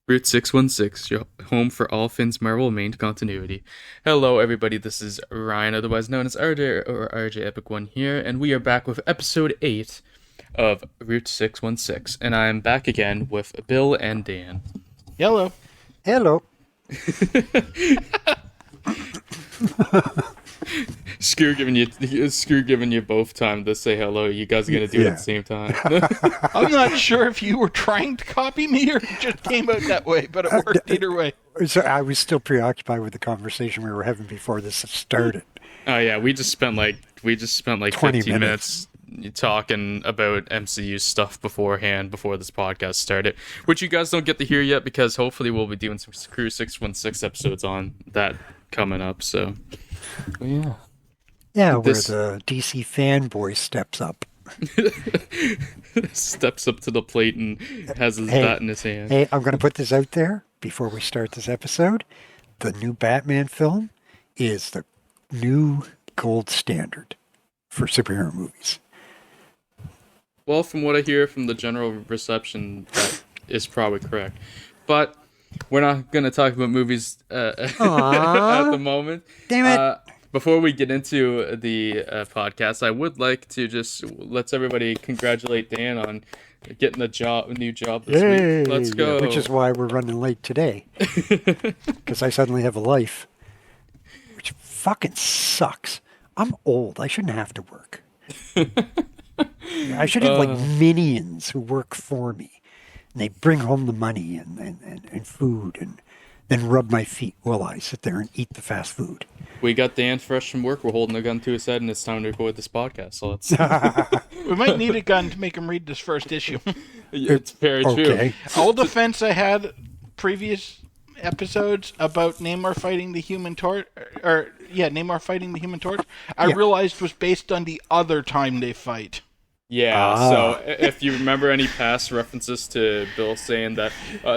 Route 616, your home for all things Marvel main continuity. Hello, everybody. This is Ryan, otherwise known as RJ or RJ Epic One here, and we are back with episode 8 of Route 616. And I'm back again with Bill and Dan. Hello. Hello. Screw giving you both time to say hello. You guys are gonna do it at the same time. I'm not sure if you were trying to copy me or it just came out that way, but it worked either way. So I was still preoccupied with the conversation we were having before this started. Oh yeah, we just spent like 15 minutes talking about MCU stuff before this podcast started, which you guys don't get to hear yet because hopefully we'll be doing some Crew 616 episodes on that coming up. So yeah. Yeah, where the DC fanboy steps up. Steps up to the plate and has his bat in his hand. Hey, I'm going to put this out there before we start this episode. The new Batman film is the new gold standard for superhero movies. Well, from what I hear from the general reception, that is probably correct. But we're not going to talk about movies at the moment. Damn it. Before we get into the podcast, I would like to just let everybody congratulate Dan on getting a new job this week. Let's go. Which is why we're running late today. Because I suddenly have a life. Which fucking sucks. I'm old. I shouldn't have to work. I should have like minions who work for me. And they bring home the money and food and then rub my feet while I sit there and eat the fast food. We got Dan fresh from work. We're holding a gun to his head, and it's time to record this podcast. So let's. We might need a gun to make him read this first issue. It's very true. All defense I had previous episodes about Namor fighting the Human Torch, Namor fighting the Human Torch, I realized was based on the other time they fight. Yeah, so if you remember any past references to Bill saying that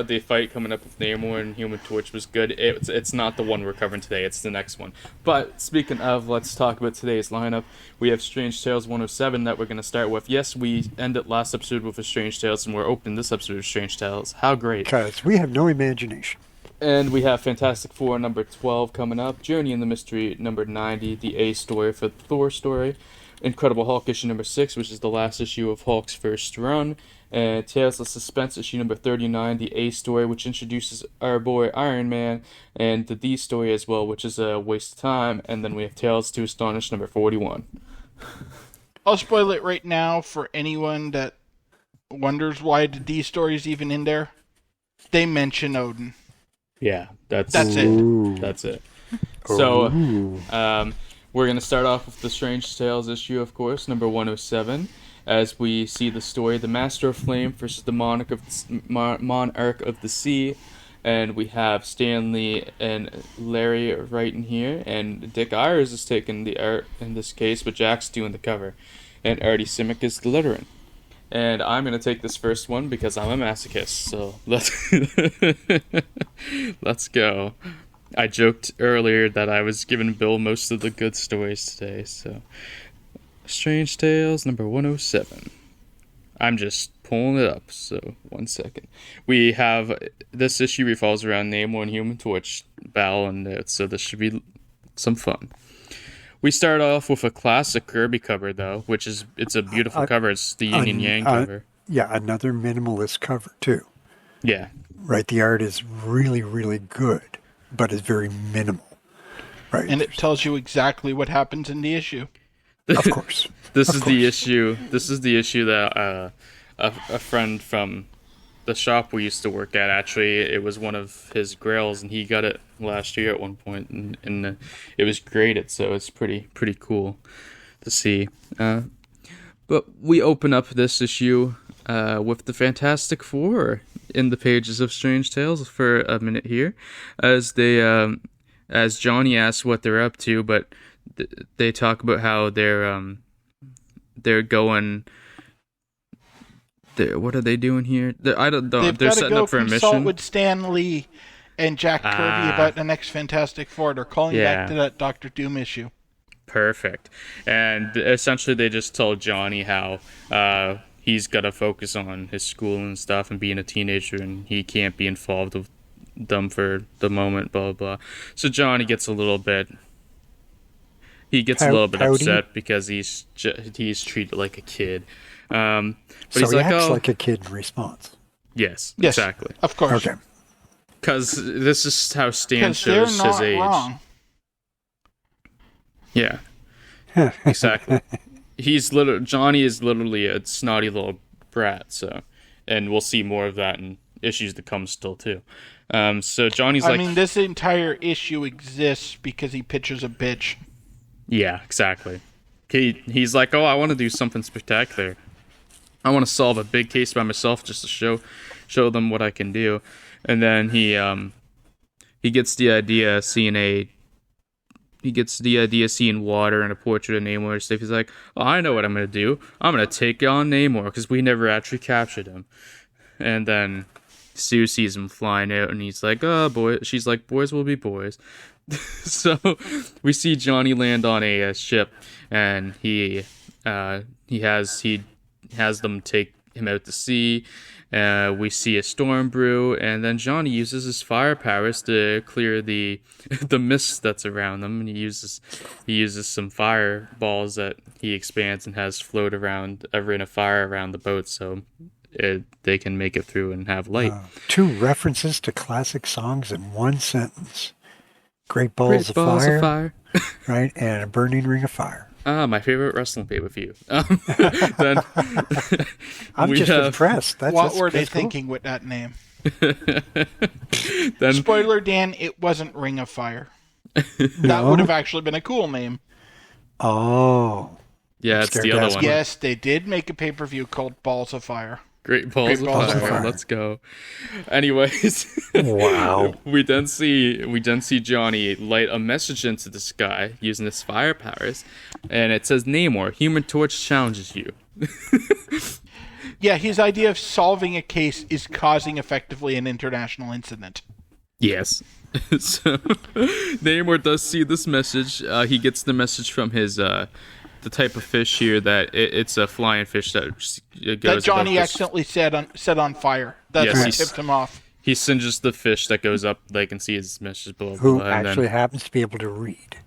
the fight coming up with Namor and Human Torch was good, it's not the one we're covering today, it's the next one. But speaking of, let's talk about today's lineup. We have Strange Tales 107 that we're going to start with. Yes, we ended last episode with a Strange Tales, and we're opening this episode with Strange Tales. How great. Because we have no imagination. And we have Fantastic Four number 12 coming up, Journey in the Mystery number 90, the A story for the Thor story, Incredible Hulk issue number 6, which is the last issue of Hulk's first run, and Tales of Suspense issue number 39, the A story, which introduces our boy Iron Man, and the D story as well, which is a waste of time, and then we have Tales to Astonish number 41. I'll spoil it right now for anyone that wonders why the D story is even in there. They mention Odin. Yeah, that's it. That's it. So, we're going to start off with the Strange Tales issue, of course, number 107, as we see the story, The Master of Flame versus the Monarch of the Sea, and we have Stanley and Larry writing here, and Dick Ayers is taking the art in this case, but Jack's doing the cover, and Artie Simic is the lettering. And I'm going to take this first one because I'm a masochist, so let's go. I joked earlier that I was giving Bill most of the good stories today, so Strange Tales number 107. I'm just pulling it up, so 1 second. We have, this issue revolves around Namor and Human Torch battle, and so this should be some fun. We start off with a classic Kirby cover, though, it's a beautiful cover. It's the Yin and Yang cover. Yeah, another minimalist cover, too. Yeah. Right, the art is really, really good, but it's very minimal. Right. And it tells you exactly what happens in the issue. Of course. This is the issue that a friend from the shop we used to work at, actually, it was one of his grails, and he got it last year at one point, and it was graded, so it's pretty cool to see. But we open up this issue with the Fantastic Four in the pages of Strange Tales for a minute here, as as Johnny asks what they're up to, but they talk about how they're going. What are they doing here? I don't know. They're setting up for a mission. They've got to go consult with Stan Lee and Jack Kirby about the next Fantastic Four. They're calling back to that Doctor Doom issue. Perfect. And essentially they just told Johnny how he's got to focus on his school and stuff and being a teenager, and he can't be involved with them for the moment, blah, blah, blah. So Johnny gets a little bit... He gets a little bit upset because he's treated like a kid. But so he's he like, acts like a kid in response. Yes, Yes, exactly. of course. Okay. Because this is how Stan Because they're shows not his age. wrong. Yeah, exactly. Johnny is literally a snotty little brat. So, and we'll see more of that in issues to come still too. So Johnny's I mean, this entire issue exists because he pitches a bitch. Yeah, exactly. He's like, oh, I want to do something spectacular. I want to solve a big case by myself just to show them what I can do. And then he gets the idea seeing water and a portrait of Namor and stuff. He's like, oh, I know what I'm going to do. I'm going to take on Namor because we never actually captured him. And then Sue sees him flying out and he's like, oh, boy. She's like, boys will be boys. So we see Johnny land on a ship and he has them take him out to sea. We see a storm brew, and then Johnny uses his fire powers to clear the mist that's around them, and he uses some fireballs that he expands and has float around in a fire around the boat, so they can make it through and have light. 2 references to classic songs in one sentence: Great Balls of Fire, right, and A Burning Ring of Fire. My favorite wrestling pay-per-view. Then I'm just impressed. What were they thinking with that name? Then, spoiler, Dan, it wasn't Ring of Fire. That would have actually been a cool name. Oh. Yeah, it's the other one. Yes, they did make a pay-per-view called Balls of Fire. Great Balls of Fire. Let's go. Anyways, wow. we then see Johnny light a message into the sky using his fire powers, and it says, Namor, Human Torch challenges you. Yeah, his idea of solving a case is causing effectively an international incident. Yes. So Namor does see this message. He gets the message from his the type of fish here that it's a flying fish that goes that Johnny accidentally set on fire. That's what tipped him off. He singes the fish that goes up. They can see his message below. Who actually happens to be able to read.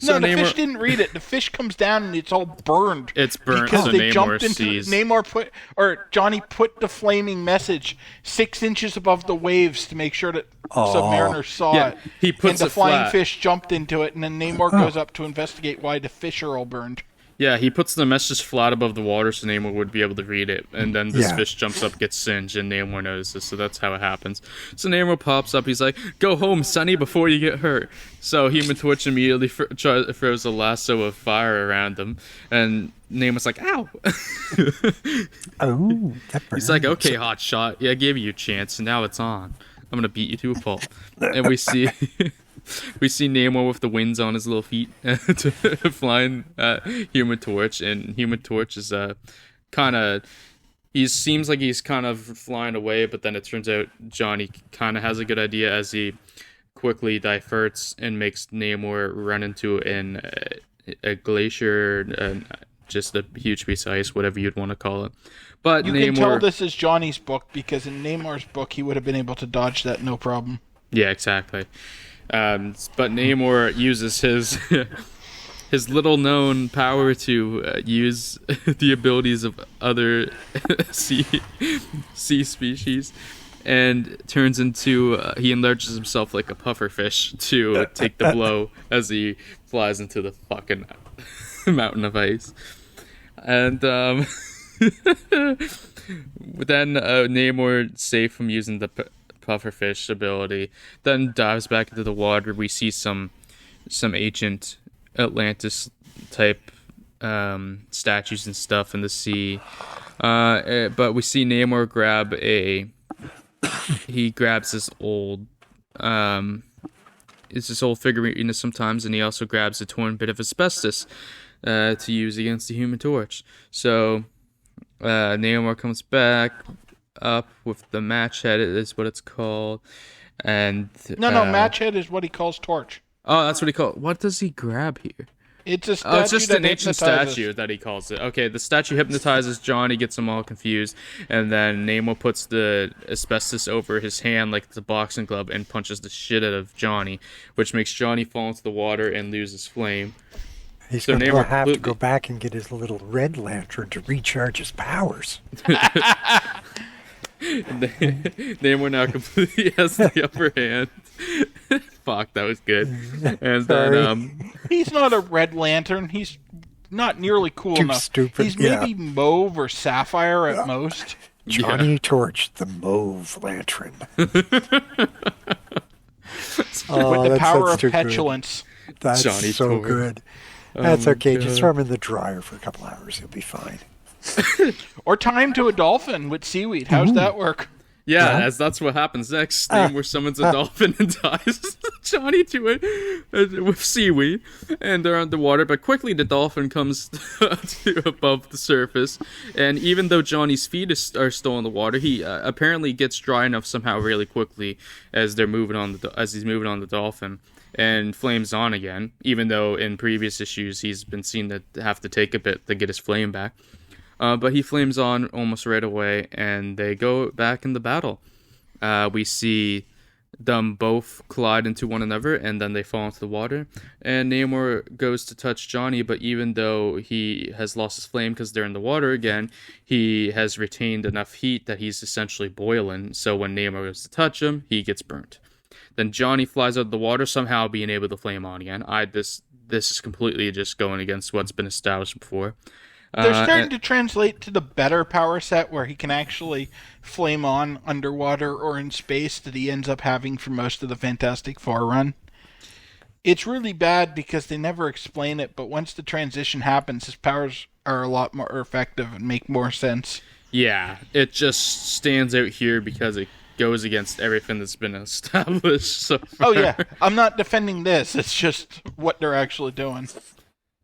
So no, the fish didn't read it. The fish comes down and it's all burned. It's burnt, because so they Namor jumped into sees. Johnny put the flaming message 6 inches above the waves to make sure that submariners saw it. He puts and the flying flat. fish jumped into it, and then Namor goes up to investigate why the fish are all burned. Yeah, he puts the message flat above the water so Namor would be able to read it. And then this fish jumps up, gets singed, and Namor notices. So that's how it happens. So Namor pops up. He's like, go home, Sonny, before you get hurt. So Human Torch immediately throws a lasso of fire around him. And Namor's like, ow. Oh, that burns. He's like, okay, hot shot. Yeah, I gave you a chance, and now it's on. I'm going to beat you to a pulp. And we see... We see Namor with the wings on his little feet flying Human Torch, and Human Torch is kind of... He seems like he's kind of flying away, but then it turns out Johnny kind of has a good idea as he quickly diverts and makes Namor run into a glacier, just a huge piece of ice, whatever you'd want to call it. But you can tell this is Johnny's book, because in Namor's book, he would have been able to dodge that no problem. Yeah, exactly. But Namor uses his little-known power to use the abilities of other sea species, and turns into he enlarges himself like a pufferfish to take the blow as he flies into the fucking mountain of ice. And then Namor, safe from using the pufferfish ability, then dives back into the water. We see some ancient Atlantis type statues and stuff in the sea, but we see Namor grabs this old figurine sometimes, and he also grabs a torn bit of asbestos to use against the Human Torch. So Namor comes back up with the match head, is what it's called, and no, match head is what he calls Torch. Oh, that's what he calls. What does he grab here? It's a statue Oh, it's just that an ancient hypnotizes. statue that he calls it. Okay, the statue hypnotizes Johnny, gets him all confused, and then Namor puts the asbestos over his hand like it's a boxing glove and punches the shit out of Johnny, which makes Johnny fall into the water and lose his flame. He's So going to Namor have to completely- go back and get his little red lantern to recharge his powers. Namor now completely has the upper hand. Fuck, that was good. And Sorry. then, He's not a Red Lantern. He's not nearly cool Too enough. stupid, He's yeah. maybe mauve or sapphire at most. Johnny Torch, the mauve lantern. With the power of too good. petulance. That's Johnny so Torch. good. That's okay. Just God. throw him in the dryer for a couple hours. He'll be fine. Or tie him to a dolphin with seaweed. How's that work? yeah, Yeah. as that's what happens next. Namor summons a dolphin and ties Johnny to it with seaweed, and they're underwater. But quickly, the dolphin comes to above the surface, and even though Johnny's feet are still in the water, he apparently gets dry enough somehow really quickly as they're moving on as he's moving on the dolphin. And flames on again, even though in previous issues he's been seen to have to take a bit to get his flame back. But he flames on almost right away, and they go back in the battle. We see them both collide into one another, and then they fall into the water. And Namor goes to touch Johnny, but even though he has lost his flame because they're in the water again, he has retained enough heat that he's essentially boiling. So when Namor goes to touch him, he gets burnt. Then Johnny flies out of the water, somehow being able to flame on again. This is completely just going against what's been established before. They're starting and- to translate to the better power set where he can actually flame on underwater or in space that he ends up having for most of the Fantastic Four run. It's really bad because they never explain it, but once the transition happens, his powers are a lot more effective and make more sense. Yeah, it just stands out here because it goes against everything that's been established so far. Oh yeah, I'm not defending this, it's just what they're actually doing.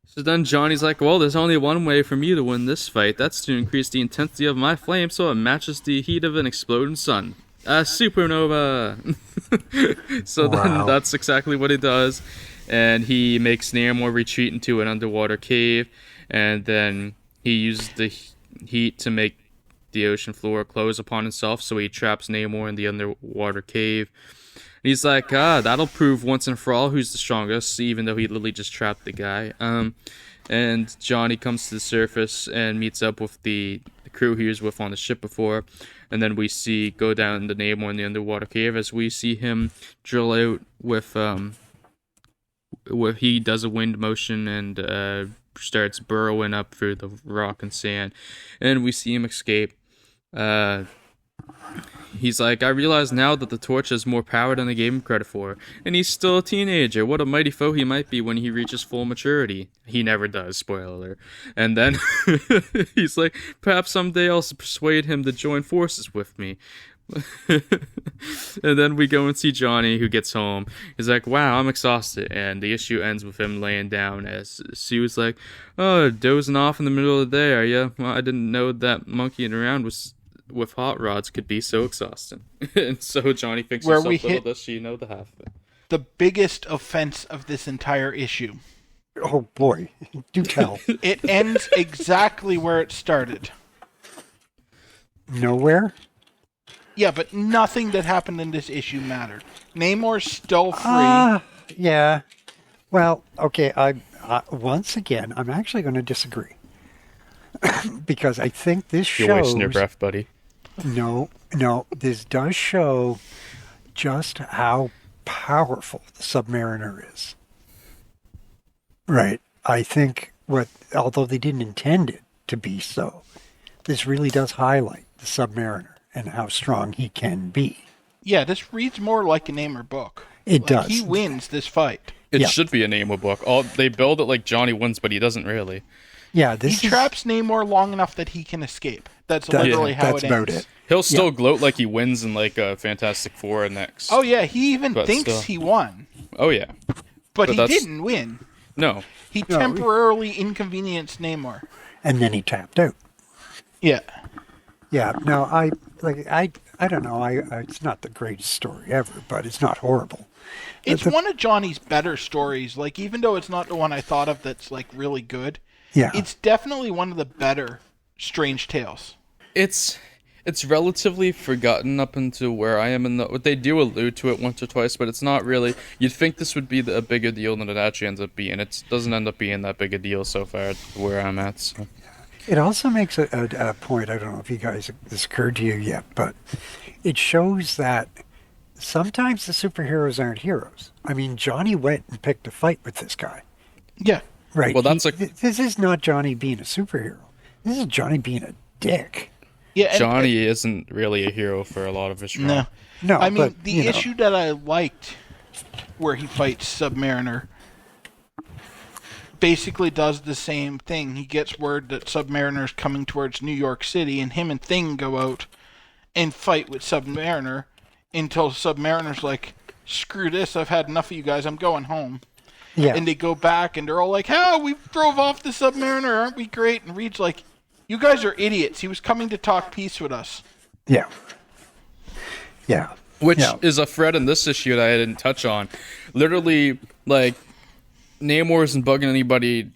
So then Johnny's like, well, there's only one way for me to win this fight. That's to increase the intensity of my flame so it matches the heat of an exploding sun. A supernova! So then Wow. that's exactly what he does. And he makes Namor retreat into an underwater cave. And then he uses the heat to make the ocean floor close upon itself. So he traps Namor in the underwater cave. And he's like, that'll prove once and for all who's the strongest, even though he literally just trapped the guy. And Johnny comes to the surface and meets up with the crew he was with on the ship before. And then we go down the Namor in the underwater cave as we see him drill out with he does a wind motion and starts burrowing up through the rock and sand. And we see him escape. He's like, I realize now that the Torch has more power than I gave him credit for. And he's still a teenager. What a mighty foe he might be when he reaches full maturity. He never does, spoiler alert. And then he's like, perhaps someday I'll persuade him to join forces with me. And then we go and see Johnny, who gets home. He's like, wow, I'm exhausted. And the issue ends with him laying down as Sue's like, oh, dozing off in the middle of the day, are you? Well, I didn't know that monkeying around with hot rods could be so exhausting. And so Johnny thinks Where himself, we little hit- does she know the half of it. The biggest offense of this entire issue. Oh boy, do tell. It ends exactly where it started. Nowhere? Yeah, but nothing that happened in this issue mattered. Namor's still free. Yeah. Well, okay, once again, I'm actually going to disagree. Because I think this You're shows... wasting your breath, buddy. No, this does show just how powerful the Submariner is. Right. I think although they didn't intend it to be so, this really does highlight the Submariner and how strong he can be. Yeah, this reads more like a Namor book. It does. He wins this fight. It Yeah. should be a Namor book. They build it like Johnny wins, but he doesn't really. Yeah, He this is... traps Namor long enough that he can escape. That's That- literally how that's it about ends. it. He'll still Yeah. gloat like he wins in like Fantastic Four next. Oh yeah, he even But thinks still. he won, Oh yeah. but he that's- didn't win. No. He No, temporarily inconvenienced Namor. And then he tapped out. Yeah. Yeah, no, I I don't know. It's not the greatest story ever, but it's not horrible. It's one of Johnny's better stories. Like, even though it's not the one I thought of that's, like, really good, Yeah. it's definitely one of the better Strange Tales. It's relatively forgotten up until where I am in the. They do allude to it once or twice, but it's not really. You'd think this would be a bigger deal than it actually ends up being. It doesn't end up being that big a deal so far where I'm at. So. It also makes a point, I don't know if you guys, this occurred to you yet, but it shows that sometimes the superheroes aren't heroes. I mean, Johnny went and picked a fight with this guy. Yeah. Right. Well, this is not Johnny being a superhero. This is Johnny being a dick. Yeah. Johnny isn't really a hero for a lot of his run. No, I mean, but, the issue that I liked where he fights Submariner basically does the same thing. He gets word that Submariner's coming towards New York City, and him and Thing go out and fight with Submariner until Submariner's like, screw this, I've had enough of you guys, I'm going home. Yeah. And they go back, and they're all like, we drove off the Submariner, aren't we great? And Reed's like, you guys are idiots. He was coming to talk peace with us. Yeah. Yeah. Which is a thread in this issue that I didn't touch on. Literally, like, Namor isn't bugging anybody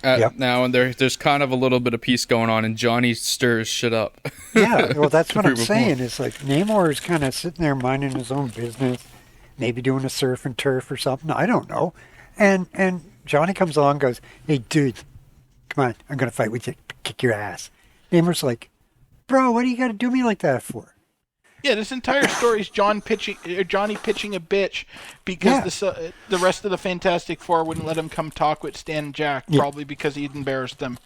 now, and there's kind of a little bit of peace going on, and Johnny stirs shit up. Yeah, well, that's what I'm saying. It's like Namor is kind of sitting there minding his own business, maybe doing a surf and turf or something. I don't know. And Johnny comes along and goes, hey, dude, come on, I'm going to fight with you, kick your ass. Namor's like, bro, what do you got to do me like that for? Yeah, this entire story is Johnny pitching a bitch because the rest of the Fantastic Four wouldn't let him come talk with Stan and Jack, probably because he'd embarrassed them.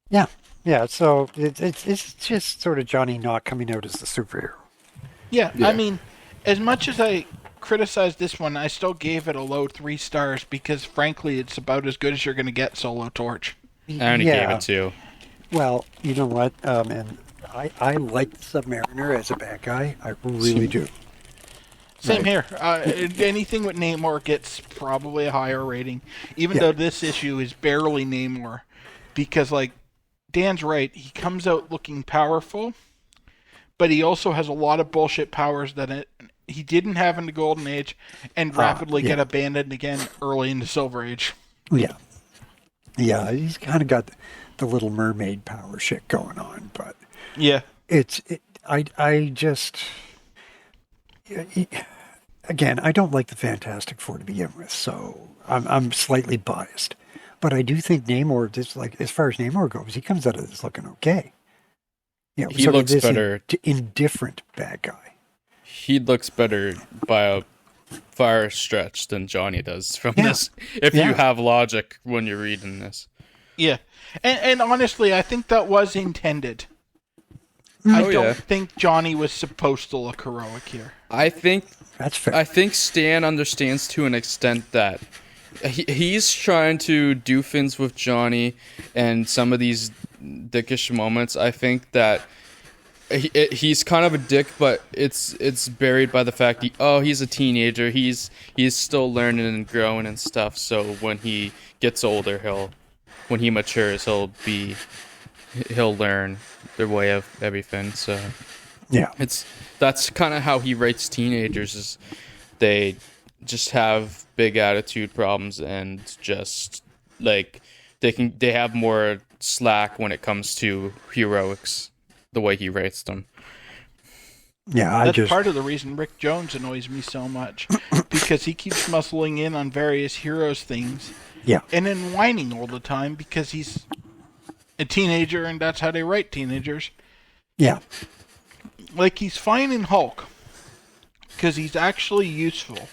Yeah, yeah. So it's just sort of Johnny not coming out as the superhero. Yeah, I mean, as much as I criticized this one, I still gave it a low 3 stars because, frankly, it's about as good as you're going to get Solo Torch. I only gave it 2. Well, you know what, and I like Submariner as a bad guy. I really do. Same here. Anything with Namor gets probably a higher rating, even though this issue is barely Namor. Because, like, Dan's right. He comes out looking powerful, but he also has a lot of bullshit powers that he didn't have in the Golden Age and rapidly get abandoned again early in the Silver Age. Yeah. Yeah, he's kind of got the Little Mermaid power shit going on, but... Yeah. Again, I don't like the Fantastic Four to begin with, so I'm slightly biased. But I do think Namor, just like as far as Namor goes, he comes out of this looking okay. You know, he looks better. Indifferent bad guy. He looks better by a far stretch than Johnny does from this. If you have logic when you're reading this. Yeah. And honestly, I think that was intended. I don't think Johnny was supposed to look heroic here. I think that's fair. I think Stan understands to an extent that he's trying to do things with Johnny and some of these dickish moments. I think that he's kind of a dick, but it's buried by the fact he's a teenager. He's still learning and growing and stuff. So when he gets older, when he matures, he'll learn their way of everything. So that's kind of how he writes teenagers, is they just have big attitude problems and just like they have more slack when it comes to heroics, the way he writes them. Yeah, that's part of the reason Rick Jones annoys me so much, because he keeps muscling in on various heroes things, and then whining all the time because he's a teenager and that's how they write teenagers. Yeah, like he's fine in Hulk because he's actually useful,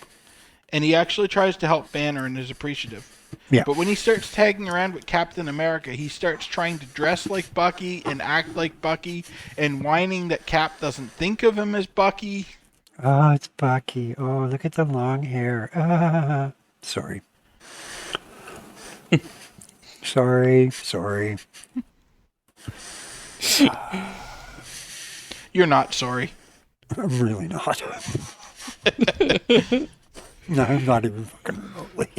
and he actually tries to help Banner and is appreciative. Yeah. But when he starts tagging around with Captain America, he starts trying to dress like Bucky and act like Bucky and whining that Cap doesn't think of him as Bucky. Oh, it's Bucky. Oh, look at the long hair. Sorry. Sorry. You're not sorry. I'm really not. No, I'm not even fucking remotely.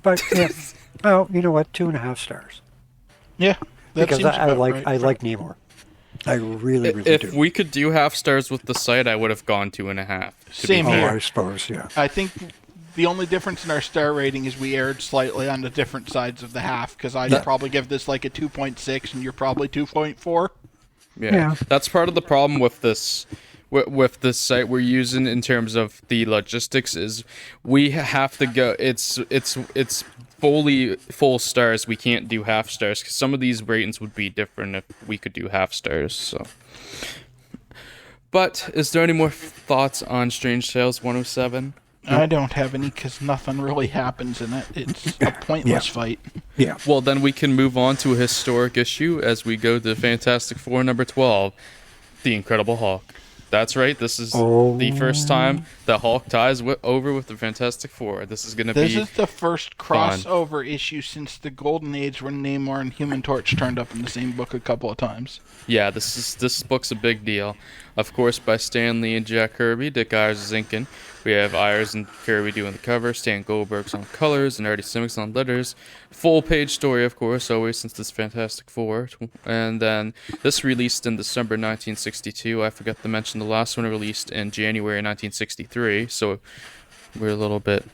But well, you know what? 2.5 stars. Yeah, because I like Namor. I really do. If we could do half stars with the site, I would have gone 2.5. Same here. I suppose, yeah. I think the only difference in our star rating is we erred slightly on the different sides of the half, because I'd probably give this like a 2.6 and you're probably 2.4. Yeah. That's part of the problem with this site we're using in terms of the logistics is we have to go. It's fully full stars. We can't do half stars because some of these ratings would be different if we could do half stars. So, but is there any more thoughts on Strange Tales 107? I don't have any because nothing really happens in it. It's a pointless fight. Yeah. Well, then we can move on to a historic issue as we go to Fantastic Four number 12, The Incredible Hulk. That's right. This is the first time that Hulk ties over with the Fantastic Four. This is This is the first crossover issue since the Golden Age when Namor and Human Torch turned up in the same book a couple of times. Yeah, this book's a big deal. Of course, by Stan Lee and Jack Kirby, Dick Ayers is inking. We have Ayers and Kirby doing the cover, Stan Goldberg's on colors, and Artie Simmons on letters. Full-page story, of course, always since this Fantastic Four. And then this released in December 1962. I forgot to mention the last one released in January 1963, so we're a little bit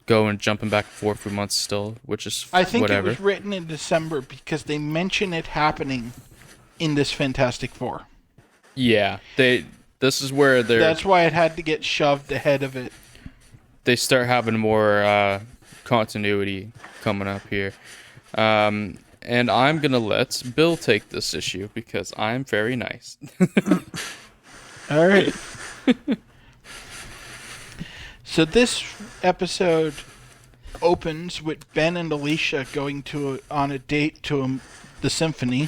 jumping back and forth for months still, which is I think whatever. It was written in December because they mention it happening in this Fantastic Four. Yeah, this is where that's why it had to get shoved ahead of it. They start having more continuity coming up here. And I'm going to let Bill take this issue because I'm very nice. All right. So this episode opens with Ben and Alicia going on a date to the symphony.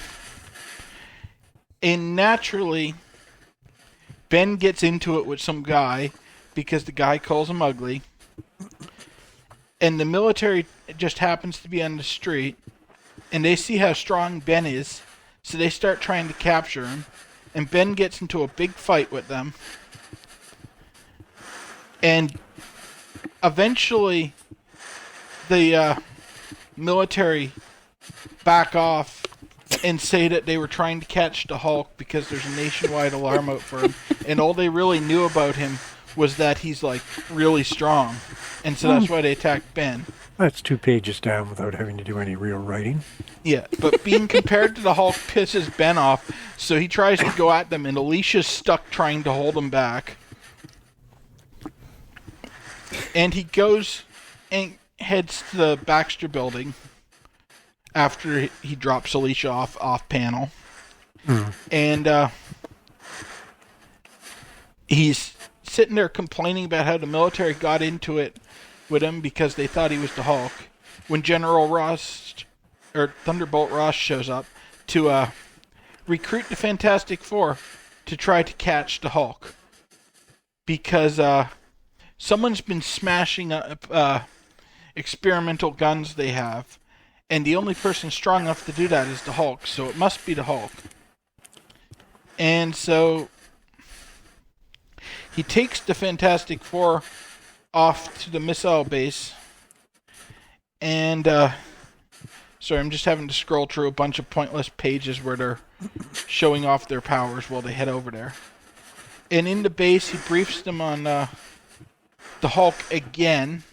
And naturally, Ben gets into it with some guy because the guy calls him ugly. And the military just happens to be on the street. And they see how strong Ben is. So they start trying to capture him. And Ben gets into a big fight with them. And eventually, the military back off and say that they were trying to catch the Hulk because there's a nationwide alarm out for him. And all they really knew about him was that he's, like, really strong. And so that's why they attacked Ben. That's 2 pages down without having to do any real writing. Yeah, but being compared to the Hulk pisses Ben off, so he tries to go at them, and Alicia's stuck trying to hold him back. And he goes and heads to the Baxter building after he drops Alicia off panel. And he's sitting there complaining about how the military got into it with him because they thought he was the Hulk. When General Ross, or Thunderbolt Ross, shows up to recruit the Fantastic Four to try to catch the Hulk. Because someone's been smashing up experimental guns they have. And the only person strong enough to do that is the Hulk, so it must be the Hulk. And so he takes the Fantastic Four off to the missile base. And, sorry, I'm just having to scroll through a bunch of pointless pages where they're showing off their powers while they head over there. And in the base, he briefs them on the Hulk again,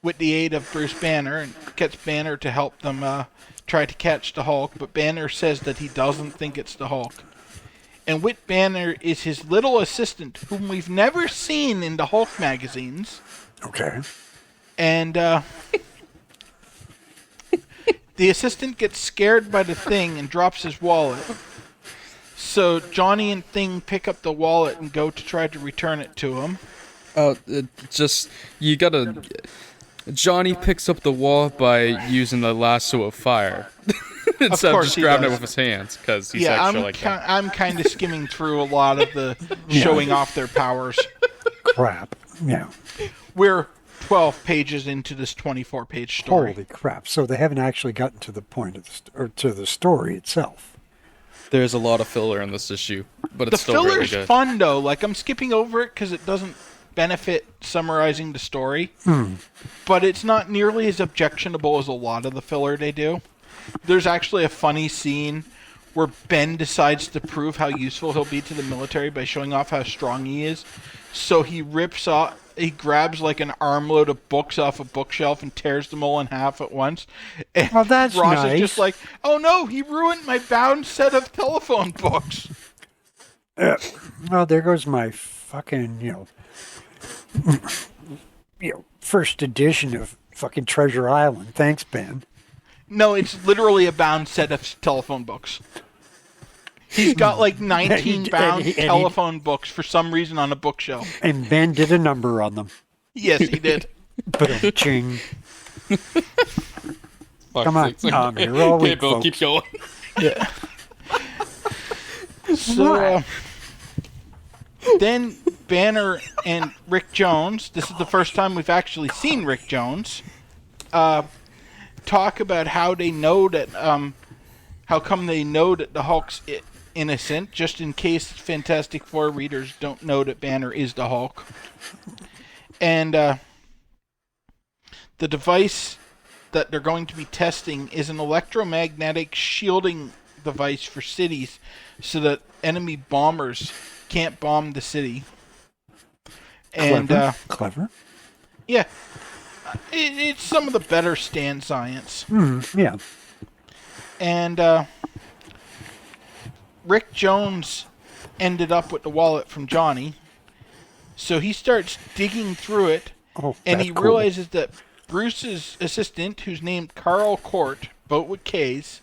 with the aid of Bruce Banner, and gets Banner to help them try to catch the Hulk, but Banner says that he doesn't think it's the Hulk. And with Banner is his little assistant, whom we've never seen in the Hulk magazines. Okay. And the assistant gets scared by the Thing and drops his wallet. So Johnny and Thing pick up the wallet and go to try to return it to him. Johnny picks up the wallet by using the lasso of fire instead of just grabbing it with his hands because he's actually like that. I'm kind of skimming through a lot of the showing off their powers. Crap. Yeah. We're 12 pages into this 24-page story. Holy crap. So they haven't actually gotten to the point of to the story itself. There's a lot of filler in this issue, but it's still really good. The filler's fun, though. Like, I'm skipping over it because it doesn't benefit summarizing the story. But it's not nearly as objectionable as a lot of the filler they do. There's actually a funny scene where Ben decides to prove how useful he'll be to the military by showing off how strong he is. So he grabs like an armload of books off a bookshelf and tears them all in half at once. And Well, that's Ross nice. is just like, oh no, he ruined my bound set of telephone books. Well, there goes my fucking, first edition of fucking Treasure Island. Thanks, Ben. No, it's literally a bound set of telephone books. He's got like 19 bound telephone books for some reason on a bookshelf. And Ben did a number on them. Yes, he did. But ching. Come on, Tom. You're all Okay, weak, Bill, folks. keep going. Yeah. So, then Banner and Rick Jones, this is the first time we've actually seen Rick Jones, talk about how they know that, how come they know that the Hulk's innocent, just in case Fantastic Four readers don't know that Banner is the Hulk. And the device that they're going to be testing is an electromagnetic shielding device for cities so that enemy bombers can't bomb the city. And Clever. Yeah. It's some of the better Stan science. Yeah. And Rick Jones ended up with the wallet from Johnny. So he starts digging through it, and he realizes that Bruce's assistant, who's named Carl Court, both with K's,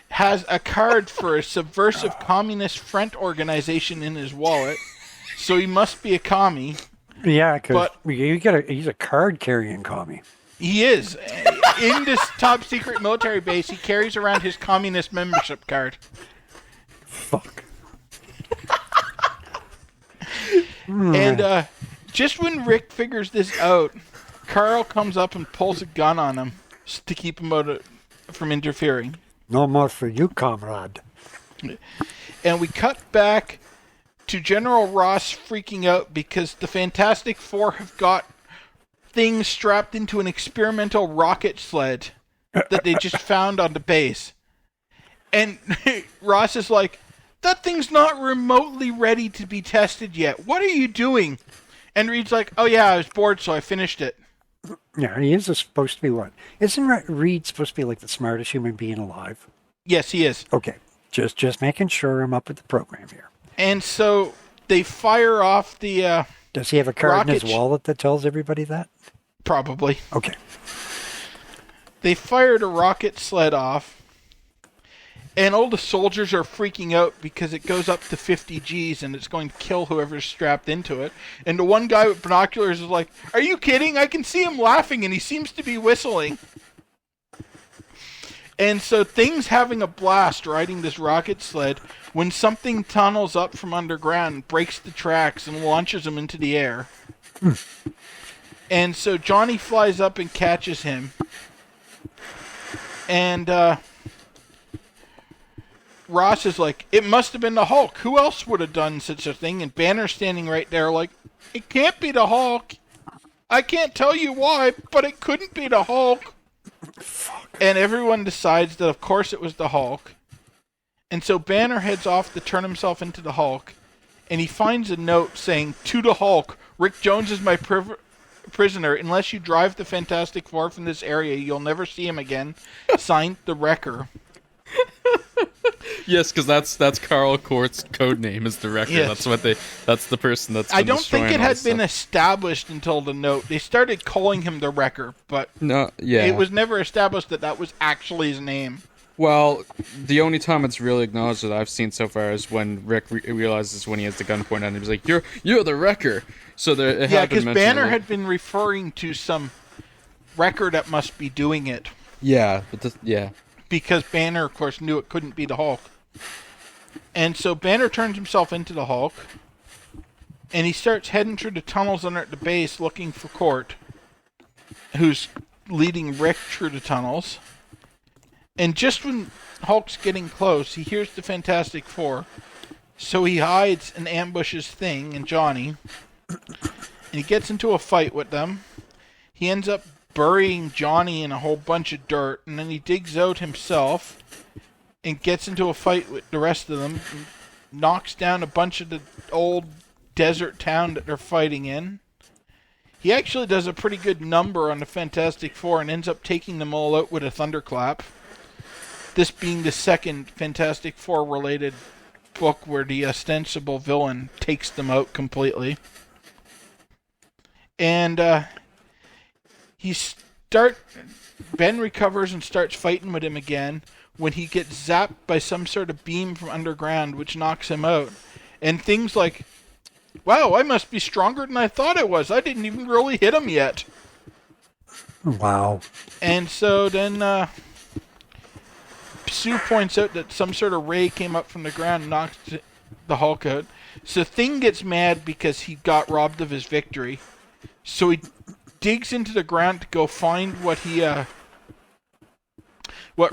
has a card for a subversive communist front organization in his wallet. So he must be a commie. Yeah, because he's a card-carrying commie. He is. In this top secret military base, he carries around his communist membership card. Fuck. And just when Rick figures this out, Carl comes up and pulls a gun on him to keep him from interfering. No more for you, comrade. And we cut back to General Ross freaking out because the Fantastic Four have got things strapped into an experimental rocket sled that they just found on the base. And Ross is like, that thing's not remotely ready to be tested yet. What are you doing? And Reed's like, oh yeah, I was bored, so I finished it. Yeah, he is supposed to be what? Isn't Reed supposed to be like the smartest human being alive? Yes, he is. Okay, just making sure I'm up with the program here. And so they fire off the Does he have a card in his rocket wallet that tells everybody that? Probably. Okay. They fired a rocket sled off, and all the soldiers are freaking out because it goes up to 50 Gs and it's going to kill whoever's strapped into it. And the one guy with binoculars is like, are you kidding? I can see him laughing and he seems to be whistling. And so Thing's having a blast riding this rocket sled when something tunnels up from underground, breaks the tracks, and launches him into the air. And so Johnny flies up and catches him. And Ross is like, it must have been the Hulk. Who else would have done such a thing? And Banner's standing right there like, it can't be the Hulk. I can't tell you why, but it couldn't be the Hulk. And everyone decides that of course it was the Hulk. And so Banner heads off to turn himself into the Hulk. And he finds a note saying, to the Hulk, Rick Jones is my prisoner. Unless you drive the Fantastic Four from this area, you'll never see him again. Signed, the Wrecker. Yes, because that's Carl Court's code name is the Wrecker. Yes. That's the person that's. I don't think it had been established until the note. They started calling him the Wrecker, but it was never established that was actually his name. Well, the only time it's really acknowledged that I've seen so far is when Rick realizes when he has the gun pointed at him, he's like, "You're the Wrecker." So there, because Banner had been referring to some Wrecker that must be doing it. Yeah, but because Banner, of course, knew it couldn't be the Hulk. And so Banner turns himself into the Hulk, and he starts heading through the tunnels under at the base looking for Court, who's leading Rick through the tunnels. And just when Hulk's getting close, he hears the Fantastic Four, so he hides and ambushes Thing and Johnny, and he gets into a fight with them. He ends up burying Johnny in a whole bunch of dirt, and then he digs out himself, and gets into a fight with the rest of them, and knocks down a bunch of the old desert town that they're fighting in. He actually does a pretty good number on the Fantastic Four and ends up taking them all out with a thunderclap. This being the second Fantastic Four related book where the ostensible villain takes them out completely. And Ben recovers and starts fighting with him again when he gets zapped by some sort of beam from underground, which knocks him out. And things like, wow, I must be stronger than I thought I was. I didn't even really hit him yet. Wow. And so then Sue points out that some sort of ray came up from the ground and knocked the Hulk out. So Thing gets mad because he got robbed of his victory. So he digs into the ground to go find what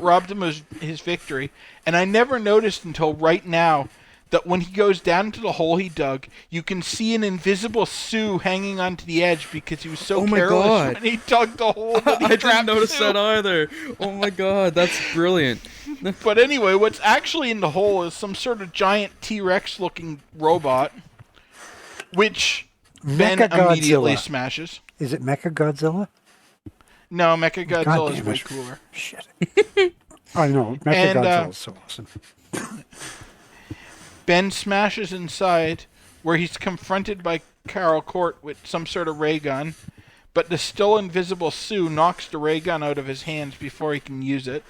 robbed him of his victory. And I never noticed until right now that when he goes down into the hole he dug, you can see an invisible Sue hanging onto the edge because he was so careless when he dug the hole that he I didn't notice Sue. that either. Oh my god, that's brilliant. But anyway, what's actually in the hole is some sort of giant T-Rex looking robot, which Ben Mechagodzilla. immediately smashes. Is it Mechagodzilla? No, Mechagodzilla God is damn way it. cooler. Shit. I know. Mechagodzilla is so awesome. Ben smashes inside, where he's confronted by Carol Court with some sort of ray gun, but the still invisible Sue knocks the ray gun out of his hands before he can use it.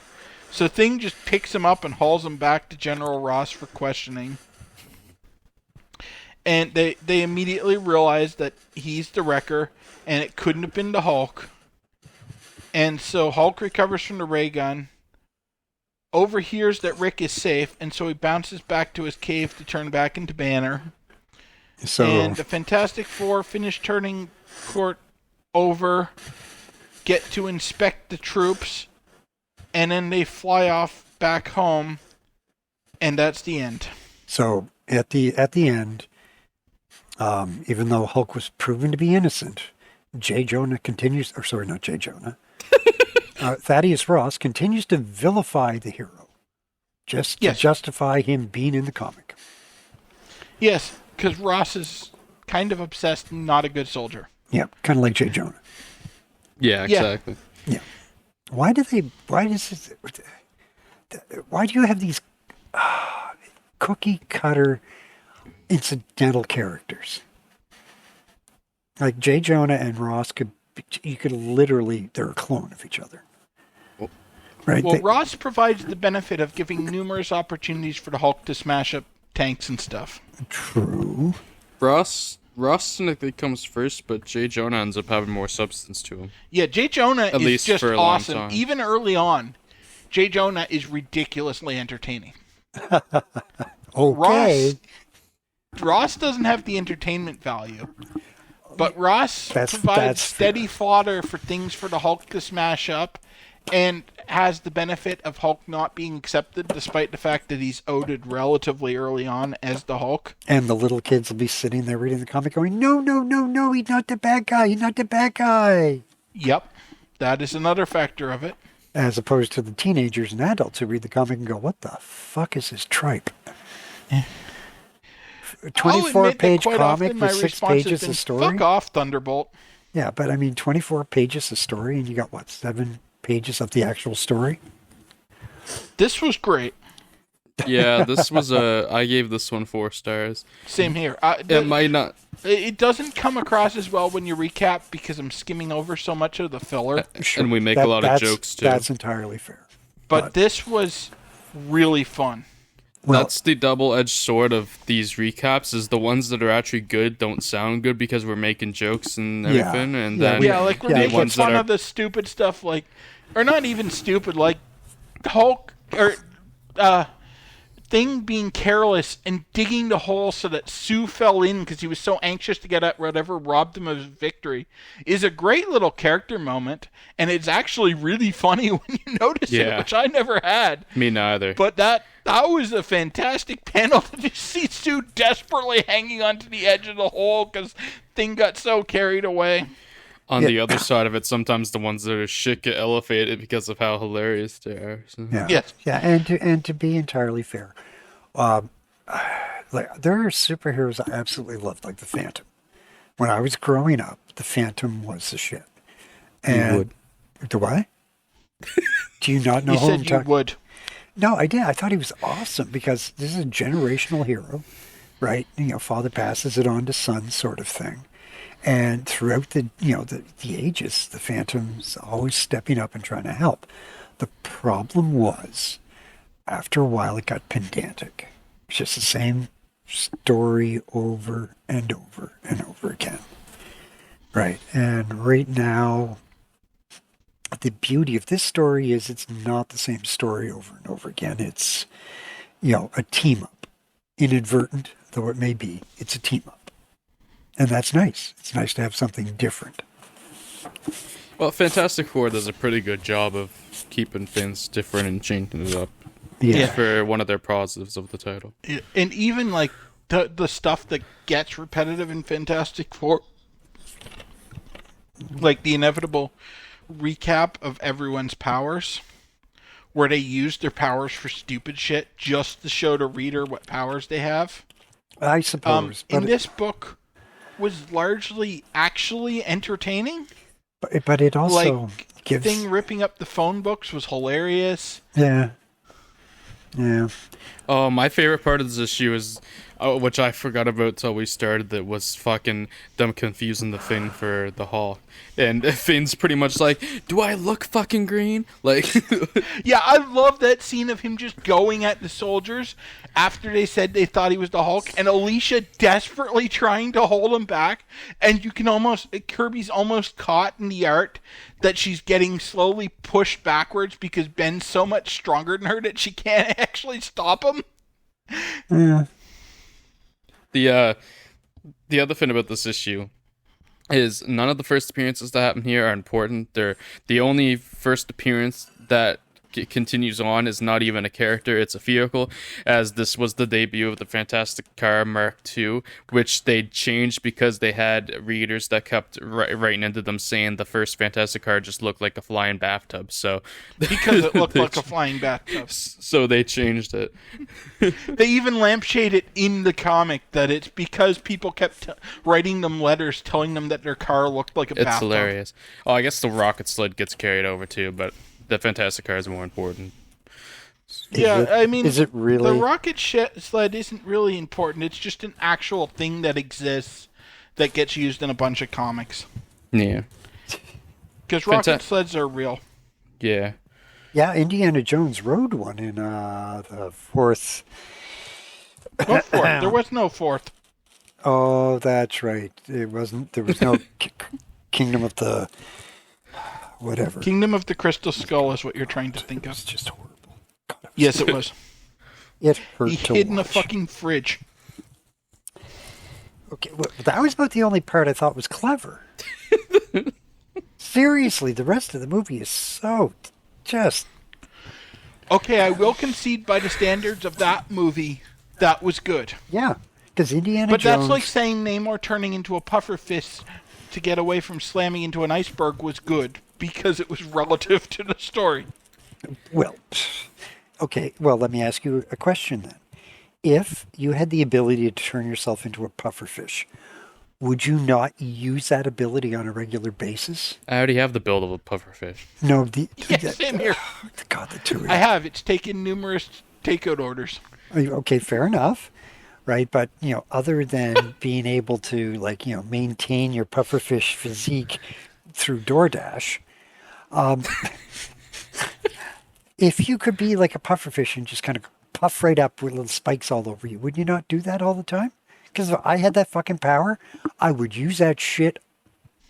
So Thing just picks him up and hauls him back to General Ross for questioning. And they immediately realize that he's the Wrecker, and it couldn't have been the Hulk. And so Hulk recovers from the ray gun, overhears that Rick is safe, and so he bounces back to his cave to turn back into Banner. And the Fantastic Four finish turning Court over, get to inspect the troops, and then they fly off back home, and that's the end. So at the end, even though Hulk was proven to be innocent, J. Jonah continues, or sorry, not J. Jonah, Thaddeus Ross continues to vilify the hero, just to justify him being in the comic. Yes, because Ross is kind of obsessed and not a good soldier. Yeah, kind of like J. Jonah. Yeah, exactly. Yeah. Why do you have these cookie cutter incidental characters? Like J. Jonah and Ross you could literally, they're a clone of each other. Right? Well, Ross provides the benefit of giving numerous opportunities for the Hulk to smash up tanks and stuff. True. Ross technically comes first, but J. Jonah ends up having more substance to him. Yeah, J. Jonah At is least just for a long awesome. time. Even early on, J. Jonah is ridiculously entertaining. Okay. Ross doesn't have the entertainment value, but Ross provides that's steady fair. fodder for things for the Hulk to smash up, and has the benefit of Hulk not being accepted despite the fact that he's outed relatively early on as the Hulk. And the little kids will be sitting there reading the comic going, no, he's not the bad guy. Yep, that is another factor of it. As opposed to the teenagers and adults who read the comic and go, what the fuck is this tripe? 24-page comic with 6 pages of story? Fuck off, Thunderbolt. Yeah, but I mean, 24 pages of story, and you got, 7 pages of the actual story? This was great. Yeah, this was I gave this one 4 stars. Same here. It might not. It doesn't come across as well when you recap because I'm skimming over so much of the filler. Sure. And we make a lot of jokes, too. That's entirely fair. But this was really fun. Well, That's the double-edged sword of these recaps, is the ones that are actually good don't sound good because we're making jokes and everything, and then Like we're making ones fun that of the stupid stuff, like, or not even stupid, like Hulk or Thing being careless and digging the hole so that Sue fell in because he was so anxious to get at whatever robbed him of his victory is a great little character moment, and it's actually really funny when you notice it, which I never had. Me neither. But that was a fantastic panel to just see Sue desperately hanging onto the edge of the hole because Thing got so carried away. On the other side of it, sometimes the ones that are shit get elevated because of how hilarious they are. So. Yeah, Yes. yeah, and to be entirely fair, like there are superheroes I absolutely loved, like the Phantom. When I was growing up, the Phantom was the shit. And You would. Do I? Do you not know You who I'm said you talking? would. No, I did. I thought he was awesome because this is a generational hero, right? You know, father passes it on to son, sort of thing. And throughout the ages, the Phantom's always stepping up and trying to help. The problem was, after a while, it got pedantic. It's just the same story over and over and over again. Right. And right now, the beauty of this story is it's not the same story over and over again. It's, a team up. Inadvertent, though it may be, it's a team up. And that's nice. It's nice to have something different. Well, Fantastic Four does a pretty good job of keeping things different and changing it up. Yeah. For one of their positives of the title. And even like the stuff that gets repetitive in Fantastic Four, like the inevitable recap of everyone's powers, where they use their powers for stupid shit just to show the reader what powers they have. I suppose. In this book was largely actually entertaining. But it also Like, gives... Thing ripping up the phone books was hilarious. Yeah. Yeah. Oh, my favorite part of this issue is, which I forgot about till we started, that was fucking them confusing the Thing for the Hulk. And Finn's pretty much like, do I look fucking green? Like, Yeah, I love that scene of him just going at the soldiers after they said they thought he was the Hulk, and Alicia desperately trying to hold him back, and you can Kirby's almost caught in the art that she's getting slowly pushed backwards because Ben's so much stronger than her that she can't actually stop him. Yeah. the other thing about this issue is none of the first appearances that happen here are important. They're the only first appearance that continues on is not even a character, it's a vehicle, as this was the debut of the Fantastic Car Mark II, which they changed because they had readers that kept writing into them saying the first Fantastic Car just looked like a flying bathtub. So Because it looked like a flying bathtub. So they changed it. They even lampshade it in the comic that it's because people kept writing them letters telling them that their car looked like a bathtub. It's hilarious. Oh, I guess the rocket sled gets carried over too, but the Fantastic Car is more important. Is it really? The rocket sled isn't really important. It's just an actual thing that exists that gets used in a bunch of comics. Yeah. Because rocket sleds are real. Yeah. Yeah, Indiana Jones rode one in the fourth. No fourth. There was no fourth. Oh, that's right. It wasn't. There was no Kingdom of the whatever. Kingdom of the Crystal Skull is what you're trying to think It's of. just horrible. God, Yes, it was. It hurt He to hid in a watch. fucking fridge. Okay, well, that was about the only part I thought was clever. Seriously, the rest of the movie is so just... Okay, I will concede by the standards of that movie, that was good. Yeah, because Indiana But Jones... that's like saying Namor turning into a puffer fist to get away from slamming into an iceberg was good, because it was relative to the story. Well, okay, well, let me ask you a question then. If you had the ability to turn yourself into a pufferfish, would you not use that ability on a regular basis? I already have the build of a pufferfish. No, Yes, same here. God, the two of I have. It's taken numerous takeout orders. Okay, fair enough, right? But, other than being able to, maintain your pufferfish physique through DoorDash, if you could be like a pufferfish and just kind of puff right up with little spikes all over you, would you not do that all the time? Because if I had that fucking power, I would use that shit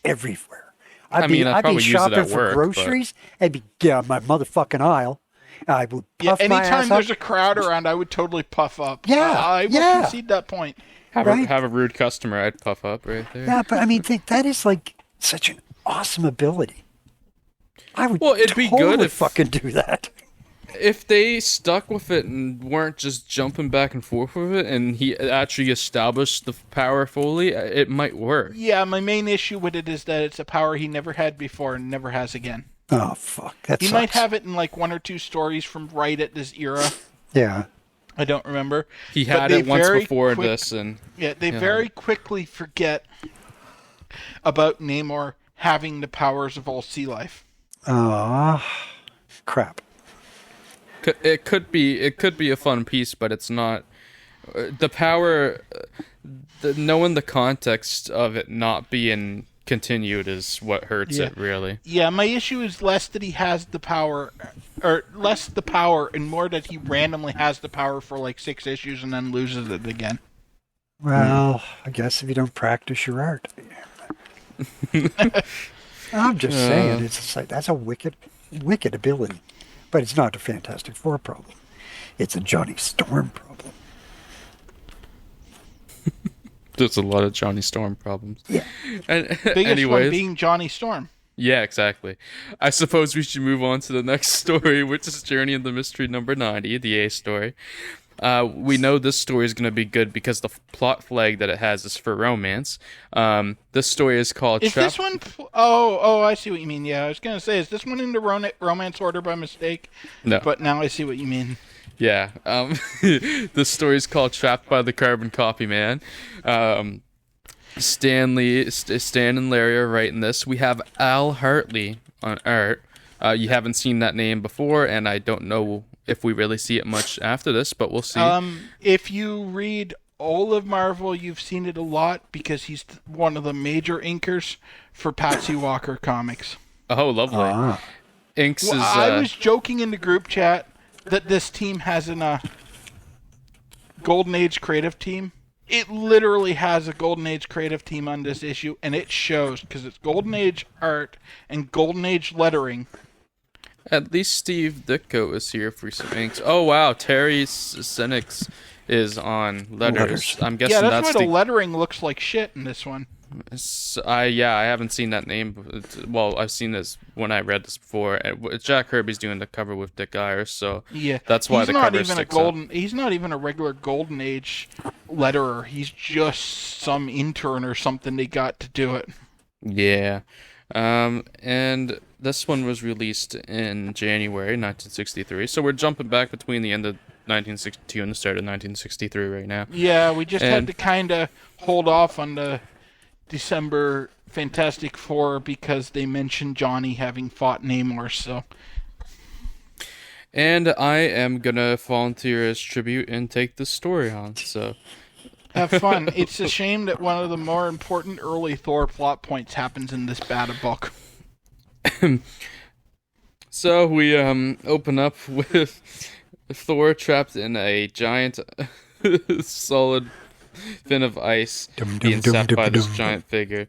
everywhere. I'd be shopping for groceries. I'd be my motherfucking aisle. I would puff my ass anytime up. there's a crowd around, I would totally puff up. Yeah, I will concede that point. Have Right? a rude customer, I'd puff up right there. Yeah, but I mean, that is like such an awesome ability. I would Well, it'd be totally good if- fucking do that. if they stuck with it and weren't just jumping back and forth with it, and he actually established the power fully, it might work. Yeah, my main issue with it is that it's a power he never had before and never has again. Oh, fuck. That He sucks. might have it in like one or two stories from right at this era. Yeah. I don't remember. He had it once before this, and yeah, they very quickly forget about Namor having the powers of all sea life. Crap. it could be a fun piece, but it's not. The power, knowing the context of it not being continued is what hurts it, really. Yeah, my issue is less that he has the power, or less the power, and more that he randomly has the power for like 6 issues and then loses it again. Well, I guess if you don't practice your art. I'm just saying, it's just like, that's a wicked ability. But it's not a Fantastic Four problem. It's a Johnny Storm problem. There's a lot of Johnny Storm problems. Yeah. And Biggest one being Johnny Storm. Yeah, exactly. I suppose we should move on to the next story, which is Journey of the Mystery number 90, the A story. We know this story is going to be good because the plot flag that it has is for romance. This story is called... Is this one... Oh, I see what you mean. Yeah, I was going to say, is this one in the romance order by mistake? No. But now I see what you mean. Yeah. This story is called Trapped by the Carbon Copy Man. Stan and Larry are writing this. We have Al Hartley on art. You haven't seen that name before, and I don't know if we really see it much after this, but we'll see. If you read all of Marvel, you've seen it a lot because he's one of the major inkers for Patsy Walker comics. Oh, lovely. Inks is... I was joking in the group chat that this team has a Golden Age creative team. It literally has a Golden Age creative team on this issue, and it shows because it's Golden Age art and Golden Age lettering. At least Steve Ditko is here for some inks. Oh, wow. Terry Senix is on letters. I'm guessing that's why the lettering looks like shit in this one. I haven't seen that name. Well, I've seen this when I read this before. Jack Kirby's doing the cover with Dick Ayers, so that's why the cover sticks up. He's not even a regular Golden Age letterer. He's just some intern or something they got to do it. Yeah. And this one was released in January 1963, so we're jumping back between the end of 1962 and the start of 1963 right now. Yeah, we just had to kind of hold off on the December Fantastic Four because they mentioned Johnny having fought Namor, so... And I am gonna volunteer as tribute and take this story on, so... Have fun. It's a shame that one of the more important early Thor plot points happens in this bad book. So we open up with Thor trapped in a giant solid fin of ice being zapped by this giant figure,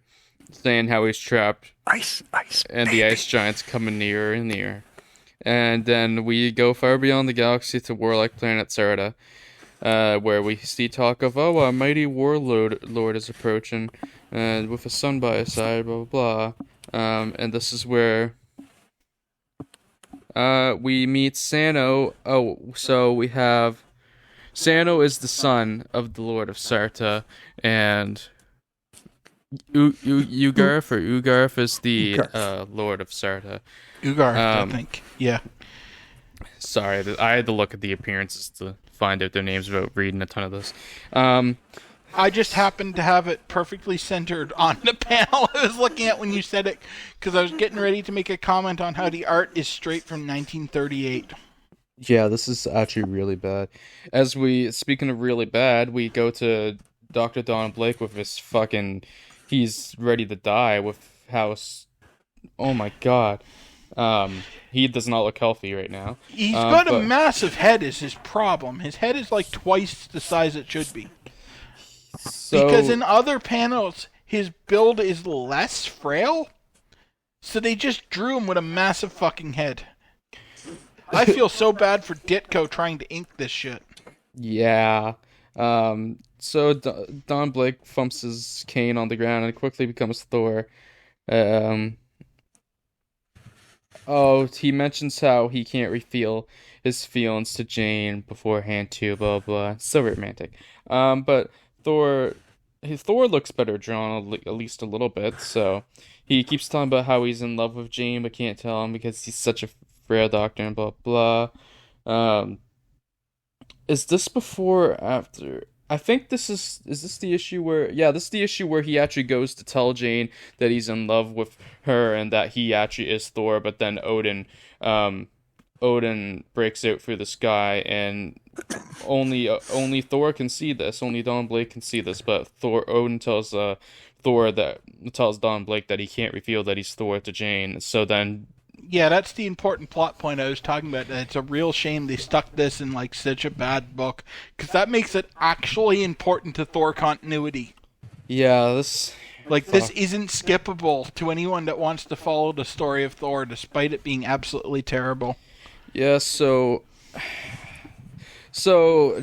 saying how he's trapped. Ice, and the ice giant's coming nearer and nearer. And then we go far beyond the galaxy to warlike planet Sarda, where we see talk of, a mighty warlord is approaching, with a sun by his side, blah, blah, blah. And this is where we meet Sano. Oh, so we have... Sano is the son of the Lord of Sarta, and Ugarth is the Lord of Sarta. Ugarth, I think. Yeah. Sorry, I had to look at the appearances to find out their names without reading a ton of this. I just happened to have it perfectly centered on the panel I was looking at when you said it, because I was getting ready to make a comment on how the art is straight from 1938. Yeah, this is actually really bad. Speaking of really bad, we go to Dr. Don Blake with his fucking... He's ready to die with house... Oh my god. He does not look healthy right now. He's got a massive head is his problem. His head is like twice the size it should be. Because in other panels, his build is less frail. So they just drew him with a massive fucking head. I feel so bad for Ditko trying to ink this shit. Yeah. So Don Blake thumps his cane on the ground and quickly becomes Thor. He mentions how he can't feel his feelings to Jane beforehand too. Blah blah. So romantic. But Thor, Thor looks better drawn at least a little bit. So he keeps talking about how he's in love with Jane, but can't tell him because he's such a frail doctor and blah blah. Um, is this before or after? I think this is this the issue where this is the issue where he actually goes to tell Jane that he's in love with her and that he actually is Thor, but then Odin breaks out through the sky and only Thor can see this, only Don Blake can see this, but Odin tells tells Don Blake that he can't reveal that he's Thor to Jane. So then yeah, that's the important plot point I was talking about. And it's a real shame they stuck this in like such a bad book, because that makes it actually important to Thor continuity. Yeah, this isn't skippable to anyone that wants to follow the story of Thor, despite it being absolutely terrible. Yeah, so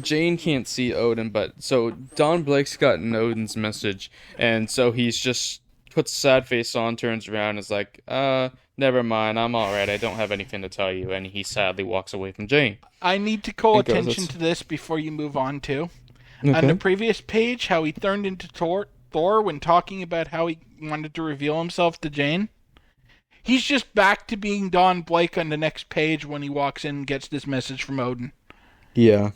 Jane can't see Odin, but so Don Blake's gotten Odin's message, and so he's just puts a sad face on, turns around, and is like, never mind, I'm alright, I don't have anything to tell you, and he sadly walks away from Jane. I need to call attention to this before you move on to. Okay. On the previous page, how he turned into Thor when talking about how he wanted to reveal himself to Jane. He's just back to being Don Blake on the next page when he walks in and gets this message from Odin. Yeah.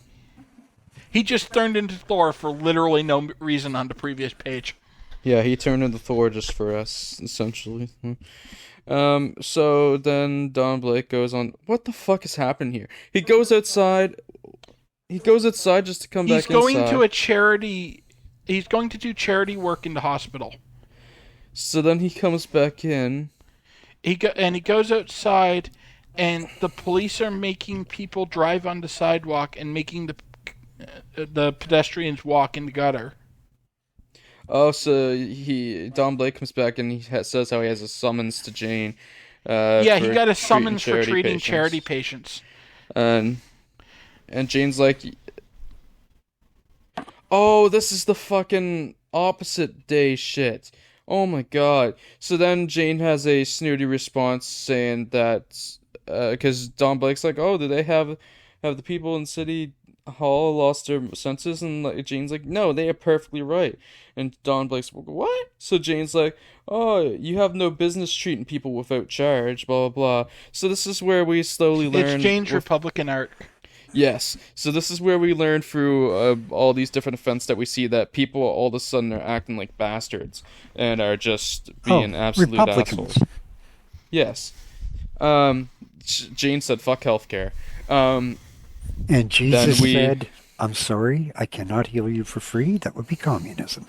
He just turned into Thor for literally no reason on the previous page. Yeah, he turned into Thor just for us, essentially. So then Don Blake goes on, what the fuck is happening here? He goes outside just to come back inside. He's going to do charity work in the hospital. So then he comes back in. He goes outside, and the police are making people drive on the sidewalk and making the pedestrians walk in the gutter. Oh, so Don Blake comes back and he says how he has a summons to Jane. He got a summons for treating charity patients. And Jane's like, oh, this is the fucking opposite day shit. Oh my god. So then Jane has a snooty response saying that, because Don Blake's like, oh, do they have the people in City Hall lost their senses? And Jane's like, no, they are perfectly right. And Don Blake's like, what? So Jane's like, oh, you have no business treating people without charge, blah, blah, blah. So this is where we slowly learn... It's Jane's Republican art. Yes. So this is where we learn through all these different events that we see that people all of a sudden are acting like bastards and are just being absolute assholes. Yes. Jane said, fuck healthcare. And Jesus said, I'm sorry, I cannot heal you for free. That would be communism.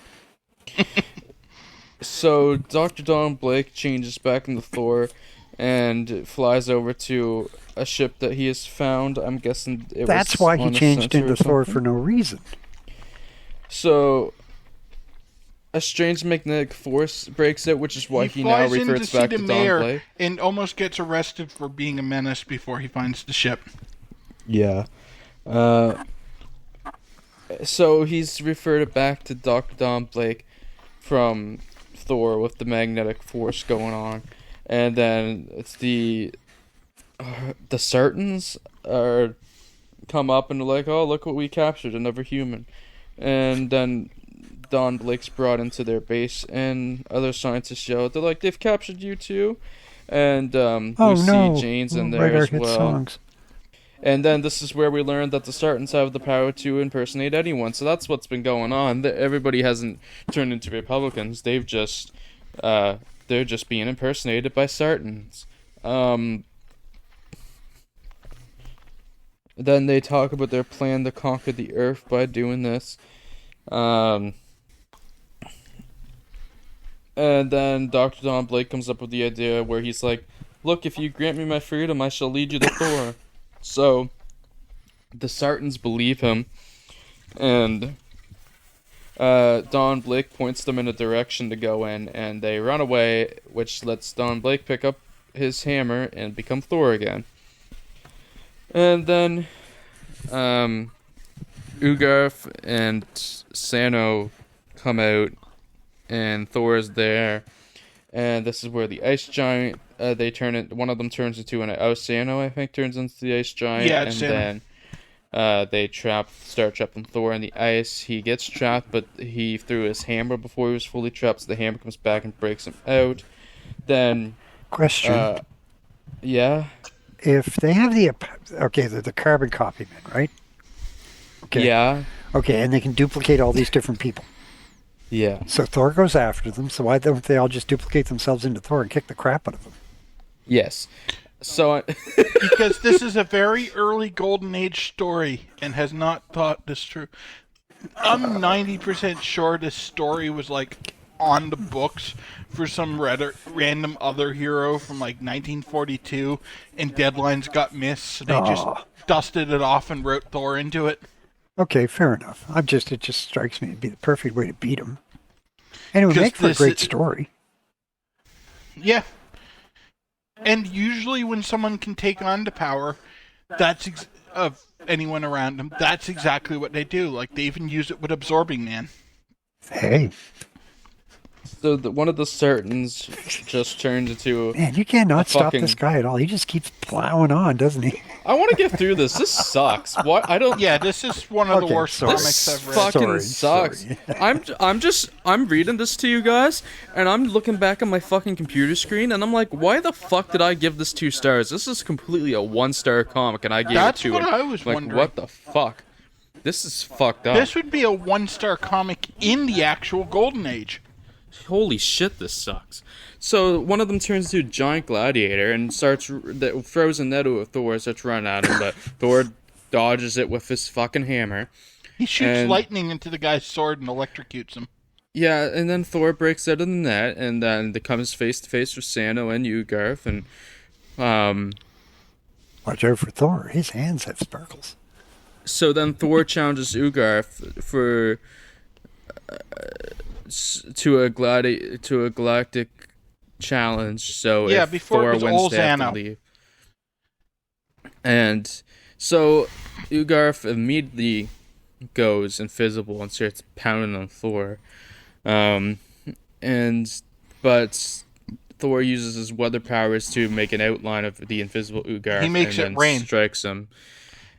So Dr. Don Blake changes back into Thor and flies over to a ship that he has found. I'm guessing that's why he changed into Thor for no reason. So a strange magnetic force breaks out, which is why he now reverts back to Don Blake. And almost gets arrested for being a menace before he finds the ship. Yeah. So he's referred back to Dr. Don Blake from Thor with the magnetic force going on. And then it's the Sartans are come up and they're like, oh, look what we captured, another human. And then Don Blake's brought into their base and other scientists yell, they're like, they've captured you too? And see Jane's in there as well. Songs. And then this is where we learned that the Sartans have the power to impersonate anyone. So that's what's been going on. Everybody hasn't turned into Republicans. They've just, they're just being impersonated by Sartans. Then they talk about their plan to conquer the Earth by doing this. And then Dr. Don Blake comes up with the idea where he's like, look, if you grant me my freedom, I shall lead you to Thor. So, the Sartans believe him, and Don Blake points them in a direction to go in, and they run away, which lets Don Blake pick up his hammer and become Thor again. And then, Ugarth and Sano come out, and Thor is there, and this is where the ice giant they turn it. One of them turns into an Oceano, I think, turns into the ice giant. Yeah, and Sano. then they start trapping Thor in the ice. He gets trapped, but he threw his hammer before he was fully trapped, so the hammer comes back and breaks him out. Then Question. Yeah. If they have the carbon copy men, right? Okay. Yeah. Okay, and they can duplicate all these different people. Yeah. So Thor goes after them. So why don't they all just duplicate themselves into Thor and kick the crap out of them? Yes. So Because this is a very early Golden Age story and has not thought this through. I'm 90% sure this story was like on the books for some random other hero from like 1942, and deadlines got missed, so they just dusted it off and wrote Thor into it. Okay, fair enough. It just strikes me to be the perfect way to beat him. And it would make for a great story. Yeah. And usually when someone can take on the power, of anyone around them, that's exactly what they do. Like, they even use it with Absorbing Man. Hey. So one of the Sartans just turned into Man, you cannot stop this guy at all. He just keeps plowing on, doesn't he? I want to get through this. This sucks. What? I don't. Yeah, this is one of the worst comics I've read. Fucking sucks. I'm reading this to you guys, and I'm looking back on my fucking computer screen, and I'm like, why the fuck did I give this 2 stars? This is completely a 1-star comic, and I gave it 2. That's what I was wondering. What the fuck? This is fucked up. This would be a 1-star comic in the actual Golden Age. Holy shit, this sucks. So one of them turns into a giant gladiator and throws a net at Thor, starts running at him, but Thor dodges it with his fucking hammer. He shoots lightning into the guy's sword and electrocutes him. Yeah, and then Thor breaks out of the net, and then they comes face to face with Sano and Ugarth, and watch out for Thor. His hands have sparkles. So then Thor challenges Ugarth for to a galactic challenge. So yeah, if before Thor it was wins, they have to leave. And so Ugarth immediately goes invisible and starts pounding on Thor. But Thor uses his weather powers to make an outline of the invisible Ugarth. He makes it rain. Strikes him.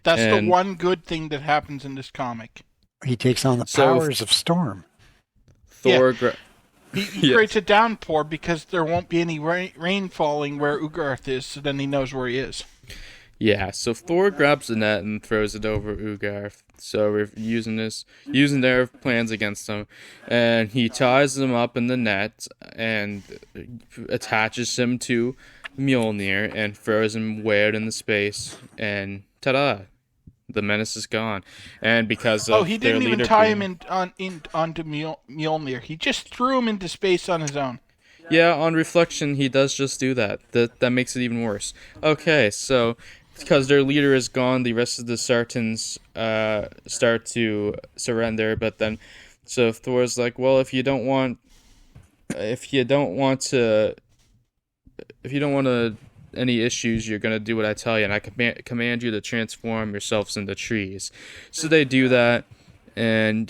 That's the one good thing that happens in this comic. He takes on the powers of storm. Thor. He creates a downpour because there won't be any rain falling where Ugarth is, so then he knows where he is. Yeah, so Thor grabs the net and throws it over Ugarth. So we're using their plans against him, and he ties him up in the net and attaches him to Mjolnir and throws him way out into space. And ta-da! The menace is gone, and because of he didn't even tie him onto Mjolnir. He just threw him into space on his own. Yeah, on reflection, he does just do that. That makes it even worse. Okay, so because their leader is gone, the rest of the Sartans start to surrender. But then, so Thor's like, well, if you don't want any issues, you're gonna do what I tell you, and I command you to transform yourselves into trees. So they do that, and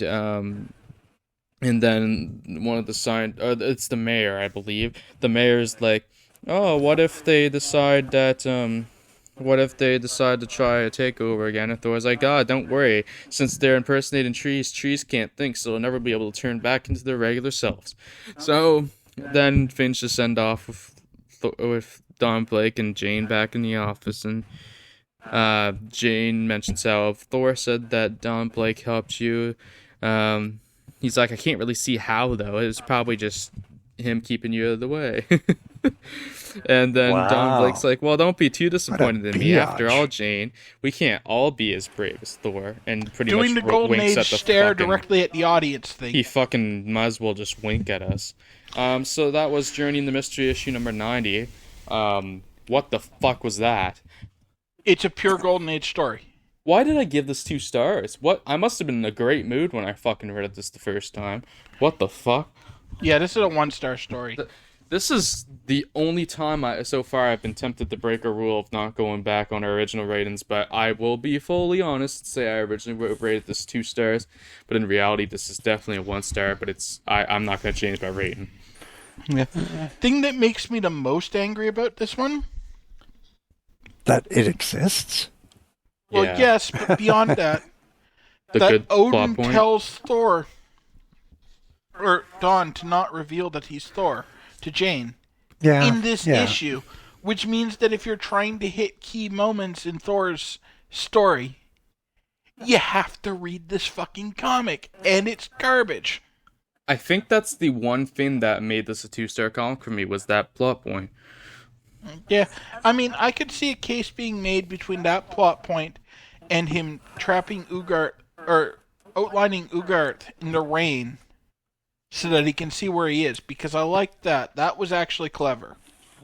then one of the it's the mayor, I believe. The mayor's like, oh, what if they decide to try a takeover again? And Thor's like, God, don't worry. Since they're impersonating trees can't think, so they'll never be able to turn back into their regular selves. So then Finch just send off with Don Blake and Jane back in the office, and Jane mentions how Thor said that Don Blake helped you. He's like, I can't really see how, though. It was probably just him keeping you out of the way. And then Don Blake's like, well, don't be too disappointed in me. After all, Jane, we can't all be as brave as Thor. And pretty doing much the Golden winks Age at the stare directly at the audience thing. He fucking might as well just wink at us. So that was Journey in the Mystery issue number 90. What the fuck was that? It's a pure Golden Age story. Why did I give this 2 stars? What? I must have been in a great mood when I fucking read this the first time. What the fuck? Yeah, this is a 1-star story. This is the only time so far I've been tempted to break a rule of not going back on our original ratings, but I will be fully honest and say I originally rated this 2 stars, but in reality this is definitely a 1 star, but I'm not going to change my rating. Yeah. Thing that makes me the most angry about this one? That it exists? Well, Yeah. yes, but beyond that, The that good Odin plot point. tells Thor, or Dawn, to not reveal that he's Thor to Jane Yeah. in this yeah. issue, which means that if you're trying to hit key moments in Thor's story, you have to read this fucking comic, and it's garbage. I think that's the one thing that made this a 2-star comic for me was that plot point. Yeah, I mean, I could see a case being made between that plot point and him trapping Ugart, or outlining Ugart in the rain so that he can see where he is, because I like that. That was actually clever.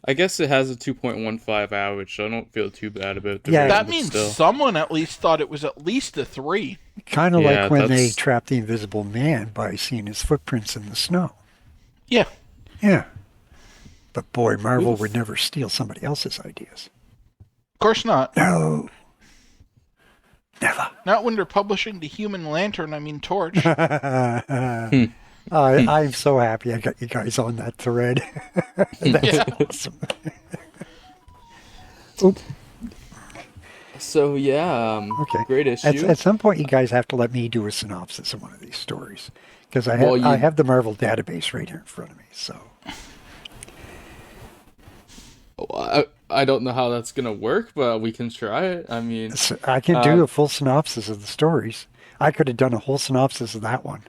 I guess it has a 2.15 average, so I don't feel too bad about the Yeah. rating, That but means still. someone at least thought it was at least a 3. Kind of Yeah, like when they that's- trapped the Invisible Man by seeing his footprints in the snow. Yeah. Yeah. But boy, Marvel would never steal somebody else's ideas. Of course not. No. Never. Not when they're publishing the Human Lantern, I mean Torch. I'm so happy I got you guys on that thread. That's awesome. Oop. So yeah, Okay. great issue. At some point, you guys have to let me do a synopsis of one of these stories because I have Well, I have the Marvel database right here in front of me. So I don't know how that's gonna work, but we can try it. I mean, I can do a full synopsis of the stories. I could have done a whole synopsis of that one.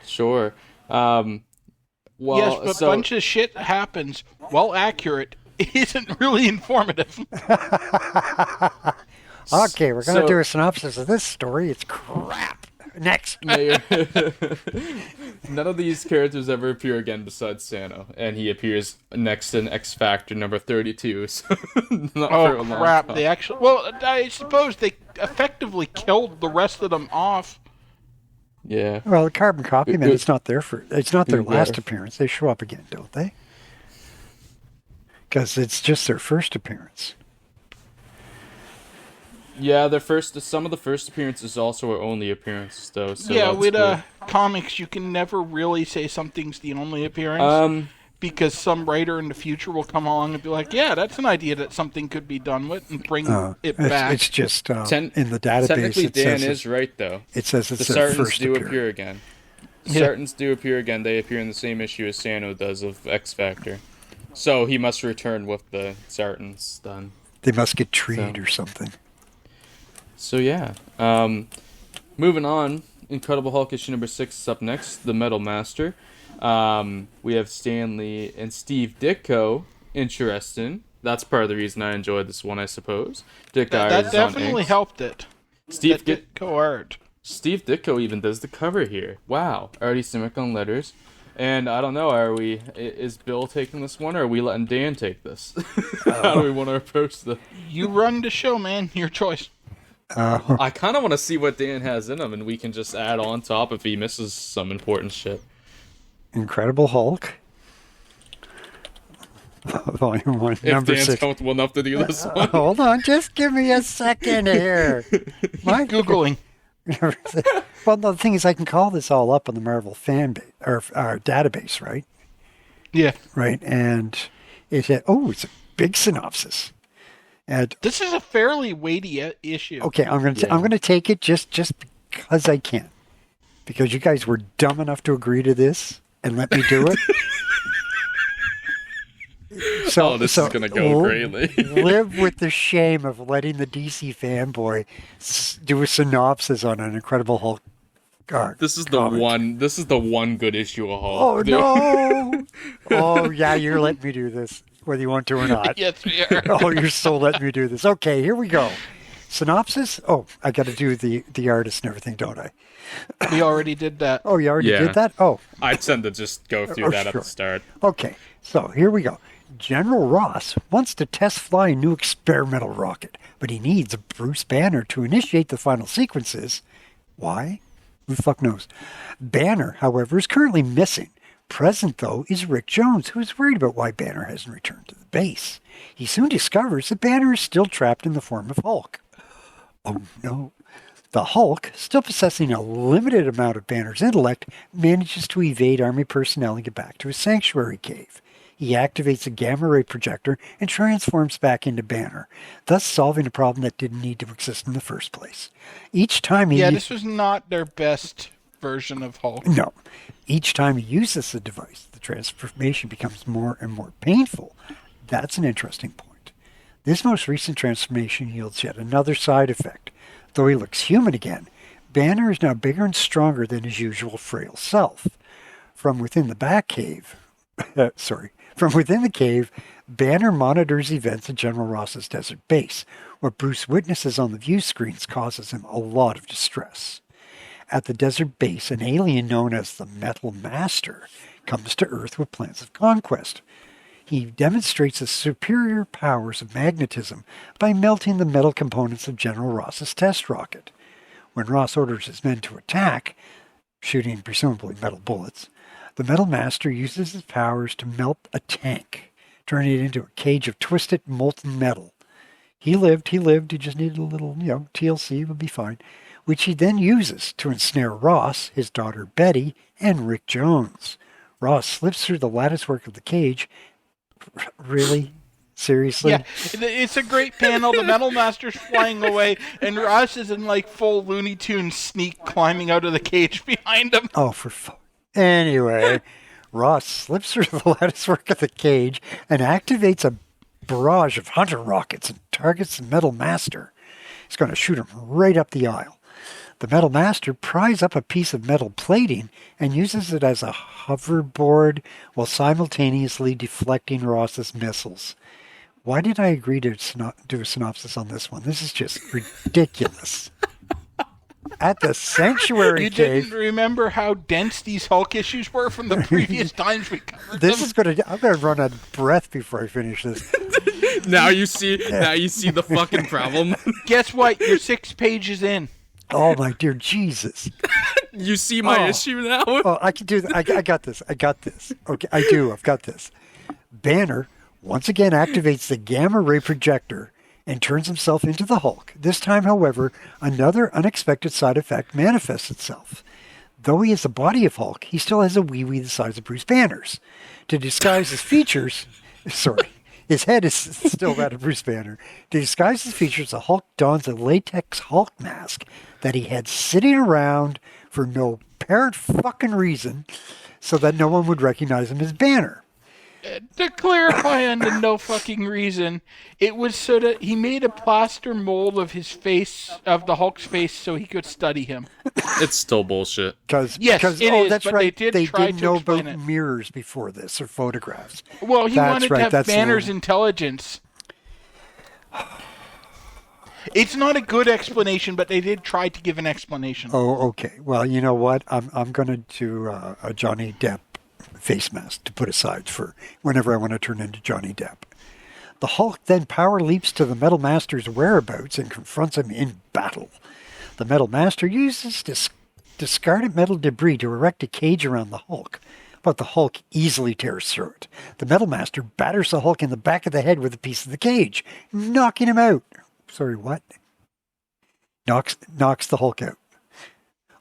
sure. Well, Yes, but so a bunch of shit happens. While accurate, it isn't really informative. Okay, we're going to so- do a synopsis of this story. It's crap. Next. none of these characters ever appear again besides Sano, and he appears next in X Factor number 32. So not for a Oh, long crap. time. They actually... Well, I suppose they effectively killed the rest of them off. Yeah. Well, the carbon copy man, it's not their Yeah. last appearance. They show up again, don't they? Because it's just their first appearance. Yeah, some of the first appearances also are only appearances, though. So Yeah, that's with good. comics, you can never really say something's the only appearance. Because some writer in the future will come along and be like, yeah, that's an idea that something could be done with, and bring it back. It's just in the database. Technically, It Dan says is right, though. It says The it's their Sartans first do appearance. appear again. Yeah. Sartans do appear again. They appear in the same issue as Sano does of X Factor. So he must return with the Sartans then. They must get treated So- or something. So yeah. Moving on, Incredible Hulk issue number 6 is up next, The Metal Master. We have Stan Lee and Steve Ditko. Interesting. That's part of the reason I enjoyed this one, I suppose. Dick Ayers that is definitely on inks. helped it. Steve That Ditko art. Steve Ditko even does the cover here. Wow. Artie Simic on letters. And I don't know, is Bill taking this one, or are we letting Dan take this? How do we want to approach this? You run the show, man. Your choice. I kind of want to see what Dan has in him, and we can just add on top if he misses some important shit. Incredible Hulk. Volume 1, If number Dan's 6. comfortable enough to do this one. Hold on, just give me a second here. My Googling. Well, the thing is, I can call this all up on the Marvel fan base, or database, right? Yeah. Right, and it's a big synopsis. And This is a fairly weighty issue. okay, I'm gonna take it just because I can, because you guys were dumb enough to agree to this and let me do it. So, This is going to go greatly. Live with the shame of letting the DC fanboy do a synopsis on an Incredible Hulk. This is the one good issue of Hulk. Oh no! Oh yeah, you're letting me do this, whether you want to or not. Yes, we are. Oh, you're so letting me do this. Okay, here we go. Synopsis. Oh, I got to do the artist and everything, don't I? We already did that. Oh, you already Yeah. did that. Oh, I'd tend to just go through that at sure. the start. okay. So here we go. General Ross wants to test fly a new experimental rocket, but he needs Bruce Banner to initiate the final sequences. Why? Who the fuck knows? Banner, however, is currently missing. Present, though, is Rick Jones, who is worried about why Banner hasn't returned to the base. He soon discovers that Banner is still trapped in the form of Hulk. Oh no. The Hulk, still possessing a limited amount of Banner's intellect, manages to evade Army personnel and get back to his sanctuary cave. He activates a gamma ray projector and transforms back into Banner, thus solving a problem that didn't need to exist in the first place. Each time this was not their best version of Hulk. No. Each time he uses the device, the transformation becomes more and more painful. That's an interesting point. This most recent transformation yields yet another side effect. Though he looks human again, Banner is now bigger and stronger than his usual frail self. From within the cave, Banner monitors events at General Ross's desert base. What Bruce witnesses on the view screens causes him a lot of distress. At the desert base, an alien known as the Metal Master comes to Earth with plans of conquest. He demonstrates his superior powers of magnetism by melting the metal components of General Ross's test rocket. When Ross orders his men to attack, shooting presumably metal bullets, the Metal Master uses his powers to melt a tank, turning it into a cage of twisted molten metal. He lived, he just needed a little, TLC would be fine, which he then uses to ensnare Ross, his daughter Betty, and Rick Jones. Ross slips through the latticework of the cage. Really? Seriously? Yeah, it's a great panel. The Metal Master's flying away, and Ross is in full Looney Tunes sneak climbing out of the cage behind him. Oh, for fuck. Anyway, Ross slips through the latticework of the cage and activates a barrage of hunter rockets and targets the Metal Master. He's going to shoot him right up the aisle. The Metal Master pries up a piece of metal plating and uses it as a hoverboard while simultaneously deflecting Ross's missiles. Why did I agree to do a synopsis on this one? This is just ridiculous. At the sanctuary you cave... didn't remember how dense these Hulk issues were from the previous times we covered them? I'm going to run out of breath before I finish this. Now you see the fucking problem. Guess what? You're 6 pages in. Oh, my dear Jesus. You see my issue now? Oh, I can do that. I got this. Okay, I do. I've got this. Banner once again activates the gamma ray projector and turns himself into the Hulk. This time, however, another unexpected side effect manifests itself. Though he has the body of Hulk, he still has a wee-wee the size of Bruce Banner's. To disguise his features... His head is still that of Bruce Banner. To disguise his features, the Hulk dons a latex Hulk mask that he had sitting around for no apparent fucking reason so that no one would recognize him as Banner. To clarify on the no fucking reason, it was so that he made a plaster mold of his face, of the Hulk's face, so he could study him. It's still bullshit. Yes, it is, that's but right. they didn't know about it. mirrors before this, or photographs. Well, he wanted to have Banner's intelligence. It's not a good explanation, but they did try to give an explanation. Oh, okay. Well, you know what? I'm going to do a Johnny Depp face mask to put aside for whenever I want to turn into Johnny Depp. The Hulk then power leaps to the Metal Master's whereabouts and confronts him in battle. The Metal Master uses discarded metal debris to erect a cage around the Hulk, but the Hulk easily tears through it. The Metal Master batters the Hulk in the back of the head with a piece of the cage, knocking him out. Sorry, what? Knocks the Hulk out.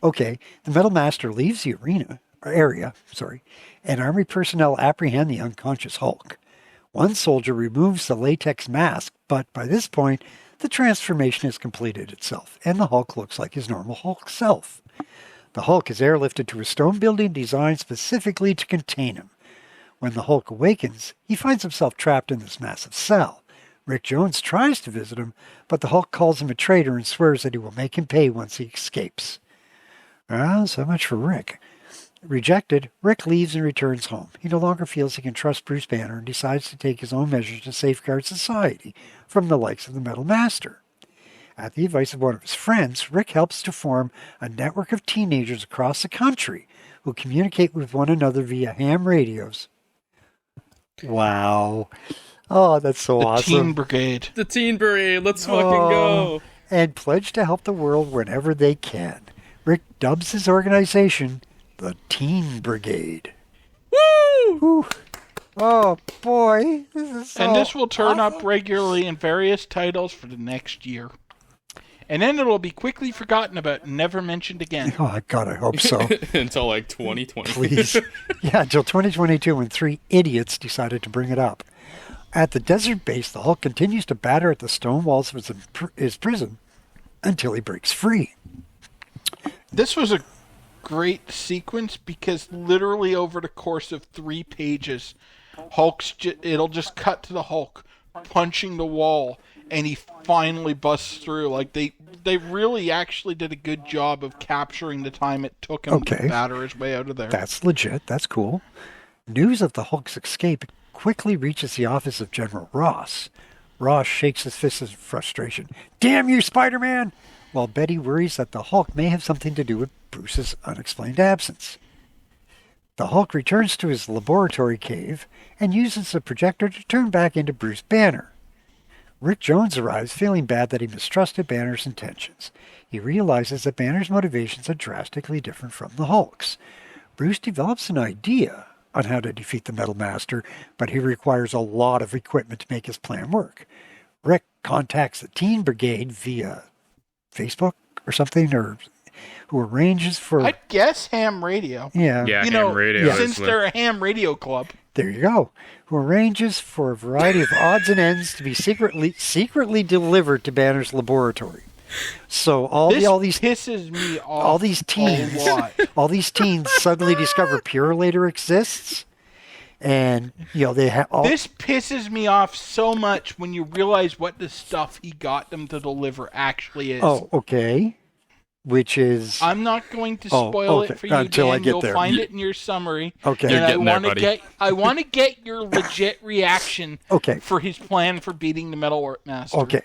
Okay, the Metal Master leaves the area, and Army personnel apprehend the unconscious Hulk. One soldier removes the latex mask, but by this point, the transformation has completed itself, and the Hulk looks like his normal Hulk self. The Hulk is airlifted to a stone building designed specifically to contain him. When the Hulk awakens, he finds himself trapped in this massive cell. Rick Jones tries to visit him, but the Hulk calls him a traitor and swears that he will make him pay once he escapes. Well, so much for Rick. Rejected, Rick leaves and returns home. He no longer feels he can trust Bruce Banner and decides to take his own measures to safeguard society from the likes of the Metal Master. At the advice of one of his friends, Rick helps to form a network of teenagers across the country who communicate with one another via ham radios. Wow. Oh, that's so awesome. The Teen Brigade. The Teen Brigade. Let's fucking go. And pledge to help the world whenever they can. Rick dubs his organization the Teen Brigade. Woo! Whew. Oh, boy. This is so and this will turn awesome. up regularly in various titles for the next year. and then it'll be quickly forgotten about and never mentioned again. Oh, God, I hope so. Until like 2020. Please. Yeah, until 2022 when 3 idiots decided to bring it up. At the desert base, the Hulk continues to batter at the stone walls of his prison until he breaks free. This was a great sequence because literally over the course of 3 pages, it'll just cut to the Hulk punching the wall, and he finally busts through. Like they really actually did a good job of capturing the time it took him to batter his way out of there. That's legit. That's cool. News of the Hulk's escape quickly reaches the office of General Ross. Ross shakes his fist in frustration. Damn you, Spider-Man! While Betty worries that the Hulk may have something to do with Bruce's unexplained absence. The Hulk returns to his laboratory cave and uses the projector to turn back into Bruce Banner. Rick Jones arrives feeling bad that he mistrusted Banner's intentions. He realizes that Banner's motivations are drastically different from the Hulk's. Bruce develops an idea on how to defeat the Metal Master, but he requires a lot of equipment to make his plan work. Rick contacts the Teen Brigade via Facebook or something, or who arranges for... I'd guess ham radio. Yeah. Yeah, ham radio. Since they're a ham radio club. There you go. Who arranges for a variety of odds and ends to be secretly delivered to Banner's laboratory. So all these pisses me off. All these teens suddenly discover Purelator exists, and they have all. This pisses me off so much when you realize what the stuff he got them to deliver actually is. Oh, okay. Which is... I'm not going to spoil it for you, until Dan. I get You'll there. find it in your summary. Okay. You're getting there, buddy. I want to get your legit reaction for his plan for beating the Metal Master. Okay.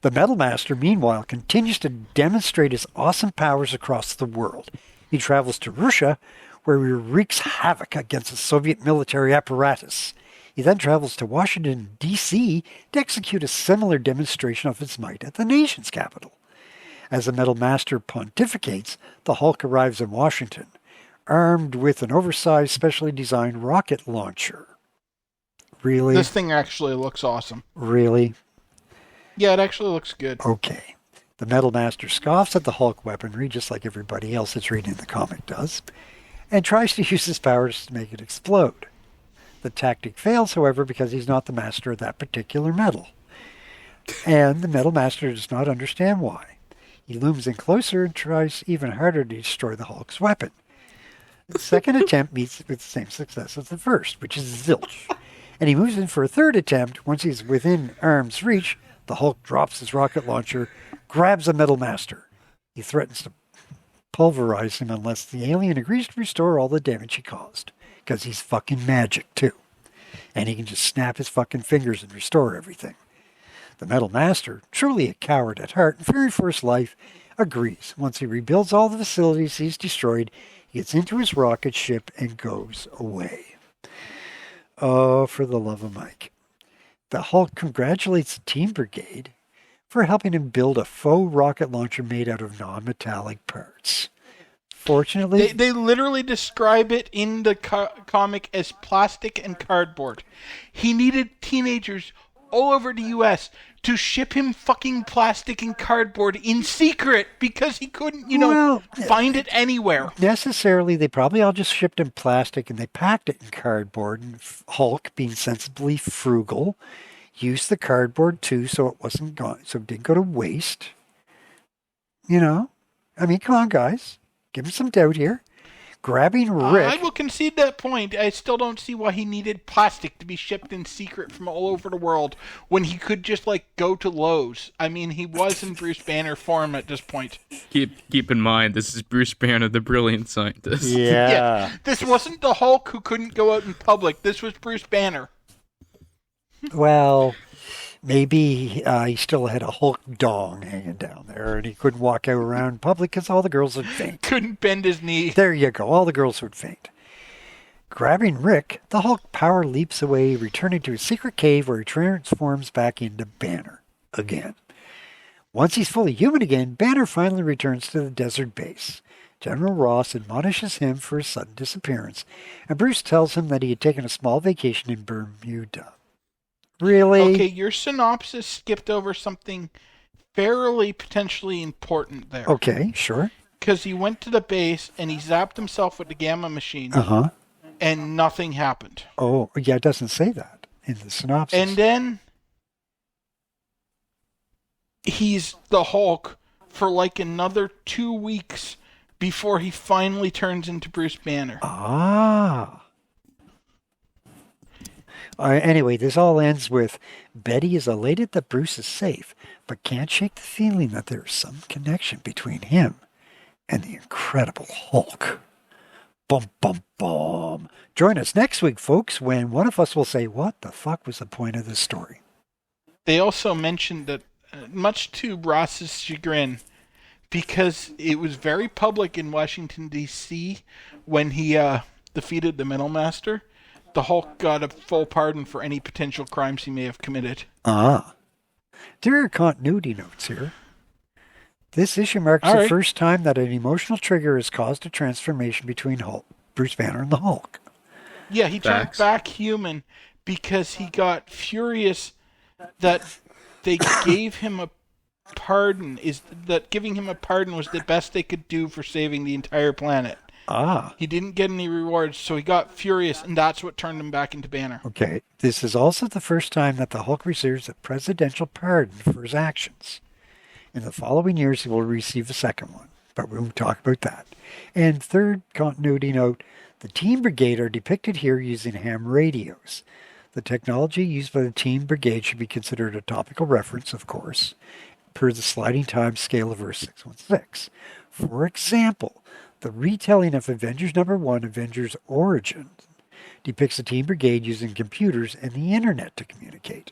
The Metal Master, meanwhile, continues to demonstrate his awesome powers across the world. He travels to Russia, where he wreaks havoc against the Soviet military apparatus. He then travels to Washington, D.C. to execute a similar demonstration of his might at the nation's capital. As the Metal Master pontificates, the Hulk arrives in Washington, armed with an oversized, specially designed rocket launcher. Really? This thing actually looks awesome. Really? Yeah, it actually looks good. Okay. The Metal Master scoffs at the Hulk weaponry, just like everybody else that's reading the comic does, and tries to use his powers to make it explode. The tactic fails, however, because he's not the master of that particular metal. And the Metal Master does not understand why. He looms in closer and tries even harder to destroy the Hulk's weapon. The second attempt meets with the same success as the first, which is zilch. And he moves in for a third attempt. Once he's within arm's reach, the Hulk drops his rocket launcher, grabs the Metal Master. He threatens to pulverize him unless the alien agrees to restore all the damage he caused. Because he's fucking magic, too. And he can just snap his fucking fingers and restore everything. The Metal Master, truly a coward at heart and fearing for his life, agrees. Once he rebuilds all the facilities he's destroyed, he gets into his rocket ship and goes away. Oh, for the love of Mike. The Hulk congratulates the Teen Brigade for helping him build a faux rocket launcher made out of non-metallic parts. Fortunately... They literally describe it in the comic as plastic and cardboard. He needed teenagers all over the U.S. to ship him fucking plastic and cardboard in secret because he couldn't, find it anywhere. Necessarily, they probably all just shipped him plastic and they packed it in cardboard. And Hulk, being sensibly frugal, used the cardboard too, so it wasn't gone, so it didn't go to waste. I mean, come on, guys, give him some doubt here. Grabbing Rick... I will concede that point. I still don't see why he needed plastic to be shipped in secret from all over the world when he could just, go to Lowe's. I mean, he was in Bruce Banner form at this point. Keep in mind, this is Bruce Banner, the brilliant scientist. Yeah. This wasn't the Hulk who couldn't go out in public. This was Bruce Banner. Well... Maybe he still had a Hulk dong hanging down there, and he couldn't walk out around in public because all the girls would faint. Couldn't bend his knee. There you go. All the girls would faint. Grabbing Rick, the Hulk power leaps away, returning to his secret cave where he transforms back into Banner again. Once he's fully human again, Banner finally returns to the desert base. General Ross admonishes him for his sudden disappearance, and Bruce tells him that he had taken a small vacation in Bermuda. Really? Okay, your synopsis skipped over something fairly potentially important there. Okay, sure. Because he went to the base and he zapped himself with the gamma machine. Uh-huh. And nothing happened. Oh, yeah, it doesn't say that in the synopsis. And then he's the Hulk for like another 2 weeks before he finally turns into Bruce Banner. Ah. Anyway, this all ends with Betty is elated that Bruce is safe, but can't shake the feeling that there is some connection between him and the Incredible Hulk. Bum, bum, bum. Join us next week, folks, when one of us will say, what the fuck was the point of this story? They also mentioned that, much to Ross's chagrin, because it was very public in Washington, D.C., when he defeated the Metal Master, the Hulk got a full pardon for any potential crimes he may have committed. Ah. There are continuity notes here. This issue marks the first time that an emotional trigger has caused a transformation between Bruce Banner and the Hulk. Yeah, he turned back human because he got furious that they gave him a pardon. That giving him a pardon was the best they could do for saving the entire planet. Ah. He didn't get any rewards, so he got furious, and that's what turned him back into Banner. Okay. This is also the first time that the Hulk receives a presidential pardon for his actions. In the following years, he will receive a second one, but we won't talk about that. And third continuity note, the Team Brigade are depicted here using ham radios. The technology used by the Team Brigade should be considered a topical reference, of course, per the sliding time scale of Earth 616. For example, the retelling of Avengers #1, Avengers Origin, depicts the Team Brigade using computers and the internet to communicate.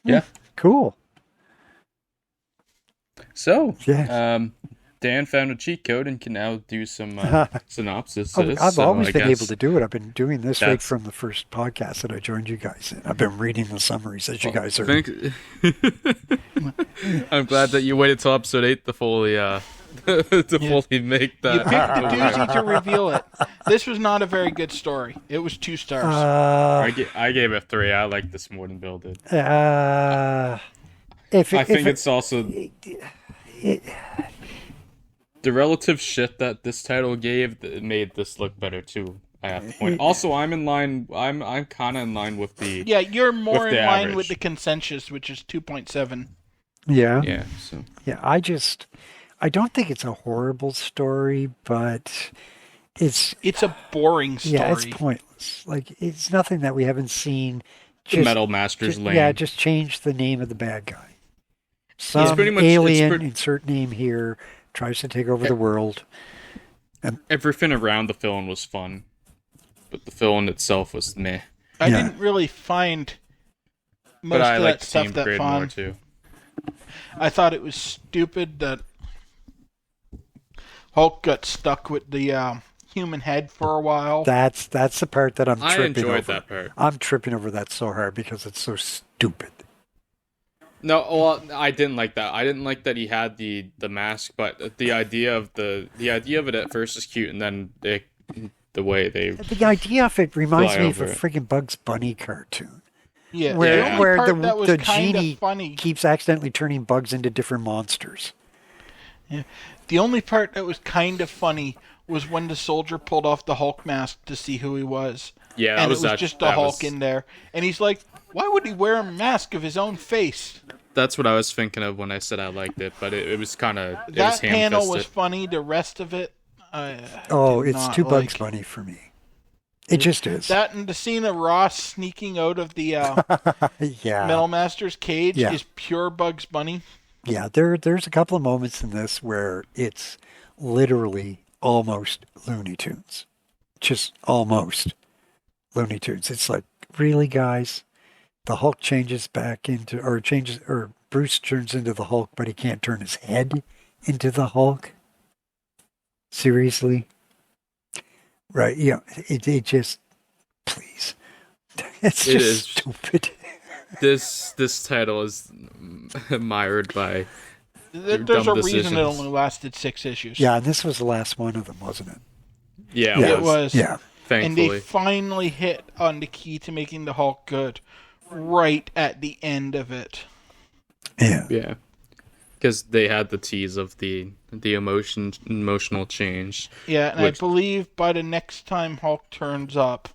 Yeah. Cool. So, yeah. Dan found a cheat code and can now do some synopsis. I've always been able to do it. I've been doing this right from the first podcast that I joined you guys in. I've been reading the summaries as you guys are. I'm glad that you waited till episode 8 to fully fully make that. You picked a doozy to reveal it. This was not a very good story. It was 2 stars. I gave it 3. I like this more than Bill did. I think it's also the relative shit that this title gave that made this look better too. I have to point. Also, I'm in line. I'm kind of in line with the. Yeah, you're more in line average. with the consensus, which is 2.7. Yeah. Yeah. So. Yeah, I don't think it's a horrible story, but it's a boring story. Yeah, it's pointless. Like, it's nothing that we haven't seen. The Metal Master's Lane. Yeah, just change the name of the bad guy. Some alien, insert name here, tries to take over the world. And everything around the villain was fun, but the villain itself was meh. I didn't really find most of that stuff that fun. More too. I thought it was stupid that Hulk got stuck with the human head for a while. That's the part that I'm tripping over. I enjoyed that part. I'm tripping over that so hard because it's so stupid. No, well, I didn't like that. I didn't like that he had the mask, but the idea of it at first is cute, and then the way they the idea of it reminds me of a freaking Bugs Bunny cartoon. Yeah, where the genie keeps accidentally turning bugs into different monsters. Yeah, the only part that was kind of funny was when the soldier pulled off the Hulk mask to see who he was. Yeah, and it was just a Hulk in there, and he's like, "Why would he wear a mask of his own face?" That's what I was thinking of when I said I liked it, but it was kind of that panel was funny. The rest of it, it's too Bugs Bunny for me. It just is. That and the scene of Ross sneaking out of the Metal Master's cage is pure Bugs Bunny. Yeah, there's a couple of moments in this where it's literally almost Looney Tunes. Just almost Looney Tunes. It's like, really, guys? The Hulk changes or Bruce turns into the Hulk, but he can't turn his head into the Hulk? Seriously? Right, yeah, it just, please. It's just stupid. This title is mired by There's a decisions. reason it only lasted 6 issues. Yeah, and this was the last one of them, wasn't it? Yeah, it was. Yeah. Thankfully. And they finally hit on the key to making the Hulk good right at the end of it. Yeah. Because they had the tease of the emotional change. Yeah, and I believe by the next time Hulk turns up,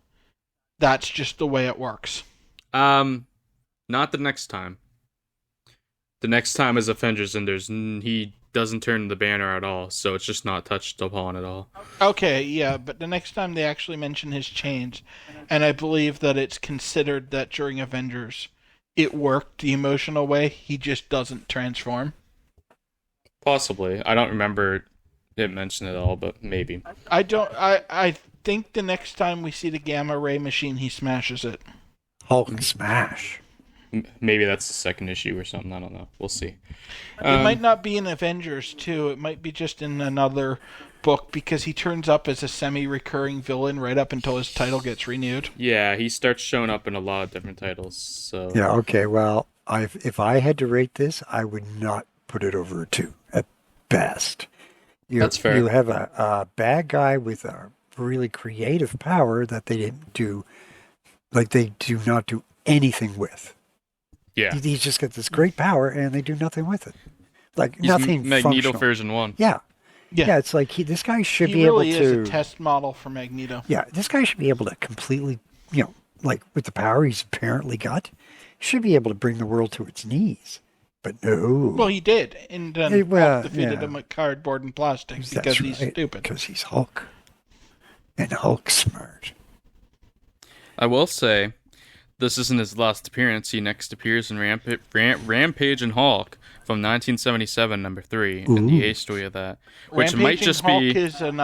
that's just the way it works. Not the next time. The next time is Avengers, and he doesn't turn the banner at all, so it's just not touched upon at all. Okay, yeah, but the next time they actually mention his change, and I believe that it's considered that during Avengers, it worked the emotional way. He just doesn't transform. Possibly. I don't remember it mentioned at all, but maybe. I think the next time we see the gamma ray machine, he smashes it. Hulk smash. Maybe that's the second issue or something. I don't know. We'll see. It might not be in Avengers, too. It might be just in another book, because he turns up as a semi-recurring villain right up until his title gets renewed. Yeah, he starts showing up in a lot of different titles. So Yeah, okay, well, if I had to rate this, I would not put it over a 2 at best. That's fair. You have a bad guy with a really creative power that they didn't do, like they do not do anything with. Yeah. He's just got this great power and they do nothing with it. Like He's nothing Magneto functional. version 1. Yeah. Yeah, it's like this guy should be really able to... He really is a test model for Magneto. Yeah, this guy should be able to completely, like with the power he's apparently got, should be able to bring the world to its knees. But no. Well, he did, and then Hulk defeated him with cardboard and plastic because he's stupid. Because he's Hulk. And Hulk's smart. I will say, this isn't his last appearance. He next appears in Rampage and Hulk from 1977, number 3, and the A story of that. Which Rampage might just Hulk be... is an,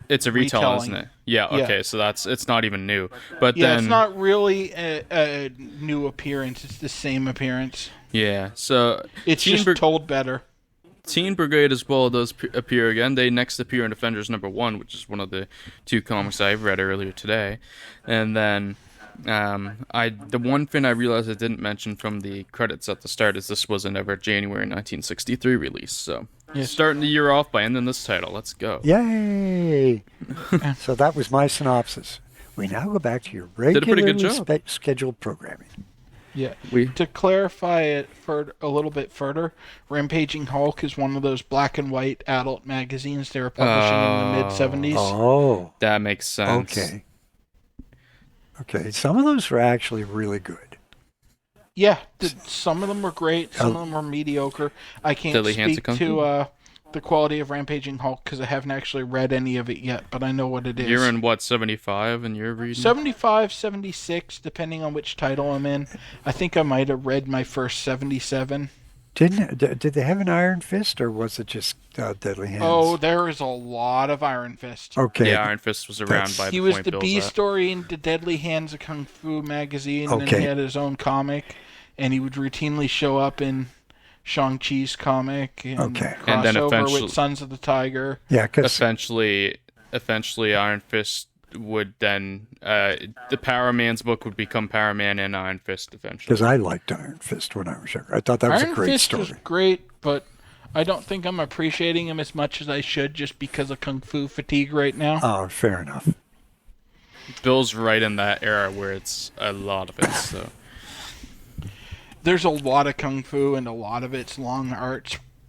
it's a retell, retelling. isn't it? Yeah, okay, so it's not even new. But yeah, then... it's not really a new appearance. It's the same appearance. Yeah, so... It's just told better. Teen Brigade as well does appear again. They next appear in Defenders number 1, which is one of the 2 comics I've read earlier today. And then... the one thing I realized I didn't mention from the credits at the start is this was a January 1963 release, so starting the year off by ending this title. Let's go. Yay! So that was my synopsis. We now go back to your regularly scheduled programming. Yeah. To clarify it for a little bit further, Rampaging Hulk is one of those black and white adult magazines they were publishing in the mid-70s. Oh. That makes sense. Okay, some of those were actually really good. Yeah, some of them were great, some of them were mediocre. I can't speak to the quality of Rampaging Hulk because I haven't actually read any of it yet, but I know what it is. You're in, 75 and you're reading? 75, 76, depending on which title I'm in. I think I might have read my first 77. Did they have an Iron Fist, or was it just Deadly Hands? Oh, there is a lot of Iron Fist. Okay. Yeah, Iron Fist was around by the point He was the Bill's B at. story in the Deadly Hands of Kung Fu magazine, and then he had his own comic, and he would routinely show up in Shang-Chi's comic and and then crossover with Sons of the Tiger. Yeah, because eventually Iron Fist would then the Power Man's book would become Power Man and Iron Fist eventually. Because I liked Iron Fist when I was younger. I thought that was a great story. Iron Fist was great, but I don't think I'm appreciating him as much as I should just because of Kung Fu fatigue right now. Oh, fair enough. Bill's right in that era where it's a lot of it, so... There's a lot of Kung Fu, and a lot of it's long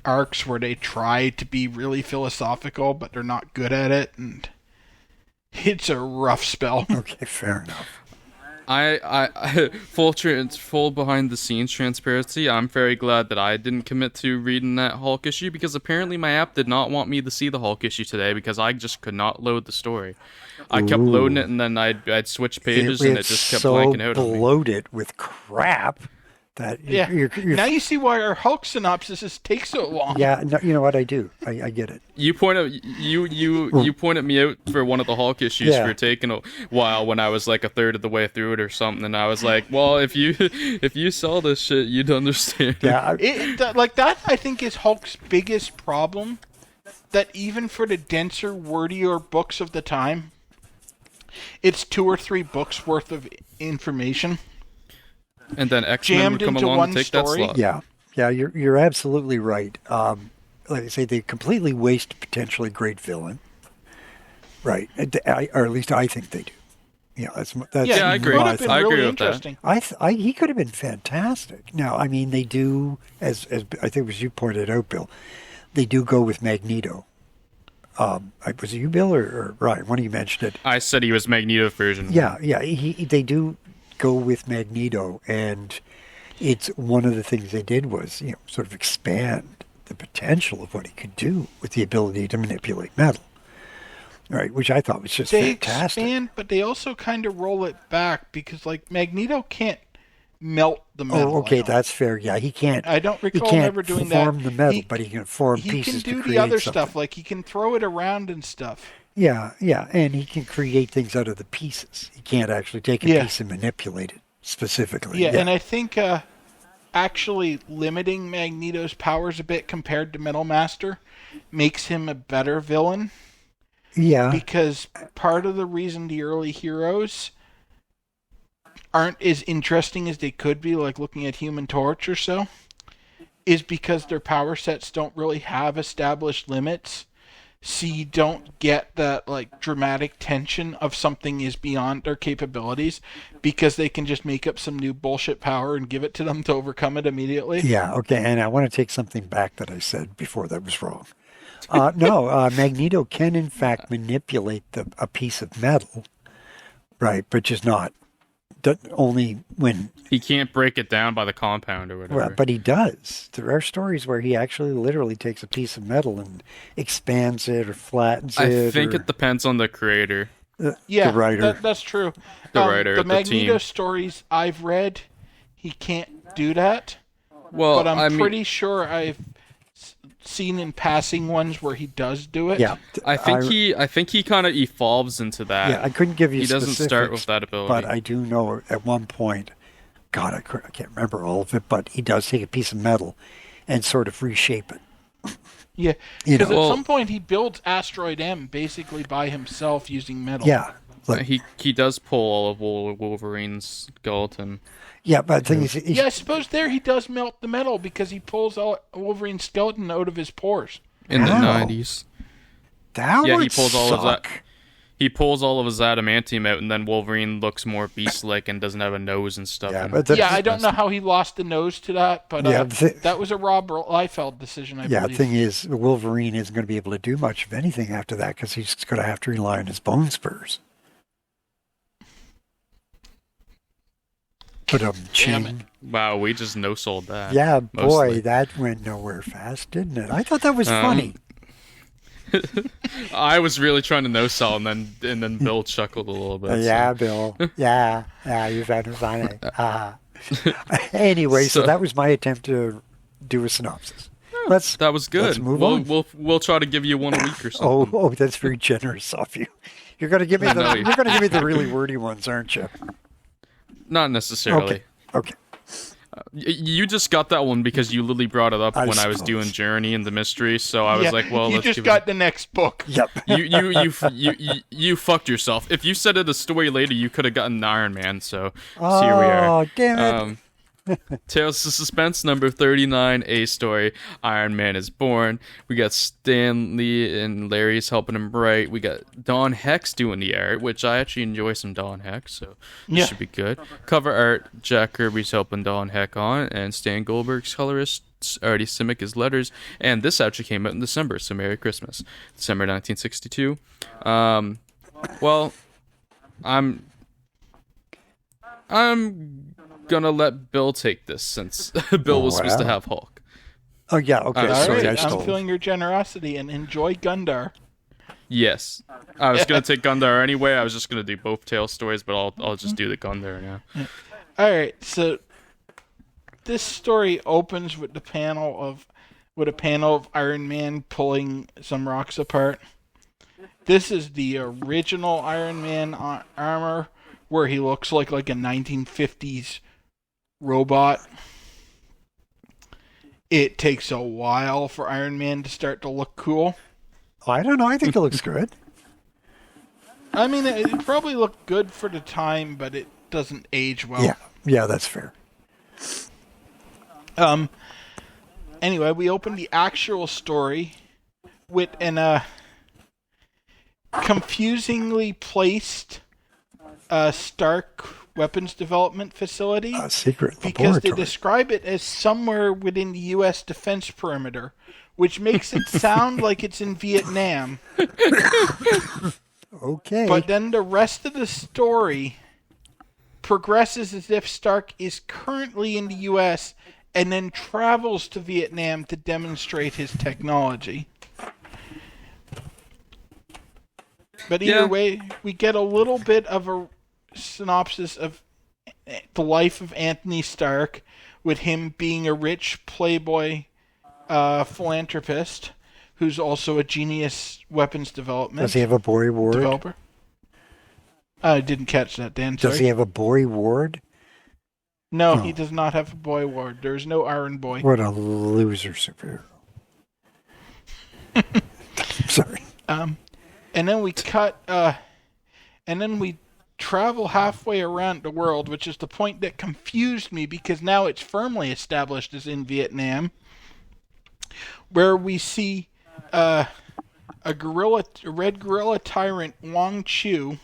arcs where they try to be really philosophical, but they're not good at it, and it's a rough spell. Okay, fair enough. I full behind the scenes transparency. I'm very glad that I didn't commit to reading that Hulk issue, because apparently my app did not want me to see the Hulk issue today because I just could not load the story. I kept loading it, and then I'd switch pages, and it just kept blanking out on me. Bloated with crap. You're, now you see why our Hulk synopsis takes so long. Yeah, no, you know what I do. I get it. You pointed me out for one of the Hulk issues for taking a while when I was like a third of the way through it or something, and I was like, well, if you saw this shit, you'd understand. Yeah, that I think is Hulk's biggest problem. That even for the denser, wordier books of the time, it's 2 or 3 books worth of information. And then X-Men would come along and take that slot. Yeah, you're absolutely right. Like I say, they completely waste potentially great villain. Right, or at least I think they do. Yeah, that's Yeah, I he agree. could have been I agree really with that. interesting. he could have been fantastic. Now, I mean, they do, as I think it was you pointed out, Bill, they do go with Magneto. Was it you, Bill, or Ryan? One of you mentioned it. I said he was Magneto's version. Yeah. They do go with Magneto, and it's one of the things they did was, sort of expand the potential of what he could do with the ability to manipulate metal. Right, which I thought was just fantastic. They expand, but they also kind of roll it back because, like, Magneto can't melt the metal. Oh, okay, that's fair. Yeah, he can't. I don't recall he can't ever doing that. form the metal, but he can form pieces to create He can do the other something. stuff, like he can throw it around and stuff. Yeah, and he can create things out of the pieces. He can't actually take a piece and manipulate it specifically. Yeah, and I think actually limiting Magneto's powers a bit compared to Metal Master makes him a better villain. Yeah. Because part of the reason the early heroes aren't as interesting as they could be, like looking at Human Torch or so, is because their power sets don't really have established limits. So you don't get that like dramatic tension of something is beyond their capabilities because they can just make up some new bullshit power and give it to them to overcome it immediately. Yeah, okay, and I want to take something back that I said before that was wrong. No, Magneto can in fact manipulate a piece of metal, right? But just not only when he can't break it down by the compound or whatever. Right, but he does. There are stories where he actually literally takes a piece of metal and expands it or flattens it. I think it depends on the creator. The writer. That's true. The writer, the Magneto team. stories I've read, he can't do that. Well, but I'm pretty sure I've seen in passing ones where he does do it. Yeah, I think he kind of evolves into that. Yeah, I couldn't give you. He doesn't start with that ability, but I do know at one point. God, I can't remember all of it, but he does take a piece of metal and sort of reshape it. Yeah, because at some point he builds Asteroid M basically by himself using metal. Yeah, he does pull all of Wolverine's skeleton. Yeah, but the thing is, I suppose there he does melt the metal because he pulls Wolverine's skeleton out of his pores in the 90s. That would he pulls all suck. of that. He pulls all of his adamantium out, and then Wolverine looks more beast-like and doesn't have a nose and stuff. Yeah, I don't know how he lost the nose to that, but that was a Rob Liefeld decision, I believe. Yeah, the thing is, Wolverine isn't going to be able to do much of anything after that because he's going to have to rely on his bone spurs. But wow, we just no-sold that. Yeah, mostly. Boy, that went nowhere fast, didn't it? I thought that was funny. I was really trying to no-sell, and then Bill chuckled a little bit. Yeah, Bill. Yeah, you found it funny. Anyway, so that was my attempt to do a synopsis. That was good. Let's move on. We'll try to give you one a week or something. Oh, that's very generous of you. You're going to give me the really wordy ones, aren't you? Not necessarily. Okay. You just got that one because you literally brought it up when I was doing Journey and the Mystery, so I was like, well, you just got the next book. Yep. You fucked yourself. If you said it a story later, you could have gotten Iron Man, so here we are. Oh, damn it. Tales of Suspense, number 39, A story. Iron Man is born. We got Stanley and Larry's helping him write. We got Don Hex doing the art, which I actually enjoy some Don Hex, so this should be good. Cover art, Jack Kirby's helping Don Heck on, and Stan Goldberg's colorist, Artie Simic is letters, and this actually came out in December, so Merry Christmas. December 1962. Well, I'm gonna let Bill take this since Bill was supposed to have Hulk. Oh yeah, okay. Sorry, right, I'm feeling your generosity and enjoy Gundar. Yes, I was gonna take Gundar anyway. I was just gonna do both Tales stories, but I'll just do the Gundar now. All right, so this story opens with a panel of Iron Man pulling some rocks apart. This is the original Iron Man armor, where he looks like a 1950s robot. It takes a while for Iron Man to start to look cool. I don't know. I think it looks good. I mean, it probably looked good for the time, but it doesn't age well. Yeah, that's fair. Anyway, we open the actual story with an confusingly placed Stark weapons development facility. A secret because laboratory. they describe it as somewhere within the U.S. defense perimeter, which makes it sound like it's in Vietnam. Okay. But then the rest of the story progresses as if Stark is currently in the U.S. and then travels to Vietnam to demonstrate his technology. But either way, we get a little bit of a synopsis of the life of Anthony Stark, with him being a rich playboy philanthropist who's also a genius weapons development. Does he have a boy ward? Developer. I didn't catch that, Dan. Does he have a boy ward? No, he does not have a boy ward. There is no Iron Boy. What a loser superhero. Sorry. And then we cut, and then we travel halfway around the world, which is the point that confused me because now it's firmly established as in Vietnam, where we see a red gorilla tyrant, Wong Chu,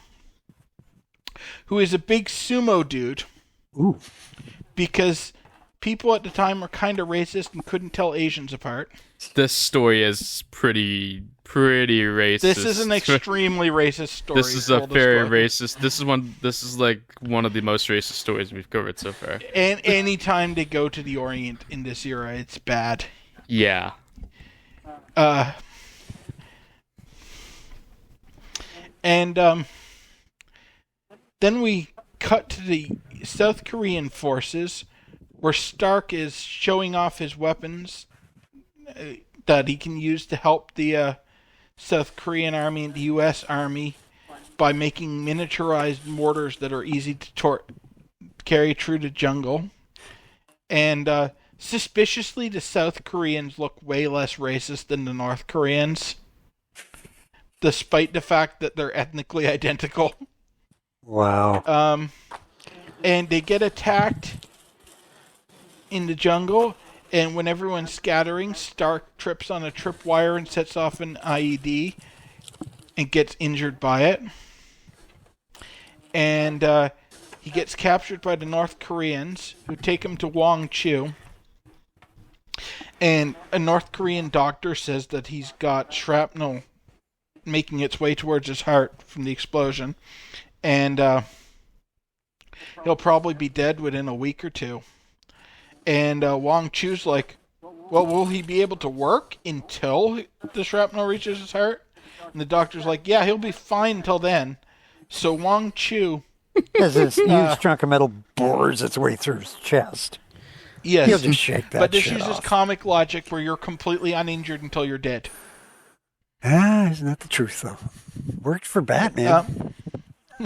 who is a big sumo dude. Ooh. Because people at the time were kind of racist and couldn't tell Asians apart. This story is pretty racist. This is an extremely racist story. This is a very racist. This is like one of the most racist stories we've covered so far. And anytime they go to the Orient in this era, it's bad. Yeah. And then we cut to the South Korean forces, where Stark is showing off his weapons that he can use to help the South Korean army and the U.S. Army by making miniaturized mortars that are easy to carry through the jungle. And suspiciously, the South Koreans look way less racist than the North Koreans, despite the fact that they're ethnically identical. Wow. And they get attacked in the jungle, and when everyone's scattering, Stark trips on a tripwire and sets off an IED and gets injured by it. And he gets captured by the North Koreans, who take him to Wong Chu. And a North Korean doctor says that he's got shrapnel making its way towards his heart from the explosion. And he'll probably be dead within a week or two. And Wong Chu's like, well, will he be able to work until the shrapnel reaches his heart? And the doctor's like, yeah, he'll be fine until then. So Wong Chu... As this huge chunk of metal bores its way through his chest. Yes. He'll just shake that But this shit uses off. comic logic where you're completely uninjured until you're dead. Isn't that the truth, though? Worked for Batman.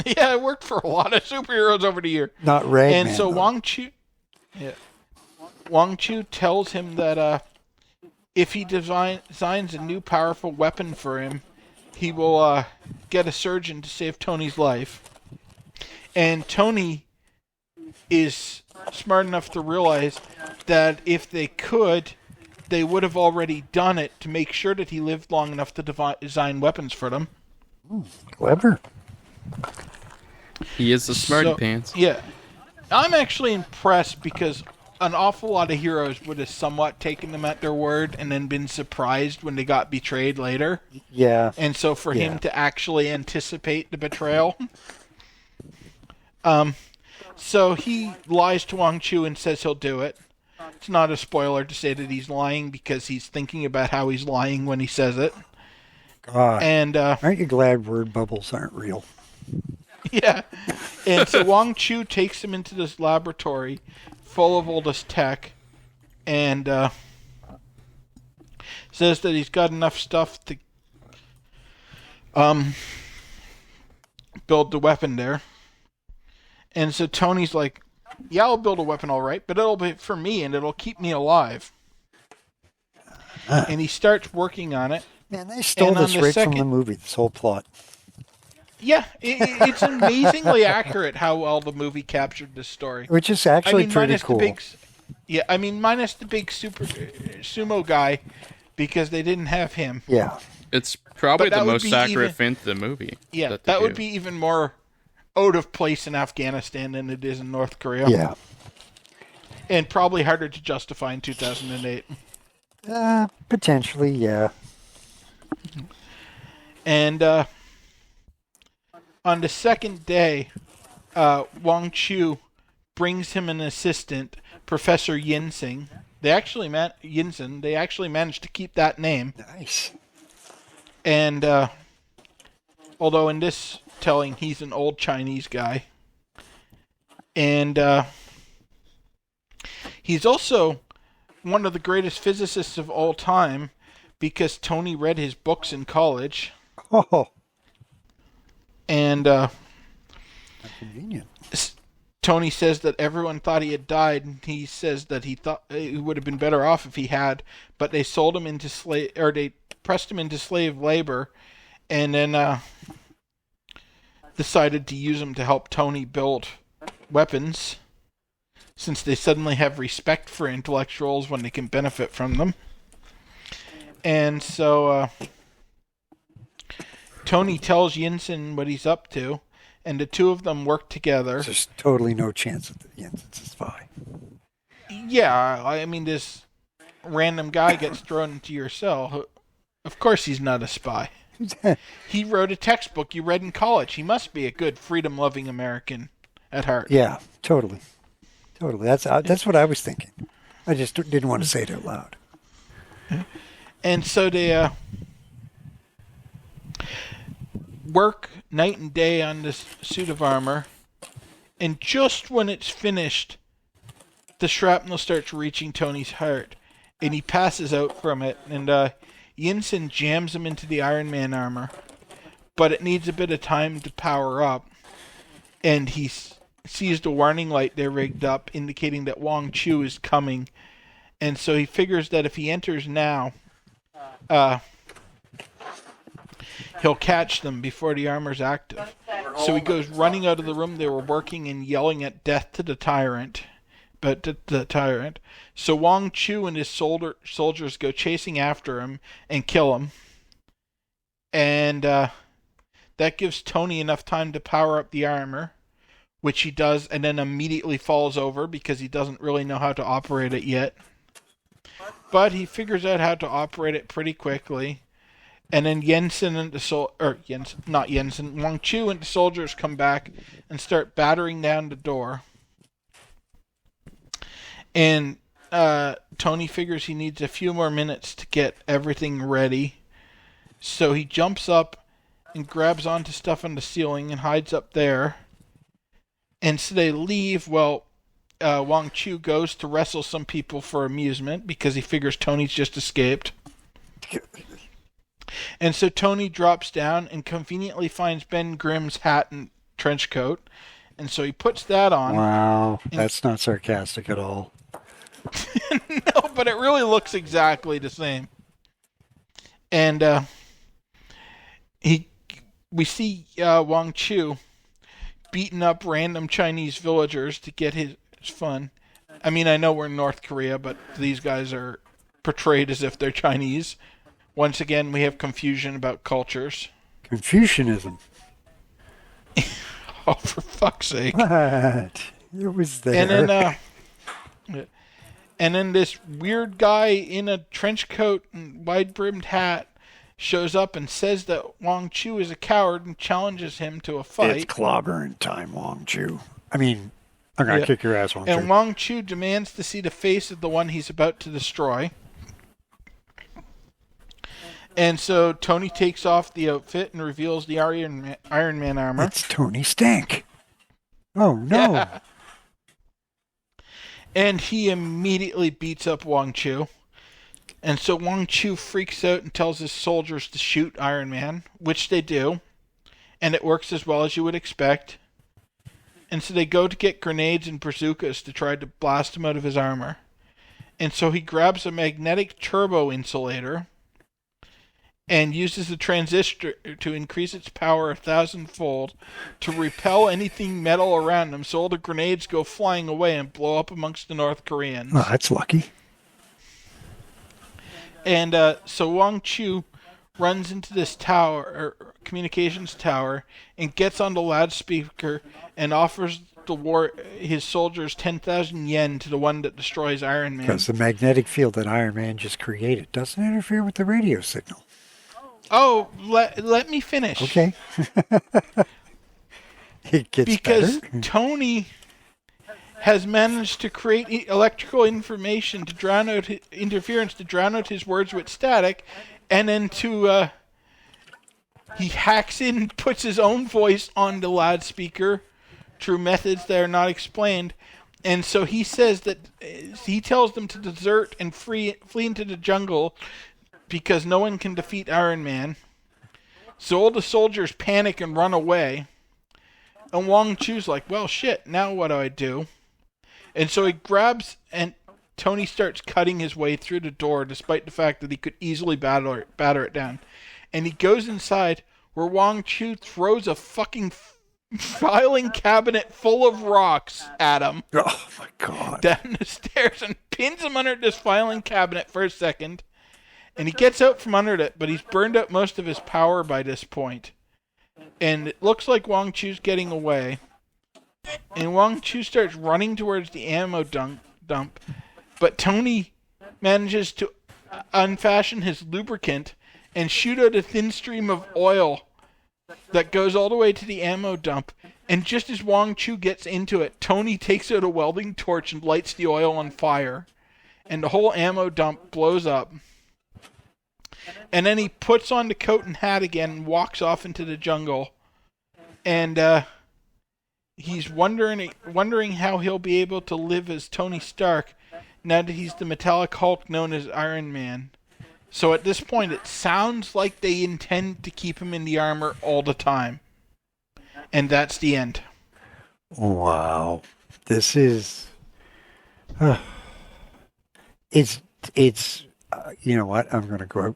Yeah, it worked for a lot of superheroes over the year. Not Ragman. And so though. Wong Chu tells him that if he designs a new powerful weapon for him, he will get a surgeon to save Tony's life. And Tony is smart enough to realize that if they could, they would have already done it to make sure that he lived long enough to design weapons for them. Clever. He is a smarty pants. Yeah. I'm actually impressed because an awful lot of heroes would have somewhat taken them at their word and then been surprised when they got betrayed later. Yeah. And so for him to actually anticipate the betrayal. So he lies to Wong Chu and says he'll do it. It's not a spoiler to say that he's lying because he's thinking about how he's lying when he says it. God. And aren't you glad word bubbles aren't real? yeah. And so Wong Chu takes him into this laboratory full of all this tech and says that he's got enough stuff to build the weapon there. And so Tony's like, yeah, I'll build a weapon all right, but it'll be for me and it'll keep me alive. And he starts working on it. Man, they stole this right from the movie, this whole plot. Yeah, it's amazingly accurate how well the movie captured this story. Which is actually pretty cool. Minus the big super sumo guy, because they didn't have him. Yeah. It's probably the most accurate feint of the movie. Yeah, that would be even more out of place in Afghanistan than it is in North Korea. Yeah. And probably harder to justify in 2008. Potentially, yeah. And on the second day, Wang Chu brings him an assistant, Professor Yinsing. They actually managed to keep that name. Nice. And although in this telling, he's an old Chinese guy. And he's also one of the greatest physicists of all time because Tony read his books in college. Oh. And convenient. Tony says that everyone thought he had died. He says that he thought he would have been better off if he had, but they sold him into they pressed him into slave labor, and then decided to use him to help Tony build weapons, since they suddenly have respect for intellectuals when they can benefit from them. And so Tony tells Yinsen what he's up to, and the two of them work together. There's totally no chance that Jensen's a spy. Yeah, I mean, this random guy gets thrown into your cell. Of course he's not a spy. He wrote a textbook you read in college. He must be a good, freedom-loving American at heart. Yeah, totally. Totally. That's what I was thinking. I just didn't want to say it out loud. And so they work night and day on this suit of armor, and just when it's finished, the shrapnel starts reaching Tony's heart, and he passes out from it, and Yinsen jams him into the Iron Man armor, but it needs a bit of time to power up, and he sees the warning light they rigged up indicating that Wang Chu is coming, and so he figures that if he enters now, he'll catch them before the armor's active. So he goes running out of the room they were working and yelling at death to the tyrant. So Wang Chu and his soldiers go chasing after him and kill him. And that gives Tony enough time to power up the armor, which he does, and then immediately falls over because he doesn't really know how to operate it yet. But he figures out how to operate it pretty quickly. And then Wang Chu and the soldiers come back and start battering down the door. And Tony figures he needs a few more minutes to get everything ready. So he jumps up and grabs onto stuff on the ceiling and hides up there. And so they leave. Well, Wang Chu goes to wrestle some people for amusement because he figures Tony's just escaped. And so Tony drops down and conveniently finds Ben Grimm's hat and trench coat. And so he puts that on. Wow, that's not sarcastic at all. No, but it really looks exactly the same. And we see Wang Chu beating up random Chinese villagers to get his fun. I mean, I know we're in North Korea, but these guys are portrayed as if they're Chinese. Once again, we have confusion about cultures. Confucianism. Oh, for fuck's sake. What? It was there. And then this weird guy in a trench coat and wide-brimmed hat shows up and says that Wang Chu is a coward and challenges him to a fight. It's clobbering time, Wang Chu. I mean, I'm going to kick your ass, Wang Chu. And Wang Chu demands to see the face of the one he's about to destroy. And so Tony takes off the outfit and reveals the Iron Man armor. It's Tony Stank. Oh, no. Yeah. And he immediately beats up Wang Chu. And so Wang Chu freaks out and tells his soldiers to shoot Iron Man, which they do. And it works as well as you would expect. And so they go to get grenades and bazookas to try to blast him out of his armor. And so he grabs a magnetic turbo insulator and uses the transistor to increase its power 1,000-fold to repel anything metal around him, so all the grenades go flying away and blow up amongst the North Koreans. Oh, that's lucky. And so Wang Chu runs into this tower, or communications tower, and gets on the loudspeaker and offers his soldiers 10,000 yen to the one that destroys Iron Man. Because the magnetic field that Iron Man just created doesn't interfere with the radio signal. Oh, let me finish. Okay. It gets because better. Tony has managed to create electrical interference to drown out his words with static, and then he hacks in, puts his own voice on the loudspeaker through methods that are not explained, and so he says that he tells them to desert and flee into the jungle because no one can defeat Iron Man. So all the soldiers panic and run away. And Wong Chu's like, well, shit, now what do I do? And so he grabs, and Tony starts cutting his way through the door, despite the fact that he could easily batter it down. And he goes inside, where Wong Chu throws a fucking filing cabinet full of rocks at him. Oh, my God. Down the stairs, and pins him under this filing cabinet for a second. And he gets out from under it, but he's burned out most of his power by this point. And it looks like Wong Chu's getting away. And Wong Chu starts running towards the ammo dump. But Tony manages to unfasten his lubricant and shoot out a thin stream of oil that goes all the way to the ammo dump. And just as Wong Chu gets into it, Tony takes out a welding torch and lights the oil on fire. And the whole ammo dump blows up. And then he puts on the coat and hat again and walks off into the jungle. And he's wondering how he'll be able to live as Tony Stark now that he's the metallic Hulk known as Iron Man. So at this point, it sounds like they intend to keep him in the armor all the time. And that's the end. Wow. This is... it's you know what? I'm going to go out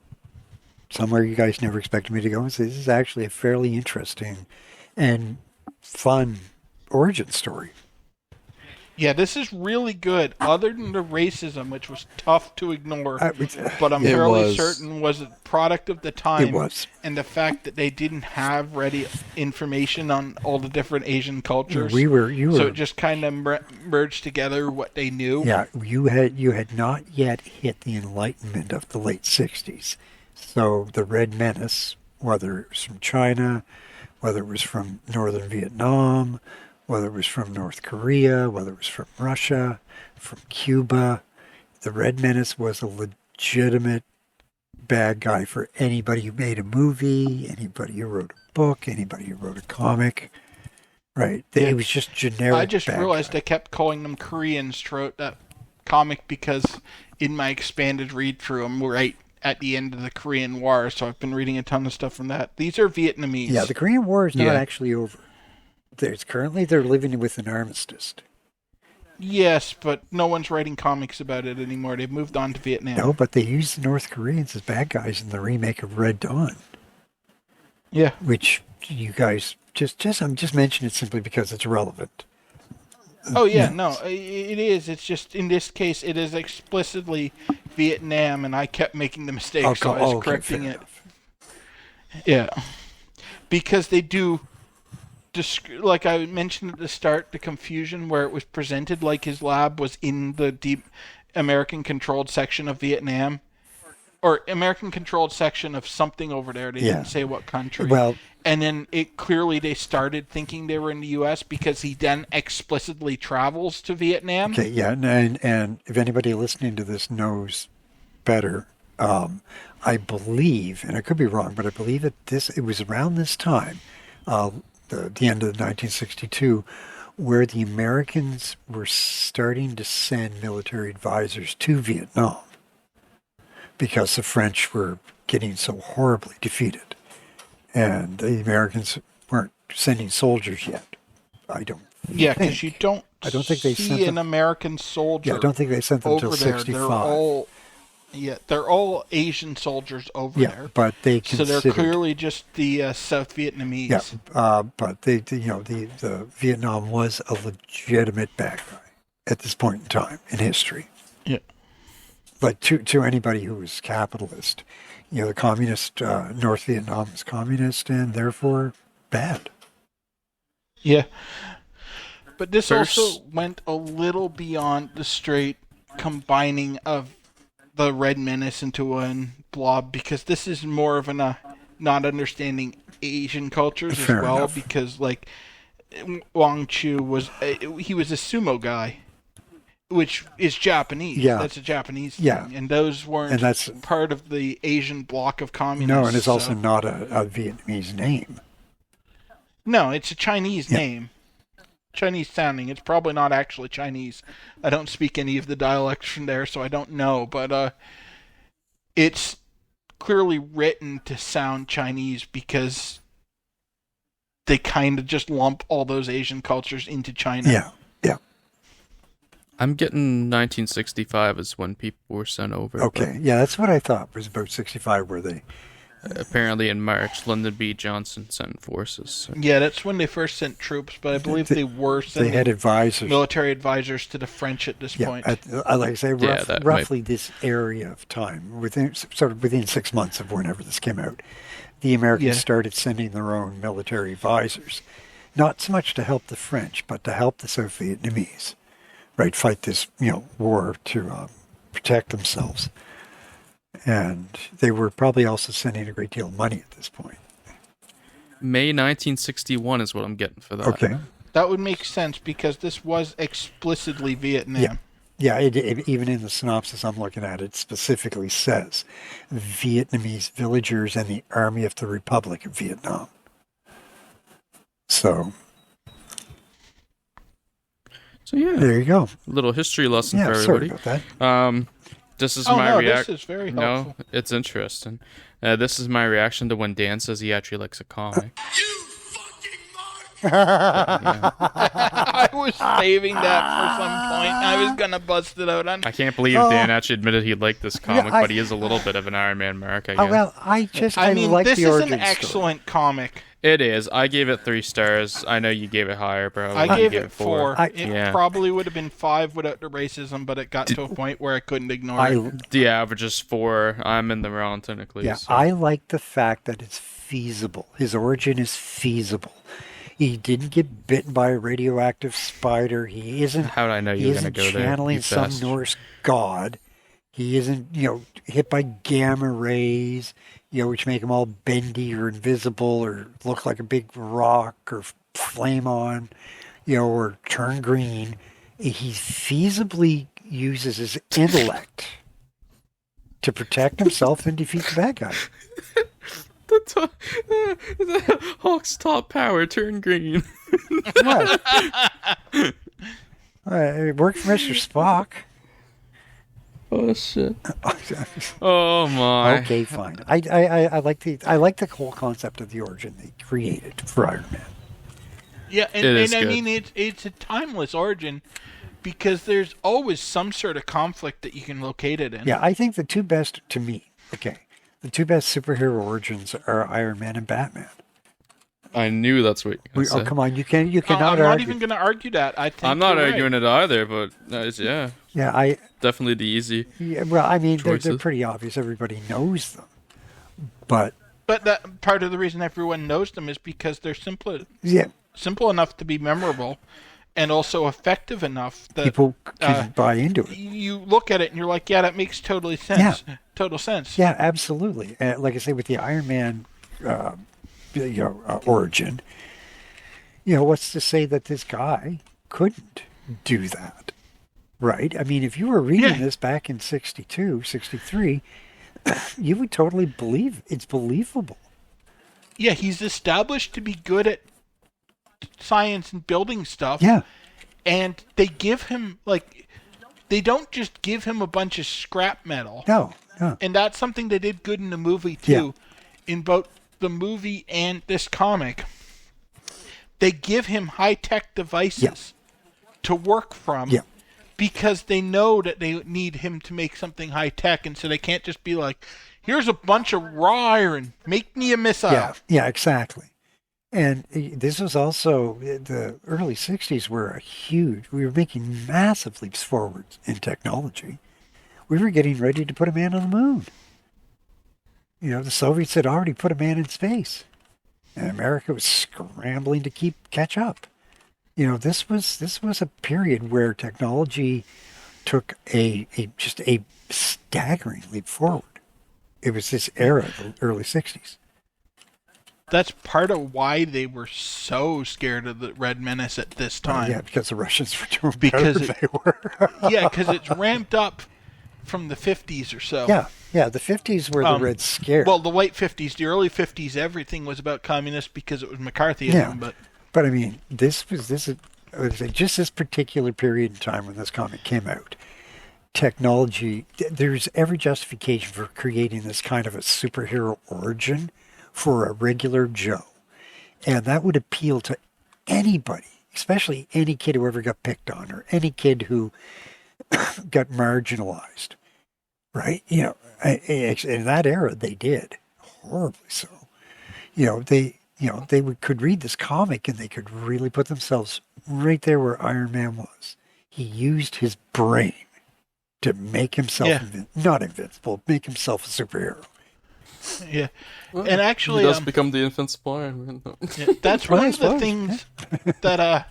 somewhere you guys never expected me to go and say this is actually a fairly interesting and fun origin story. Yeah, this is really good, other than the racism, which was tough to ignore, but I'm fairly certain was a product of the time. It was. And the fact that they didn't have ready information on all the different Asian cultures. So it just kind of merged together what they knew. Yeah, you had not yet hit the Enlightenment of the late 60s. So the Red Menace, whether it was from China, whether it was from northern Vietnam, whether it was from North Korea, whether it was from Russia, from Cuba, the Red Menace was a legitimate bad guy for anybody who made a movie, anybody who wrote a book, anybody who wrote a comic. Right. It was just generic. I just realized I kept calling them Koreans throughout that comic because in my expanded read-through, I'm right at the end of the Korean War, so I've been reading a ton of stuff from that. These are Vietnamese. Yeah, the Korean War is not actually over. They're living with an armistice. Yes, but no one's writing comics about it anymore. They've moved on to Vietnam. No, but they use the North Koreans as bad guys in the remake of Red Dawn. Yeah. Which you guys I'm just mentioning it simply because it's relevant. Oh, yeah, no, it is. It's just, in this case, it is explicitly Vietnam, and I kept making the mistake, so I was correcting it. Yeah. Because they do, like I mentioned at the start, the confusion where it was presented like his lab was in the deep American-controlled section of Vietnam. Or American-controlled section of something over there. They didn't say what country. Well, and then they started thinking they were in the U.S. because he then explicitly travels to Vietnam. Okay, yeah, and if anybody listening to this knows better, I believe, and I could be wrong, but I believe it was around this time, the end of 1962, where the Americans were starting to send military advisors to Vietnam because the French were getting so horribly defeated. And the Americans weren't sending soldiers yet. I don't think. Yeah, because you don't I don't think they see an American soldier. Yeah, I don't think they sent them until 65. They're all Asian soldiers over there. But they so they're clearly just the South Vietnamese. Yeah, but the Vietnam was a legitimate bad guy at this point in time in history. Yeah. But to anybody who was capitalist, the communist, North Vietnam is communist and therefore bad. Yeah. But this First- also went a little beyond the straight combining of the Red Menace into one blob, because this is more of a not understanding Asian cultures as Fair well, enough. because like Wang Chu he was a sumo guy, which is Japanese. Yeah. That's a Japanese thing. Yeah. And those weren't And that's- part of the Asian bloc of communists. No, and it's also so- not a Vietnamese name. No, it's a Chinese name. Chinese sounding. It's probably not actually Chinese. I don't speak any of the dialects from there, so I don't know. But it's clearly written to sound Chinese because they kind of just lump all those Asian cultures into China. Yeah. I'm getting 1965 is when people were sent over. Okay. Yeah, that's what I thought was about 65 where they... But apparently in March, Lyndon B. Johnson sent forces. So. Yeah, that's when they first sent troops, but I believe they were They sending had advisors. military advisors to the French at this Yeah, point. like I say, that roughly this area of time, within 6 months of whenever this came out, the Americans started sending their own military advisors, not so much to help the French, but to help the South Vietnamese, right, fight this war to protect themselves. And they were probably also sending a great deal of money at this point. May 1961 is what I'm getting for that. Okay. That would make sense because this was explicitly Vietnam. Yeah, even in the synopsis I'm looking at, it specifically says Vietnamese villagers and the Army of the Republic of Vietnam. So yeah, there you go. little history lesson Yeah, for sorry everybody. about that. This is Oh, my no, reaction. this is very helpful. No, it's interesting. This is my reaction to when Dan says he actually likes a comic. I was saving that for some point. I was gonna bust it out on. I can't believe Dan actually admitted he liked this comic, I- but he is a little bit of an Iron Man mark, I Oh, guess. well, I mean, like this the is origin an excellent comic. It is. I gave it 3 stars. I know you gave it higher, bro. I gave it 4. I- It probably would have been 5 without the racism, but it got to a point where I couldn't ignore story. it. The average is 4. I'm in the wrong technically. Yeah, so. I like the fact that it's feasible. His origin is feasible. He didn't get bitten by a radioactive spider. He isn't. How did I know He you were going isn't to go there? channeling you some bastard? Norse god. He isn't, hit by gamma rays, which make him all bendy or invisible or look like a big rock or flame on, or turn green. He feasibly uses his intellect to protect himself and defeat the bad guy. The Hulk's top power turned green. What? It worked for Mr. Spock. Oh shit. Oh my. Okay, fine. I like the whole concept of the origin they created for Iron Man. Yeah, It is I good. mean it's a timeless origin because there's always some sort of conflict that you can locate it in. Yeah, I think the two best to me. Okay, the two best superhero origins are Iron Man and Batman. I knew that's what you were Oh, going to say. come on, you cannot I'm not argue. even going to argue that. I think I'm not you're arguing right. it either, but yeah, Yeah, definitely the easy. well, I mean, they're Choices. pretty obvious. Everybody knows them, but But that part of the reason everyone knows them is because they're simple yeah, enough to be memorable, and also effective enough that people can buy into it. you look at it and you're like, yeah, that makes totally sense. Total sense. Yeah, absolutely. Like I say, with the Iron Man origin, what's to say that this guy couldn't do that? Right? I mean, if you were reading this back in 62, 63, you would totally believe it's believable. Yeah, he's established to be good at science and building stuff. Yeah. And they give him, they don't just give him a bunch of scrap metal. No. And that's something they did good in the movie, too. In both the movie and this comic. They give him high-tech devices to work from. Yeah. Because they know that they need him to make something high-tech. And so they can't just be like, here's a bunch of raw iron. Make me a missile. Yeah, exactly. And this was also the early 60s were we were making massive leaps forward in technology. We were getting ready to put a man on the moon. The Soviets had already put a man in space, and America was scrambling to catch up. This was a period where technology took just a staggering leap forward. It was this era, the early 60s. That's part of why they were so scared of the Red Menace at this time. Yeah, because the Russians were doing better than they were. Yeah, because it's ramped up from the 50s or so. Yeah, the 50s were the Red Scare. Well, the late 50s, the early 50s, everything was about communists because it was McCarthyism. Yeah, but I mean, this was just this particular period in time when this comic came out. Technology, there's every justification for creating this kind of a superhero origin for a regular Joe. And that would appeal to anybody, especially any kid who ever got picked on or any kid who got marginalized, right? In that era, they did horribly so. They could read this comic and they could really put themselves right there where Iron Man was. He used his brain to make himself not invincible, make himself a superhero. Yeah, well, and actually, he does become the invincible Iron Man. Yeah, that's one of the things that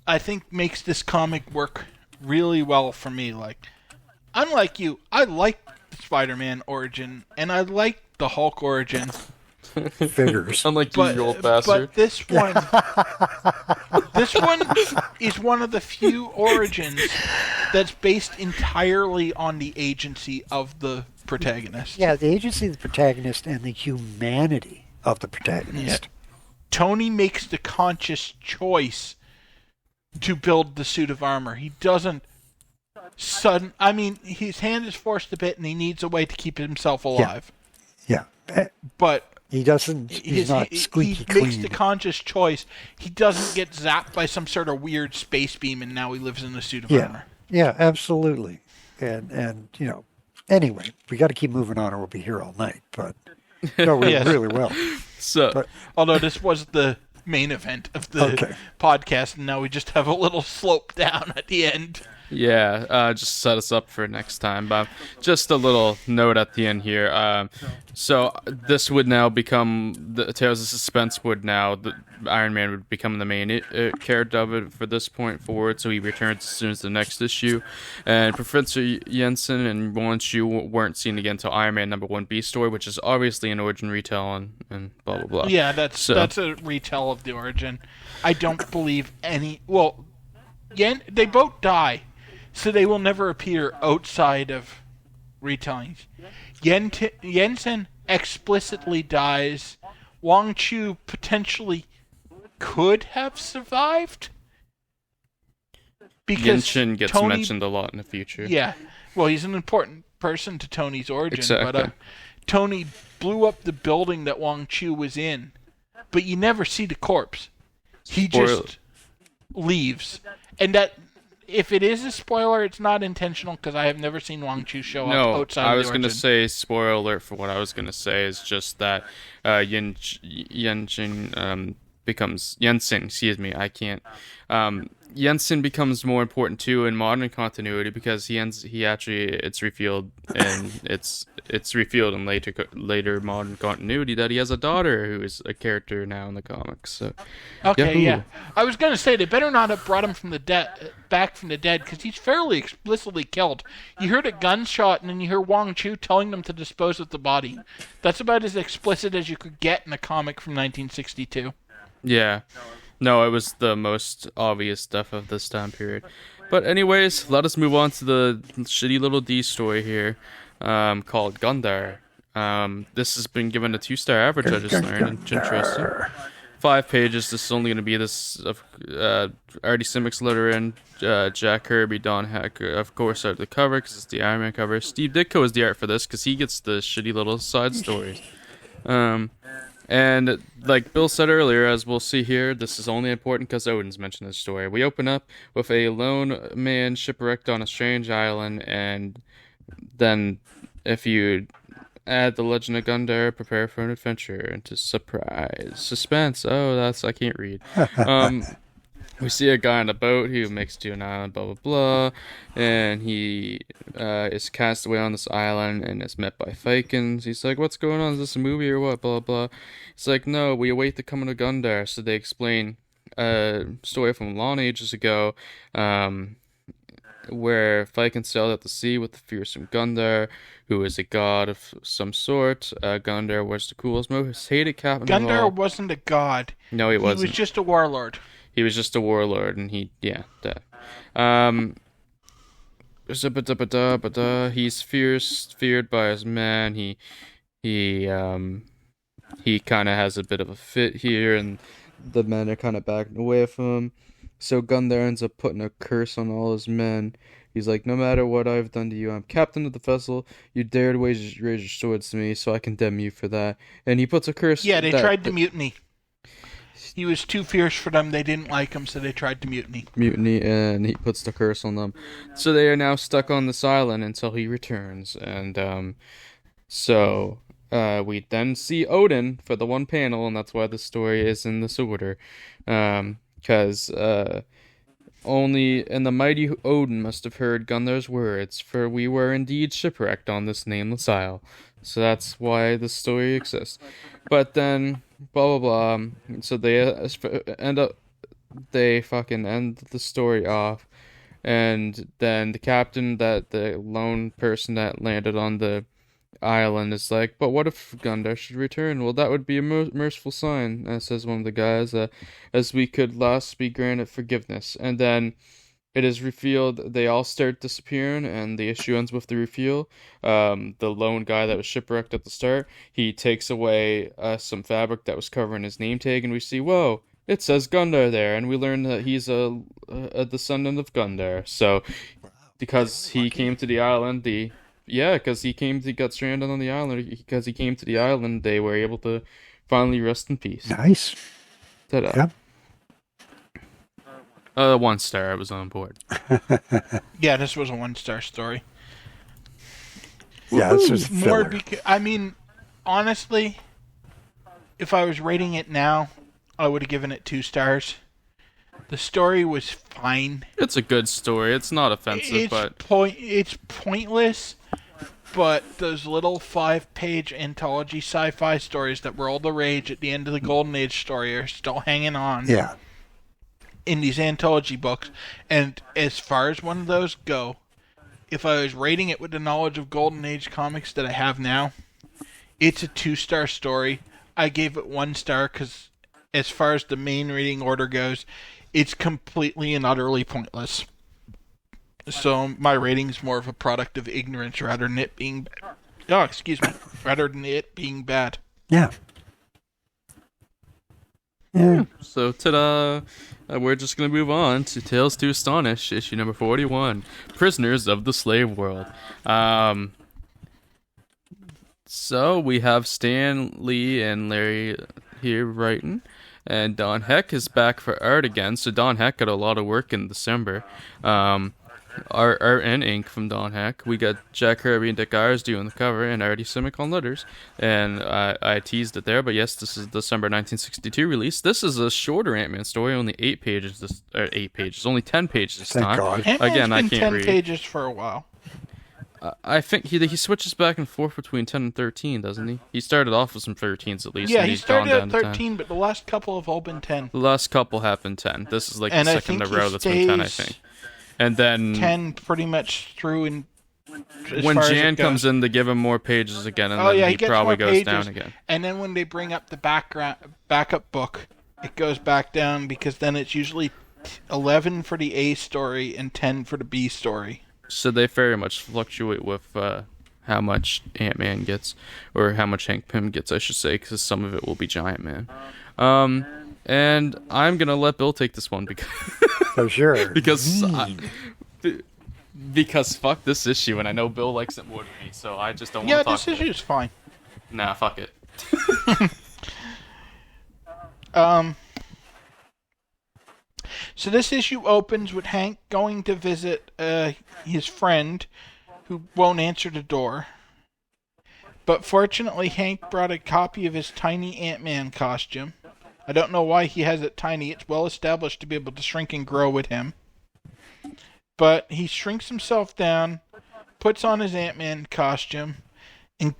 I think makes this comic work really well for me. Like, unlike you, I like the Spider-Man origin, and I like the Hulk origin. Figures. Unlike you old bastard. But this one is one of the few origins that's based entirely on the agency of the protagonist. Yeah, the agency of the protagonist and the humanity of the protagonist. Yeah. Tony makes the conscious choice to build the suit of armor. He doesn't his hand is forced a bit and he needs a way to keep himself alive. Yeah. But he's not squeaky clean. He makes the conscious choice. He doesn't get zapped by some sort of weird space beam and now he lives in a suit of armor. Yeah, absolutely. And anyway, we got to keep moving on or we'll be here all night. But no, we really will. Although this was the main event of the podcast, and now we just have a little slope down at the end. Yeah, just set us up for next time. But just a little note at the end here. So this would now become the Tales of Suspense. The Iron Man would become the main character of it for this point forward. So he returns as soon as the next issue, and Professor Jensen and Wang Chu weren't seen again until Iron Man #1 B story, which is obviously an origin retell and blah blah blah. Yeah, that's a retell of the origin. I don't believe any. Well, they both die. So they will never appear outside of retellings. Jensen explicitly dies. Wang Chu potentially could have survived. Because Genshin gets mentioned a lot in the future. Yeah. Well, he's an important person to Tony's origin. Exactly. But Tony blew up the building that Wang Chu was in. But you never see the corpse. He just leaves. And that... If it is a spoiler, it's not intentional because I have never seen Wang Chu show up outside of the origin. I was going to say, spoiler alert for what I was going to say is just that Jensen becomes... Jensen, excuse me, I can't... Jensen becomes more important too in modern continuity because it's revealed in later modern continuity that he has a daughter who is a character now in the comics. So, yeah. I was gonna say they better not have brought him back from the dead because he's fairly explicitly killed. You heard a gunshot and then you hear Wang Chu telling them to dispose of the body. That's about as explicit as you could get in a comic from 1962. Yeah. No, it was the most obvious stuff of this time period. But anyways, let us move on to the shitty little D story here, called Gundar. This has been given a 2-star average, I just learned. Interesting. 5 pages. This is only going to be this Artie Simic's letter in. Jack Kirby, Don Heck, of course, art the cover because it's the Iron Man cover. Steve Ditko is the art for this because he gets the shitty little side stories. And like Bill said earlier, as we'll see here, this is only important because Odin's mentioned this story. We open up with a lone man shipwrecked on a strange island, and then if you add the Legend of Gundar, prepare for an adventure into suspense. Oh, I can't read. we see a guy on a boat who makes it to an island, blah blah blah, and he is cast away on this island and is met by Vikings. He's like, "What's going on? Is this a movie or what?" Blah blah. It's like, "No, we await the coming of Gundar." So they explain a story from long ages ago, where Vikings sailed out to sea with the fearsome Gundar, who is a god of some sort. Gundar was the coolest, most hated captain of all. Gundar wasn't a god. No, he wasn't. He was just a warlord. He was just a warlord, and that. He's feared by his men. He kind of has a bit of a fit here, and the men are kind of backing away from him. So Gundar ends up putting a curse on all his men. He's like, "No matter what I've done to you, I'm captain of the vessel. You dared raise your swords to me, so I condemn you for that." And he puts a curse. Yeah, they tried to mutiny. He was too fierce for them. They didn't like him, so they tried to mutiny. And he puts the curse on them. So they are now stuck on this island until he returns. And we then see Odin for the one panel, and that's why the story is in this order. Because only and the mighty Odin must have heard Gundar's words, for we were indeed shipwrecked on this nameless isle. So that's why the story exists. But then, blah blah blah. So they fucking end the story off, and then the captain, the lone person that landed on the island, is like, "But what if Gundar should return? Well, that would be a merciful sign," says one of the guys, "as we could last be granted forgiveness." And then it is revealed they all start disappearing, and the issue ends with the reveal. The lone guy that was shipwrecked at the start, he takes away some fabric that was covering his name tag, and we see, whoa, it says Gundar there, and we learn that he's a descendant of Gundar. So, because he came to the island, because he got stranded on the island. Because he came to the island, they were able to finally rest in peace. Nice. Ta-da. Yeah. 1 star. I was on board. Yeah, this was a 1-star story. Yeah, this was more because honestly, if I was rating it now, I would have given it 2 stars. The story was fine. It's a good story. It's not offensive, it's pointless. But those little 5-page anthology sci-fi stories that were all the rage at the end of the Golden Age story are still hanging on. Yeah. In these anthology books. And as far as one of those go, if I was rating it with the knowledge of Golden Age comics that I have now, it's a 2-star story. I gave it 1 star because as far as the main reading order goes, it's completely and utterly pointless. So my rating's more of a product of ignorance rather than it being rather than it being bad. Yeah. Yeah. So, ta-da! We're just going to move on to Tales to Astonish, issue number 41, Prisoners of the Slave World. So, we have Stan Lee and Larry here writing, and Don Heck is back for art again. So, Don Heck got a lot of work in December. Art and ink from Don Heck. We got Jack Kirby and Dick Ayers doing the cover, and Artie Simic on letters. And I teased it there, but yes, this is December 1962 release. This is a shorter Ant-Man story, only 8 pages. 8 pages, only 10 pages this Thank time. God. Again, I been can't 10 read. pages for a while. I think he switches back and forth between 10 and 13, doesn't he? He started off with some 13s at least. Yeah, and he he's gone started down at to 13, 10. but the last couple have all been 10. The last couple have been 10. This is like And the I second in a think he row that's been 10, I stays think. And then 10 pretty much through in when Jan comes in to give him more pages again, and then he gets probably more goes pages, down again. And then when they bring up the backup book, it goes back down because then it's usually 11 for the A story and 10 for the B story. So they very much fluctuate with how much Ant-Man gets, or how much Hank Pym gets, I should say, because some of it will be Giant Man. And I'm gonna let Bill take this one because Oh, sure. because fuck this issue, and I know Bill likes it more than me, so I just don't want to talk this issue is fine. Nah, fuck it. So this issue opens with Hank going to visit his friend who won't answer the door. But fortunately, Hank brought a copy of his tiny Ant-Man costume. I don't know why he has it tiny. It's well established to be able to shrink and grow with him. But he shrinks himself down, puts on his Ant-Man costume, and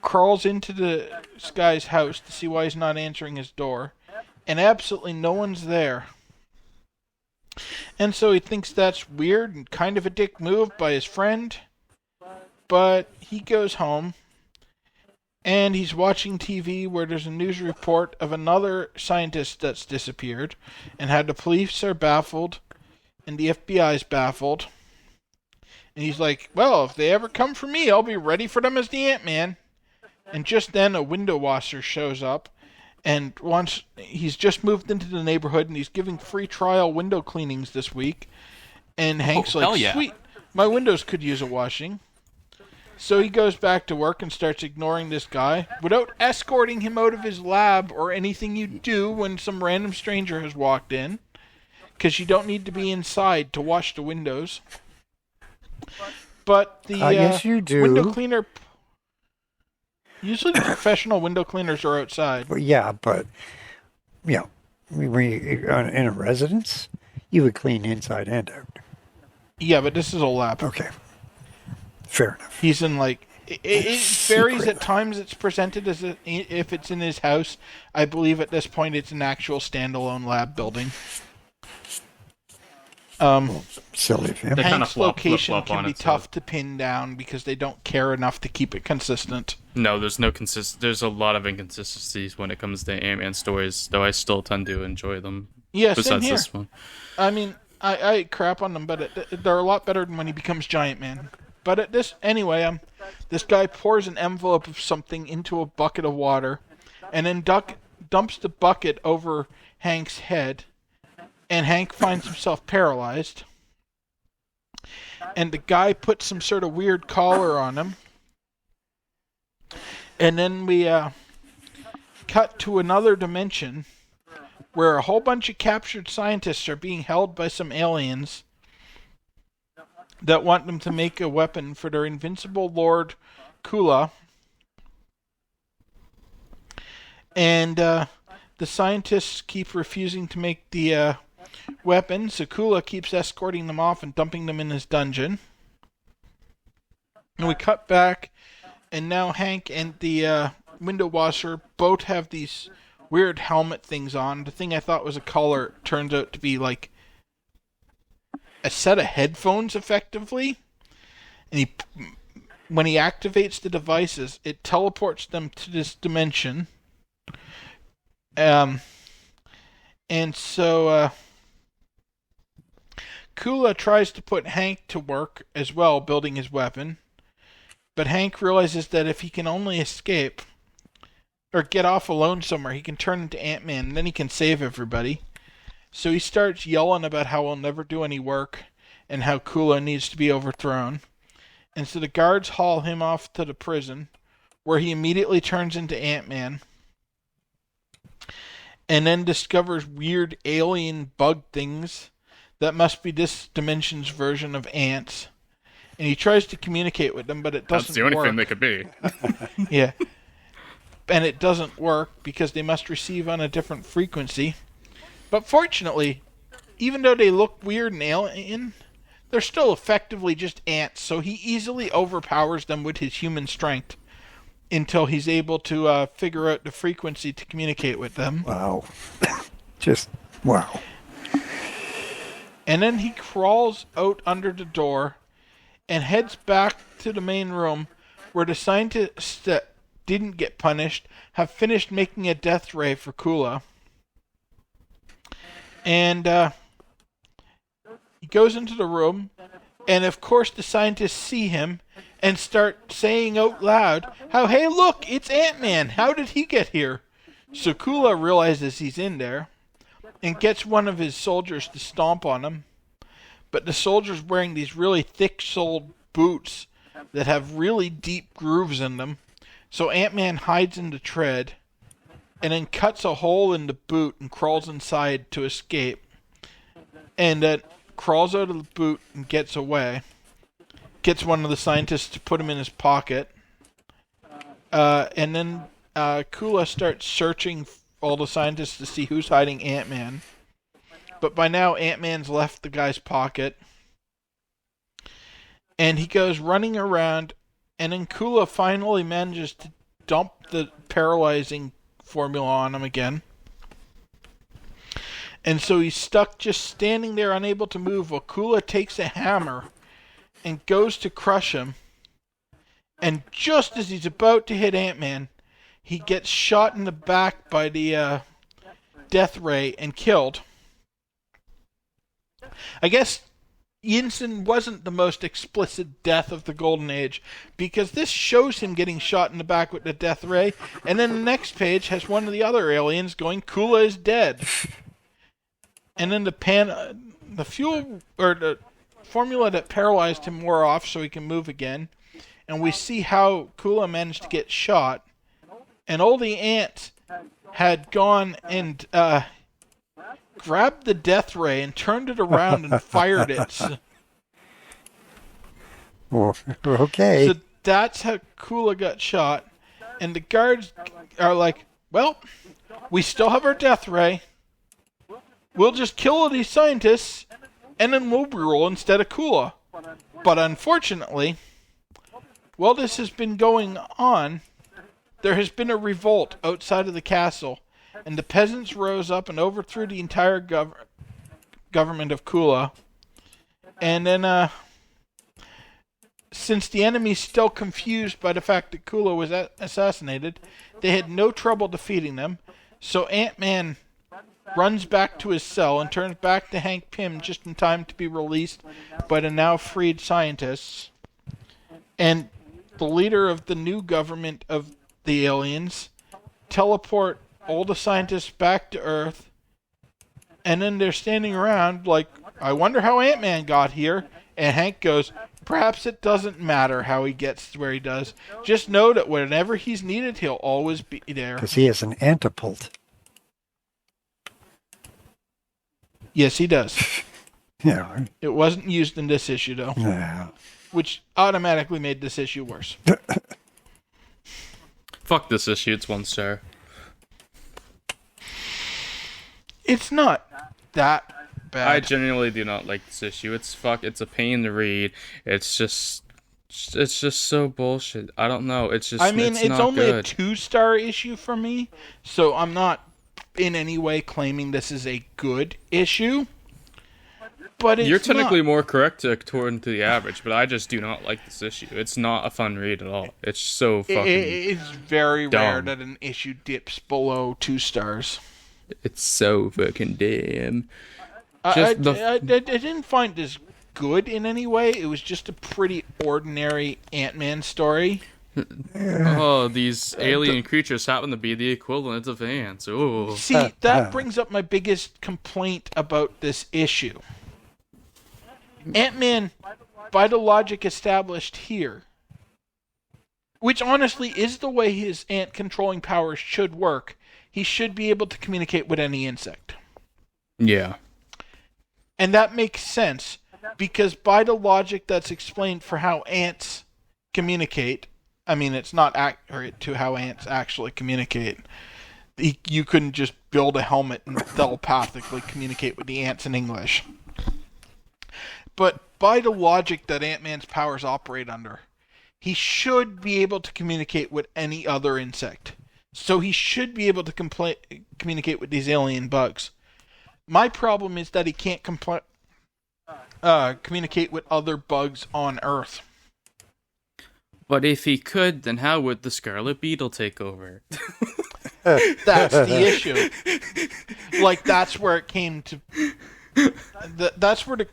crawls into this guy's house to see why he's not answering his door. And absolutely no one's there. And so he thinks that's weird and kind of a dick move by his friend. But he goes home, and he's watching TV where there's a news report of another scientist that's disappeared, and how the police are baffled, and the FBI's baffled. And he's like, well, if they ever come for me, I'll be ready for them as the Ant-Man. And just then a window washer shows up, and once he's just moved into the neighborhood, and he's giving free trial window cleanings this week. And Hank's like, yeah. Sweet, my windows could use a washing. So he goes back to work and starts ignoring this guy without escorting him out of his lab or anything you do when some random stranger has walked in, because you don't need to be inside to wash the windows. But the yes, you do. window cleaner... Usually the professional window cleaners are outside. Well, yeah, but, when you're in a residence, you would clean inside and out. Yeah, but this is a lab. Okay. Fair enough. He's in, like... It varies at times. It's presented as if it's in his house. I believe at this point it's an actual standalone lab building. Silly of him. They kinda Hank's flop location can on be it, so- tough to pin down because they don't care enough to keep it consistent. No, there's no there's a lot of inconsistencies when it comes to Ant-Man stories, though I still tend to enjoy them. Yeah, same Besides here. this one. I mean, I crap on them, but they're a lot better than when he becomes Giant Man. But at this, anyway, this guy pours an envelope of something into a bucket of water, and then dumps the bucket over Hank's head, and Hank finds himself paralyzed. And the guy puts some sort of weird collar on him. And then we cut to another dimension where a whole bunch of captured scientists are being held by some aliens that want them to make a weapon for their invincible Lord Kula. And the scientists keep refusing to make the weapon, so Kula keeps escorting them off and dumping them in his dungeon. And we cut back, and now Hank and the window washer both have these weird helmet things on. The thing I thought was a collar turns out to be like a set of headphones, effectively. And when he activates the devices, it teleports them to this dimension. And so Kula tries to put Hank to work as well, building his weapon. But Hank realizes that if he can only escape or get off alone somewhere, he can turn into Ant-Man, and then he can save everybody. So he starts yelling about how he'll never do any work and how Kula needs to be overthrown. And so the guards haul him off to the prison, where he immediately turns into Ant-Man, and then discovers weird alien bug things that must be this dimension's version of ants. And he tries to communicate with them, but it doesn't work. That's the only thing they could be. Yeah. And it doesn't work because they must receive on a different frequency. But fortunately, even though they look weird and alien, they're still effectively just ants, so he easily overpowers them with his human strength until he's able to figure out the frequency to communicate with them. Wow. Just, wow. And then he crawls out under the door and heads back to the main room where the scientists that didn't get punished have finished making a death ray for Kula. And he goes into the room, and of course the scientists see him and start saying out loud how, hey, look, it's Ant-Man. How did he get here? So Kula realizes he's in there and gets one of his soldiers to stomp on him. But the soldier's wearing these really thick-soled boots that have really deep grooves in them. So Ant-Man hides in the tread and then cuts a hole in the boot and crawls inside to escape. And then crawls out of the boot and gets away. Gets one of the scientists to put him in his pocket. And then Kula starts searching all the scientists to see who's hiding Ant-Man. But by now, Ant-Man's left the guy's pocket. And he goes running around, and then Kula finally manages to dump the paralyzing formula on him again. And so he's stuck just standing there unable to move while Kula takes a hammer and goes to crush him. And just as he's about to hit Ant-Man, he gets shot in the back by the death ray and killed. I guess Yinsen wasn't the most explicit death of the Golden Age, because this shows him getting shot in the back with the death ray, and then the next page has one of the other aliens going, Kula is dead. And then the fuel, or the formula that paralyzed him wore off so he can move again, and we see how Kula managed to get shot, and all the ants had gone and grabbed the death ray and turned it around and fired it. Well, okay. So that's how Kula got shot. And the guards are like, well, we still have our death ray. We'll just kill all these scientists, and then we'll rule instead of Kula. But unfortunately, while this has been going on, there has been a revolt outside of the castle, and the peasants rose up and overthrew the entire government of Kula. And then, since the enemy's still confused by the fact that Kula was assassinated, they had no trouble defeating them. So Ant-Man runs back to his cell and turns back to Hank Pym just in time to be released by the now freed scientists. And the leader of the new government of the aliens teleport all the scientists back to Earth, and then they're standing around like, I wonder how Ant-Man got here. And Hank goes, perhaps it doesn't matter how he gets to where he does. Just know that whenever he's needed, he'll always be there. Because he is an antipult. Yes, he does. Yeah. It wasn't used in this issue, though. Yeah. Which automatically made this issue worse. Fuck this issue, it's 1 star. It's not that bad. I genuinely do not like this issue. It's a pain to read. It's just so bullshit. I don't know. It's only good. a 2-star issue for me, so I'm not in any way claiming this is a good issue. But it's You're technically more correct according to the average, but I just do not like this issue. It's not a fun read at all. It's so fucking It's very dumb. rare that an issue dips below 2 stars. It's so fucking damn. I didn't find this good in any way. It was just a pretty ordinary Ant-Man story. Oh, these alien creatures happen to be the equivalent of ants. Ooh. See, that brings up my biggest complaint about this issue. Ant-Man, by the logic established here, which honestly is the way his ant-controlling powers should work, he should be able to communicate with any insect. Yeah. And that makes sense, because by the logic that's explained for how ants communicate, I mean, it's not accurate to how ants actually communicate. You couldn't just build a helmet and telepathically communicate with the ants in English. But by the logic that Ant-Man's powers operate under, he should be able to communicate with any other insect. So he should be able to communicate with these alien bugs. My problem is that he can't communicate with other bugs on Earth. But if he could, then how would the Scarlet Beetle take over? That's the issue. Like, that's where it came to... That's where the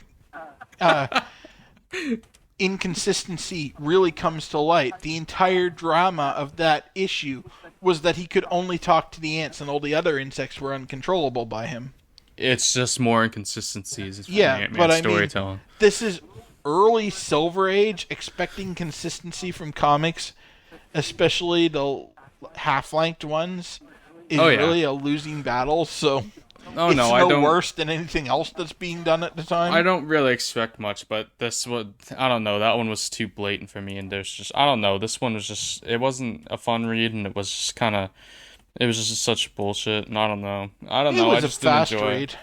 inconsistency really comes to light. The entire drama of that issue was that he could only talk to the ants and all the other insects were uncontrollable by him. It's just more inconsistencies from Yeah, Ant-Man but storytelling. I mean, this is early Silver Age, expecting consistency from comics, especially the half-length ones, is really a losing battle, so I don't. no worse than anything else that's being done at the time. I don't really expect much, but this would, I don't know, that one was too blatant for me, and there's just, I don't know, this one was just, it wasn't a fun read, and it was just kind of It was just such bullshit. And I don't know. It I was a just didn't fast enjoy read. it.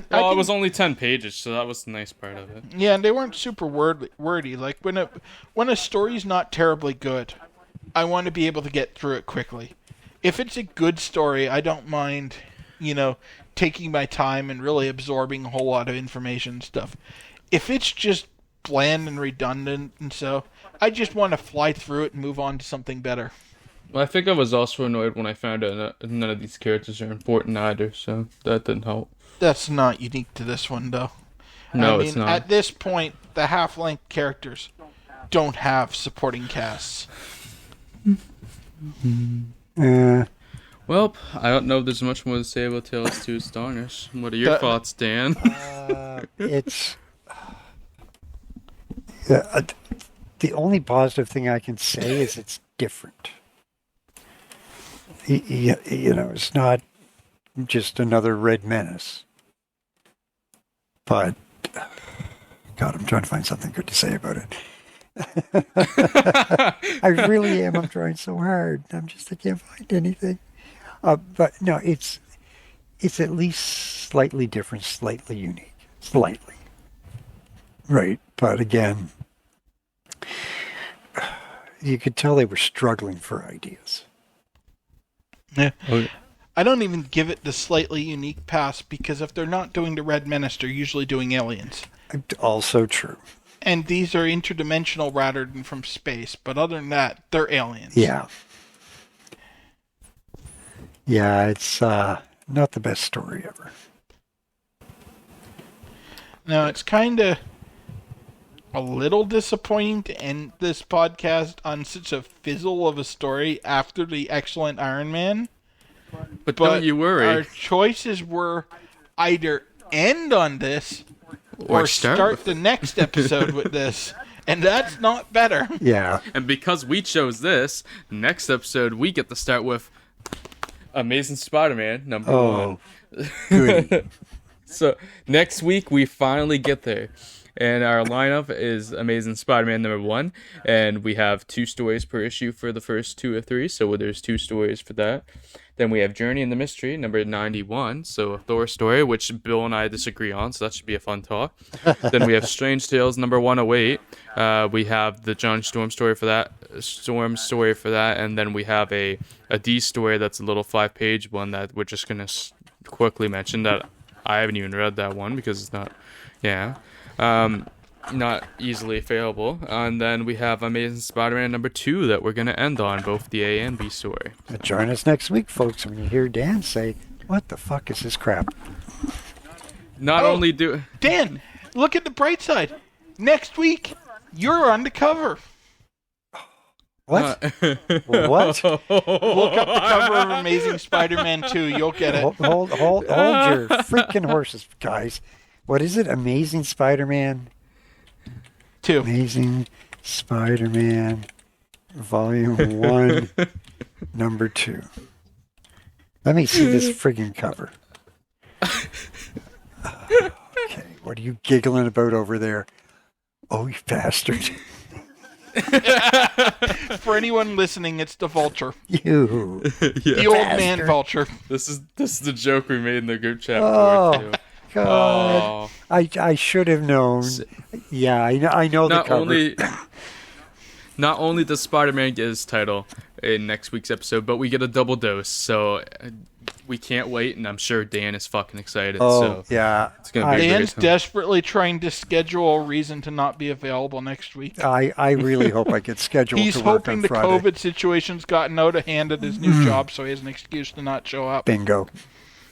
Well, It was only 10 pages, so that was the nice part of it. Yeah, and they weren't super wordy. Like when a story's not terribly good, I want to be able to get through it quickly. If it's a good story, I don't mind, taking my time and really absorbing a whole lot of information and stuff. If it's just bland and redundant and so, I just want to fly through it and move on to something better. Well, I think I was also annoyed when I found out none of these characters are important either, so that didn't help. That's not unique to this one, though. No, it's not. At this point, the half-length characters don't have supporting casts. Well, I don't know if there's much more to say about Tales to Astonish. What are your thoughts, Dan? It's... the only positive thing I can say is it's different. It's not just another Red Menace. But, God, I'm trying to find something good to say about it. I really am. I'm trying so hard. I can't find anything. But no, it's at least slightly different, slightly unique. Slightly. Right. But again, you could tell they were struggling for ideas. Yeah. Okay. I don't even give it the slightly unique pass because if they're not doing the Red Menace, they're usually doing aliens. Also true. And these are interdimensional rather than from space. But other than that, they're aliens. Yeah. Yeah, it's not the best story ever. Now, it's kind of a little disappointing to end this podcast on such a fizzle of a story after the excellent Iron Man. But don't you worry. Our choices were either end on this or start the next episode with this. And that's not better. Yeah. And because we chose this, next episode we get to start with Amazing Spider-Man number 1. Good. So next week we finally get there. And our lineup is Amazing Spider-Man number 1. And we have 2 stories per issue for the first 2 or 3. So there's 2 stories for that. Then we have Journey in the Mystery, number 91. So a Thor story, which Bill and I disagree on. So that should be a fun talk. Then we have Strange Tales, number 108. We have the John Storm story for that. And then we have a D story that's a little 5-page one that we're just going to quickly mention that I haven't even read that one because it's not... Yeah. Not easily available. And then we have Amazing Spider-Man number 2 that we're going to end on, both the A and B story. Join us next week, folks, when you hear Dan say, what the fuck is this crap? Dan, look at the bright side. Next week, you're on the cover. What? What? Look up the cover of Amazing Spider-Man 2. You'll get it. Hold your freaking horses, guys. What is it? Amazing Spider-Man 2. Amazing Spider-Man Volume 1, Number 2. Let me see this friggin' cover. Okay, what are you giggling about over there? Oh, you bastard. For anyone listening, it's the Vulture. You. The old man Vulture. This is the joke we made in the group chat. Oh, God. I should have known. Yeah, I know the cover. Not only does Spider-Man get his title in next week's episode, but we get a double dose. So we can't wait, and I'm sure Dan is fucking excited. Oh, so yeah. It's gonna be Dan's desperately trying to schedule a reason to not be available next week. I really hope I get scheduled He's to work on Friday. He's hoping the COVID situation's gotten out of hand at his new job, so he has an excuse to not show up. Bingo.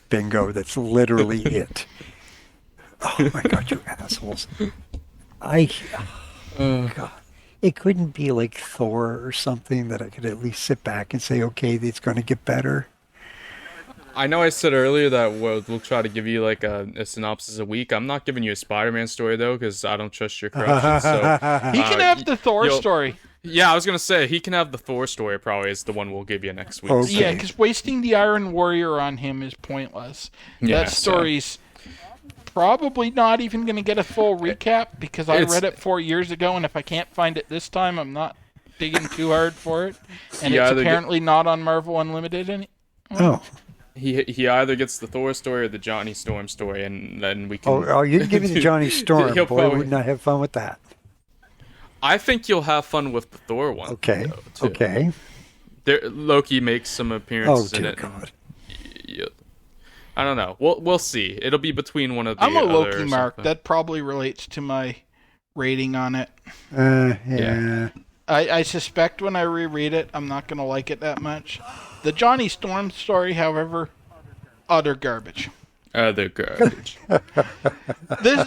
That's literally it. Oh, my God, you assholes. God. It couldn't be like Thor or something that I could at least sit back and say, okay, it's going to get better. I know I said earlier that we'll try to give you like a synopsis a week. I'm not giving you a Spider-Man story, though, because I don't trust your corruption. So, he can have the Thor story. Yeah, I was going to say, he can have the Thor story probably is the one we'll give you next week. Okay. Yeah, because wasting the Iron Warrior on him is pointless. Yeah, that story's probably not even going to get a full recap because I read it 4 years ago, and if I can't find it this time, I'm not digging too hard for it. And it's apparently not on Marvel Unlimited Oh. He either gets the Thor story or the Johnny Storm story, and then we can. Oh, you can give me the Johnny Storm. He'll Boy, probably- wouldn't I have fun with that? I think you'll have fun with the Thor one. Okay. Though, too. Okay. Loki makes some Oh, appearances in dear it. God. Yeah. I don't know. We'll see. It'll be between one of the. I'm a other Loki or mark. something. That probably relates to my rating on it. Yeah. I suspect when I reread it, I'm not going to like it that much. The Johnny Storm story, however, utter garbage. Other garbage.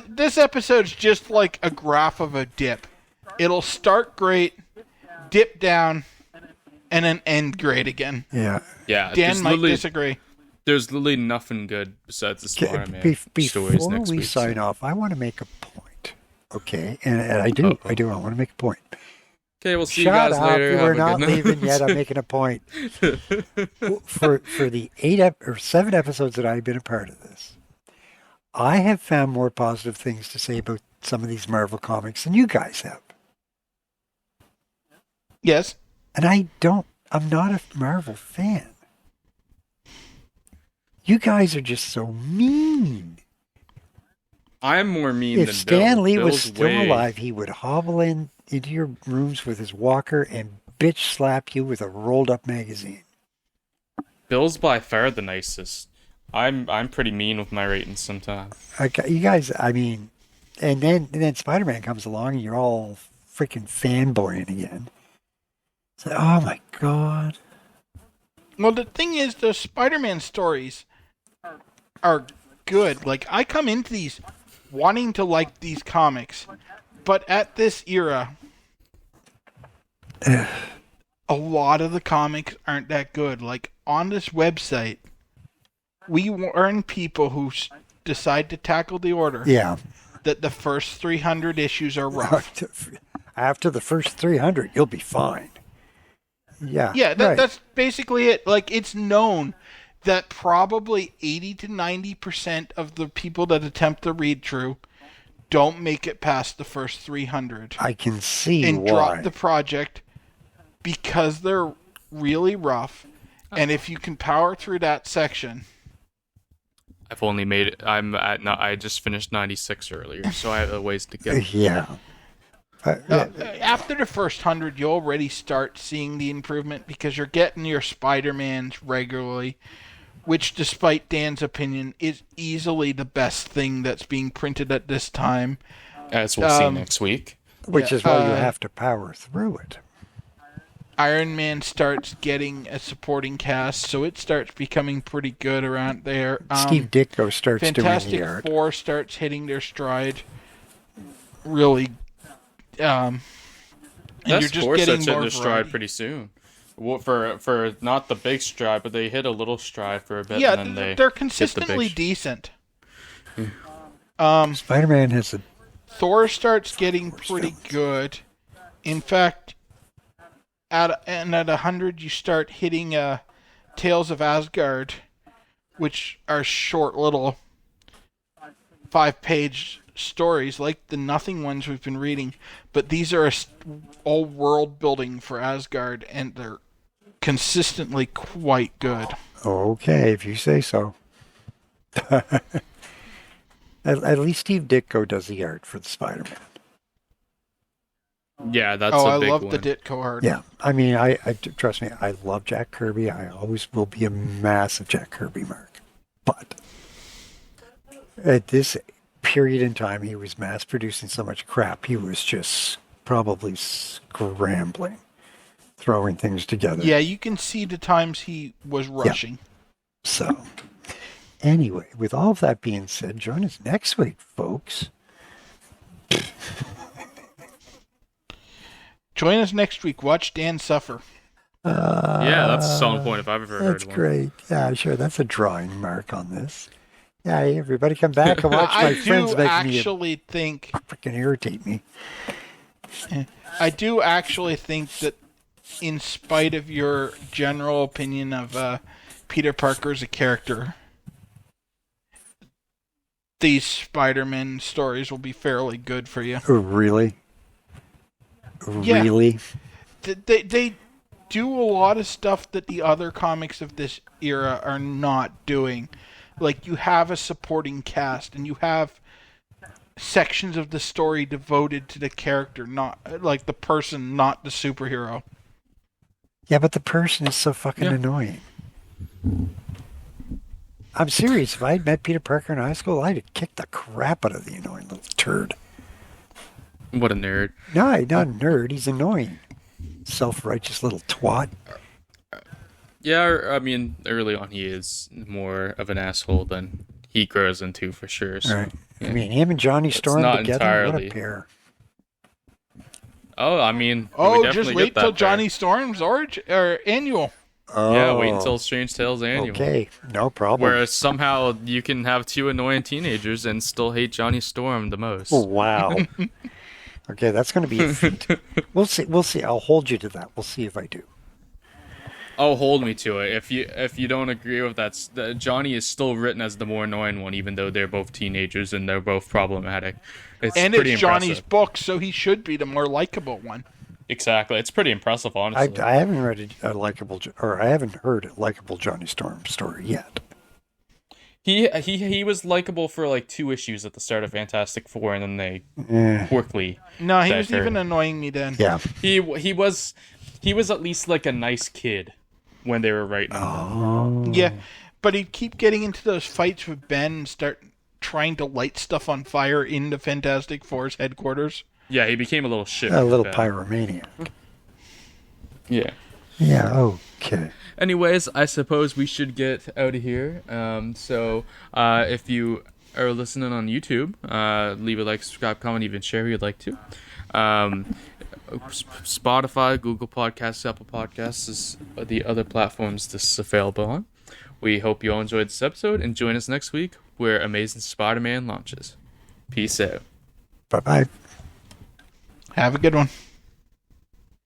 This episode's just like a graph of a dip. It'll start great, dip down, and then end great again. Yeah. Yeah. Dan might disagree. There's literally nothing good besides the Spider-Man stories Before next we week. sign off, I want to make a point. Okay, and I do. Uh-oh. I want to make a point. Okay, we'll see Shut you guys up! later. We're Have a not good night. leaving yet. I'm making a point. For the 7 episodes that I've been a part of this, I have found more positive things to say about some of these Marvel comics than you guys have. Yes. And I'm not a Marvel fan. You guys are just so mean. I'm more mean If than Stan Bill. Lee was Bill's still way- alive, he would hobble into your rooms with his walker and bitch slap you with a rolled up magazine. Bill's by far the nicest. I'm pretty mean with my ratings sometimes. You guys, I mean, and then Spider-Man comes along and you're all freaking fanboying again. It's like, oh my God. Well, the thing is, the Spider-Man stories are good. Like, I come into these wanting to like these comics, but at this era, a lot of the comics aren't that good. Like, on this website, we warn people who decide to tackle the order Yeah. that the first 300 issues are rough. After the first 300, you'll be fine. Yeah. Yeah, right. that's basically it. Like, it's known that probably 80 to 90% of the people that attempt to read through don't make it past the first 300 I can see and why. drop the project because they're really rough. And if you can power through that section, I've only made it. I just finished 96 earlier, so I have a ways to go. Yeah. after the first 100, you already start seeing the improvement because you're getting your Spider-Mans regularly, which, despite Dan's opinion, is easily the best thing that's being printed at this time. As we'll see next week. Which Yeah, is why you have to power through it. Iron Man starts getting a supporting cast, so it starts becoming pretty good around there. Steve Ditko starts doing the Fantastic art. Four starts hitting their stride. Really, and you're That's just Four getting starts hitting more their stride variety. pretty soon. Well, for not the big stride, but they hit a little stride for a bit, Yeah, and then they're hit consistently the big decent. Spider-Man has a... Thor starts getting pretty good. In fact, at 100, you start hitting Tales of Asgard, which are short little 5-page stories, like the Nothing ones we've been reading. But these are all world building for Asgard, and they're consistently quite good. Okay, if you say so. At least Steve Ditko does the art for the Spider-Man. Yeah, that's Oh, a I big love one. the Ditko art. Yeah, I mean, I trust me, I love Jack Kirby. I always will be a massive Jack Kirby mark. But at this period in time, he was mass producing so much crap, he was just probably scrambling, throwing things together. Yeah, you can see the times he was rushing. So, anyway, with all of that being said, join us next week, folks. Join us next week. Watch Dan suffer. Yeah, that's a solid point if I've ever heard That's one. great. Yeah, sure. That's a drawing mark on this. Yeah, everybody come back and watch my I friends do make actually think. me freaking irritate me. I do actually think that, in spite of your general opinion of Peter Parker as a character, these Spider-Man stories will be fairly good for you. Oh, really? Yeah. Really? They do a lot of stuff that the other comics of this era are not doing. Like, you have a supporting cast, and you have sections of the story devoted to the character, not like the person, not the superhero. Yeah, but the person is so fucking annoying. I'm serious. If I had met Peter Parker in high school, I'd have kicked the crap out of the annoying little turd. What a nerd. No, he's not a nerd. He's annoying. Self-righteous little twat. Yeah, I mean, early on he is more of an asshole than he grows into, for sure. So, right. Yeah. I mean, him and Johnny Storm together, what a pair. Oh, I mean, just wait till Johnny Storm's annual. Oh. Yeah, wait until Strange Tales annual. Okay, no problem. Whereas somehow you can have two annoying teenagers and still hate Johnny Storm the most. Oh, wow. Okay, that's going to be a feat. We'll see. I'll hold you to that. We'll see if I do. Oh, hold me to it. If you don't agree with that, Johnny is still written as the more annoying one, even though they're both teenagers and they're both problematic. It's Johnny's book, so he should be the more likable one. Exactly. It's pretty impressive, honestly. I haven't read I haven't heard a likable Johnny Storm story yet. He was likable for like 2 issues at the start of Fantastic Four, and then they quickly. No, he was even annoying me then. Yeah. He was at least like a nice kid when they were writing. Oh. Yeah, but he'd keep getting into those fights with Ben and start trying to light stuff on fire in the Fantastic Four's headquarters. Yeah, he became a little shit. A little pyromaniac. Yeah. Yeah, okay. Anyways, I suppose we should get out of here. So if you are listening on YouTube, leave a like, subscribe, comment, even share if you'd like to. Spotify, Google Podcasts, Apple Podcasts is the other platforms this is available on. We hope you all enjoyed this episode, and join us next week where Amazing Spider-Man launches. Peace out. Bye-bye. Have a good one.